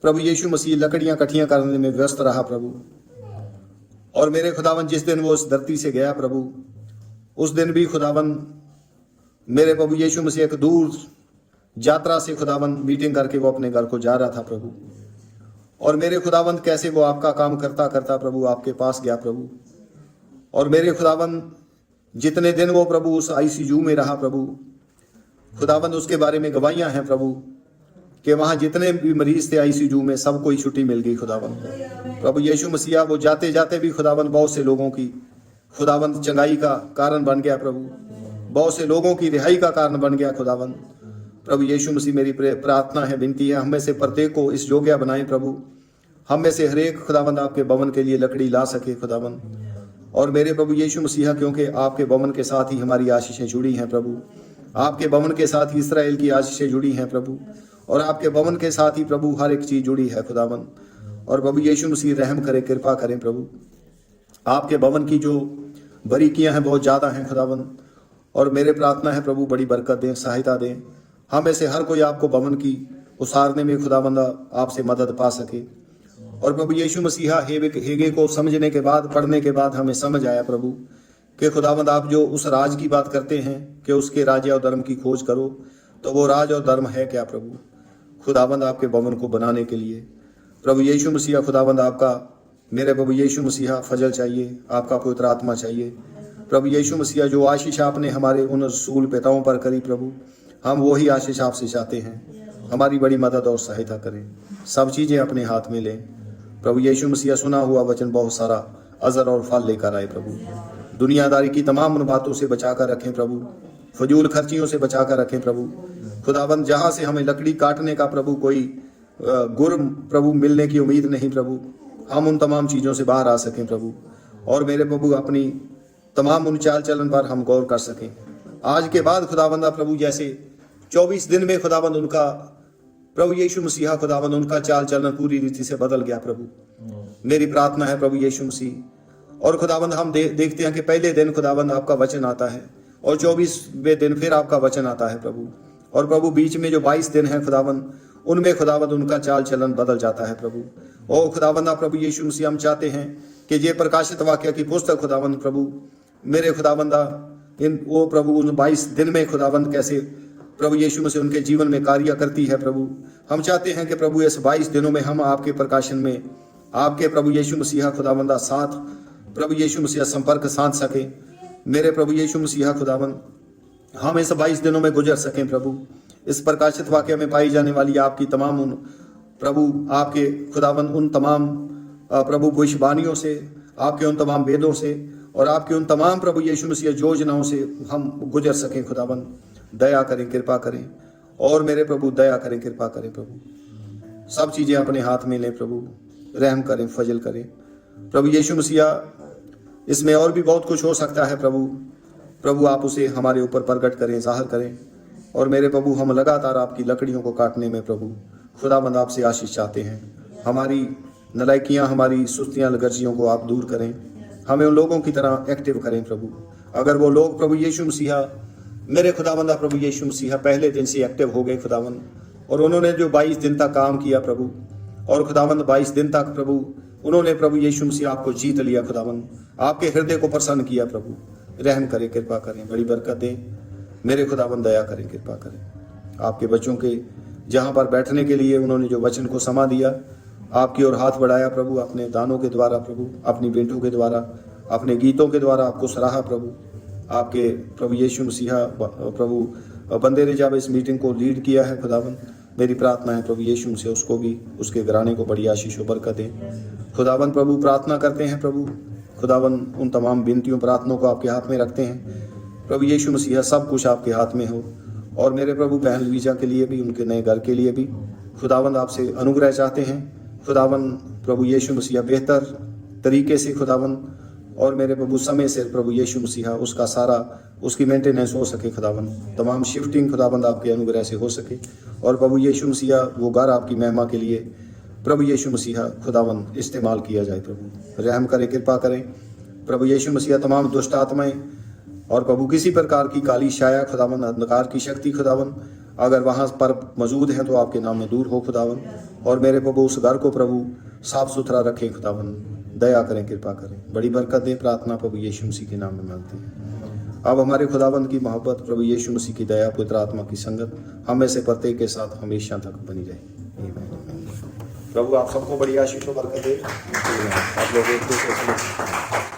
प्रभु यीशु मसीह लकड़ियां इकट्ठियां करने में व्यस्त रहा प्रभु, और मेरे खुदावन जिस दिन वो उस धरती से गया प्रभु, उस दिन भी खुदावन मेरे प्रभु यीशु मसीह एक दूर यात्रा से खुदावन मीटिंग करके वो अपने घर को जा रहा था प्रभु, और मेरे खुदावन कैसे वो आपका काम करता करता प्रभु आपके पास गया प्रभु, और मेरे खुदावन जितने दिन वो प्रभु उस आईसीयू में रहा प्रभु, खुदावन उसके बारे में गवाहियां हैं प्रभु कि वहां जितने भी मरीज थे आईसीयू में सबको ही छुट्टी मिल गई खुदावन। प्रभु यीशु मसीहा वो जाते जाते भी खुदावन बहुत से लोगों की खुदावन चंगाई का कारण बन गया प्रभु, बहुत से लोगों की रिहाई का कारण बन गया खुदावन। प्रभु यीशु मसीह मेरी प्रार्थना है, विनती है, हम में से प्रत्येक को इस योग्य बनाएं प्रभु, हम में से हर एक खुदावंद आपके भवन के लिए लकड़ी ला सके खुदावंद। और मेरे प्रभु यीशु मसीहा, क्योंकि आपके भवन के साथ ही हमारी आशीषें जुड़ी हैं प्रभु, आपके भवन के साथ ही इस्राएल की आशीषें जुड़ी हैं प्रभु, और आपके भवन के साथ ही प्रभु हर एक चीज जुड़ी है खुदावंद। और प्रभु यीशु मसीह रहम करें, कृपा करें प्रभु, आपके भवन की जो बारीकियां हैं बहुत ज़्यादा हैं खुदावंद, और मेरे प्रार्थना है प्रभु बड़ी बरकत दें, सहायता दें, हमें से हर कोई आपको भवन की उसारने में खुदावंद आपसे मदद पा सके। और प्रभु यीशु मसीहा हेगे को समझने के बाद, पढ़ने के बाद हमें समझ आया प्रभु कि खुदावंद आप जो उस राज की बात करते हैं कि उसके राज्य और धर्म की खोज करो, तो वो राज और धर्म है क्या प्रभु? खुदावंद आपके भवन को बनाने के लिए प्रभु यीशु मसीहा, खुदावंद आपका मेरे प्रभु यीशु मसीहा फजल चाहिए, आपका पवित्र आत्मा चाहिए प्रभु यीशु मसीहा। जो आशीष आपने हमारे उन रसूल पिताओं पर करी प्रभु, हम वही आशीष आपसे चाहते हैं, हमारी बड़ी मदद और सहायता करें, सब चीज़ें अपने हाथ में लें प्रभु यीशु मसीहा। सुना हुआ वचन बहुत सारा अजर और फल लेकर आए प्रभु, दुनियादारी की तमाम उन बातों से बचाकर रखें प्रभु, फजूल खर्चियों से बचाकर रखें प्रभु। खुदावंद जहाँ से हमें लकड़ी काटने का प्रभु कोई गुर प्रभु मिलने की उम्मीद नहीं प्रभु, हम उन तमाम चीज़ों से बाहर आ सकें प्रभु, और मेरे प्रभु अपनी तमाम उन चाल चलन पर हम गौर कर सकें। आज के बाद खुदावंदा प्रभु जैसे 24 दिन में खुदावंद उनका प्रभु यीशु मसीहा, खुदावंद उनका चाल चलन पूरी रीति से बदल गया प्रभु, मेरी प्रार्थना है प्रभु यीशु मसीह। और खुदावंद हम देखते हैं कि पहले दिन खुदावंद आपका वचन आता है, और 24वें दिन फिर आपका वचन आता है प्रभु, और प्रभु बीच में जो 22 दिन है खुदावंद, उनमें खुदावंद उनका चाल चलन बदल जाता है प्रभु। और खुदावंदा प्रभु यीशु मसीह, हम चाहते हैं कि ये प्रकाशित वाक्य की पुस्तक खुदावंद प्रभु मेरे खुदावंदा इन वो प्रभु उन 22 दिन में खुदावंद कैसे प्रभु यीशु मसीह उनके जीवन में कार्य करती है प्रभु। हम चाहते हैं कि प्रभु इस 22 दिनों में हम आपके प्रकाशन में आपके प्रभु यीशु मसीहा खुदावंदा साथ प्रभु यीशु मसीहा संपर्क साध सके। मेरे प्रभु यीशु मसीहा खुदावंद हम इस 22 दिनों में गुजर सकें प्रभु, इस प्रकाशित वाक्य में पाई जाने वाली आपकी तमाम उन प्रभु आपके खुदावंद उन तमाम प्रभु भविष्यवाणियों से, आपके उन तमाम वेदों से, और आपके उन तमाम प्रभु यीशु मसीह योजनाओं से हम गुजर सकें खुदावंद। दया करें, कृपा करें, और मेरे प्रभु दया करें, कृपा करें प्रभु, सब चीज़ें अपने हाथ में लें प्रभु, रहम करें, फजल करें प्रभु यीशु मसीह। इसमें और भी बहुत कुछ हो सकता है प्रभु, प्रभु आप उसे हमारे ऊपर प्रकट करें, जाहिर करें। और मेरे प्रभु हम लगातार आपकी लकड़ियों को काटने में प्रभु खुदावंद आपसे आशीष चाहते हैं। हमारी नलायकियाँ, हमारी सुस्तियाँ, लगर्जियों को आप दूर करें, हमें उन लोगों की तरह एक्टिव करें प्रभु। अगर वो लोग प्रभु यीशु मसीहा मेरे खुदावंदा प्रभु यीशु मसीहा पहले दिन से एक्टिव हो गए खुदावंद, और उन्होंने जो 22 दिन तक काम किया प्रभु, और खुदावंद 22 दिन तक प्रभु उन्होंने प्रभु यीशु मसीह आपको जीत लिया खुदावंद, आपके हृदय को प्रसन्न किया प्रभु, रहम करें, कृपा करें, बड़ी बरकत दें मेरे खुदावंद, दया करें, कृपा करें। आपके बच्चों के जहाँ पर बैठने के लिए उन्होंने जो वचन को समा दिया, आपकी ओर हाथ बढ़ाया प्रभु, अपने दानों के द्वारा प्रभु, अपनी बेटों के द्वारा, अपने गीतों के द्वारा आपको सराहा प्रभु। आपके प्रभु यीशु मसीहा प्रभु बंदे ने जब इस मीटिंग को लीड किया है खुदावंद, मेरी प्रार्थना है प्रभु यीशु मसीह उसको भी, उसके घराने को बड़ी आशीष और बरकत दें खुदावंद। प्रभु प्रार्थना करते हैं प्रभु खुदावंद, उन तमाम विनतियों प्रार्थनाओं को आपके हाथ में रखते हैं प्रभु यीशु मसीहा, सब कुछ आपके हाथ में हो। और मेरे प्रभु बहन लीजा के लिए भी, उनके नए घर के लिए भी खुदावंद आपसे अनुग्रह चाहते हैं खुदावंद प्रभु यीशु मसीहा, बेहतर तरीके से खुदावंद, और मेरे प्रभु समय से प्रभु यीशु मसीहा उसका सारा उसकी मेंटेनेंस हो सके खुदावंद, तमाम शिफ्टिंग खुदावंद आपके अनुग्रह से हो सके। और प्रभु यीशु मसीहा वो घर आपकी महिमा के लिए प्रभु यीशु मसीहा खुदावंद इस्तेमाल किया जाए प्रभु, रहम करें, कृपा करें प्रभु यीशु मसीह तमाम दुष्ट आत्माएं और प्रभु किसी प्रकार की काली छाया खुदावन, अंधकार की शक्ति खुदावन अगर वहां पर मौजूद है तो आपके नाम में दूर हो खुदावन। और मेरे प्रभु उस घर को प्रभु साफ सुथरा रखें खुदावन, दया करें, कृपा करें, बड़ी बरकत दें। प्रार्थना प्रभु यीशु मसीह के नाम में मांगते हैं। अब हमारे खुदावंद की मोहब्बत, प्रभु यीशु मसीह की दया, पवित्र आत्मा की संगत हमें से प्रत्येक के साथ हमेशा तक बनी रहे। आमीन। प्रभु आप सबको बड़ी आशीष और बरकत दे। आप लोग एक दूसरे से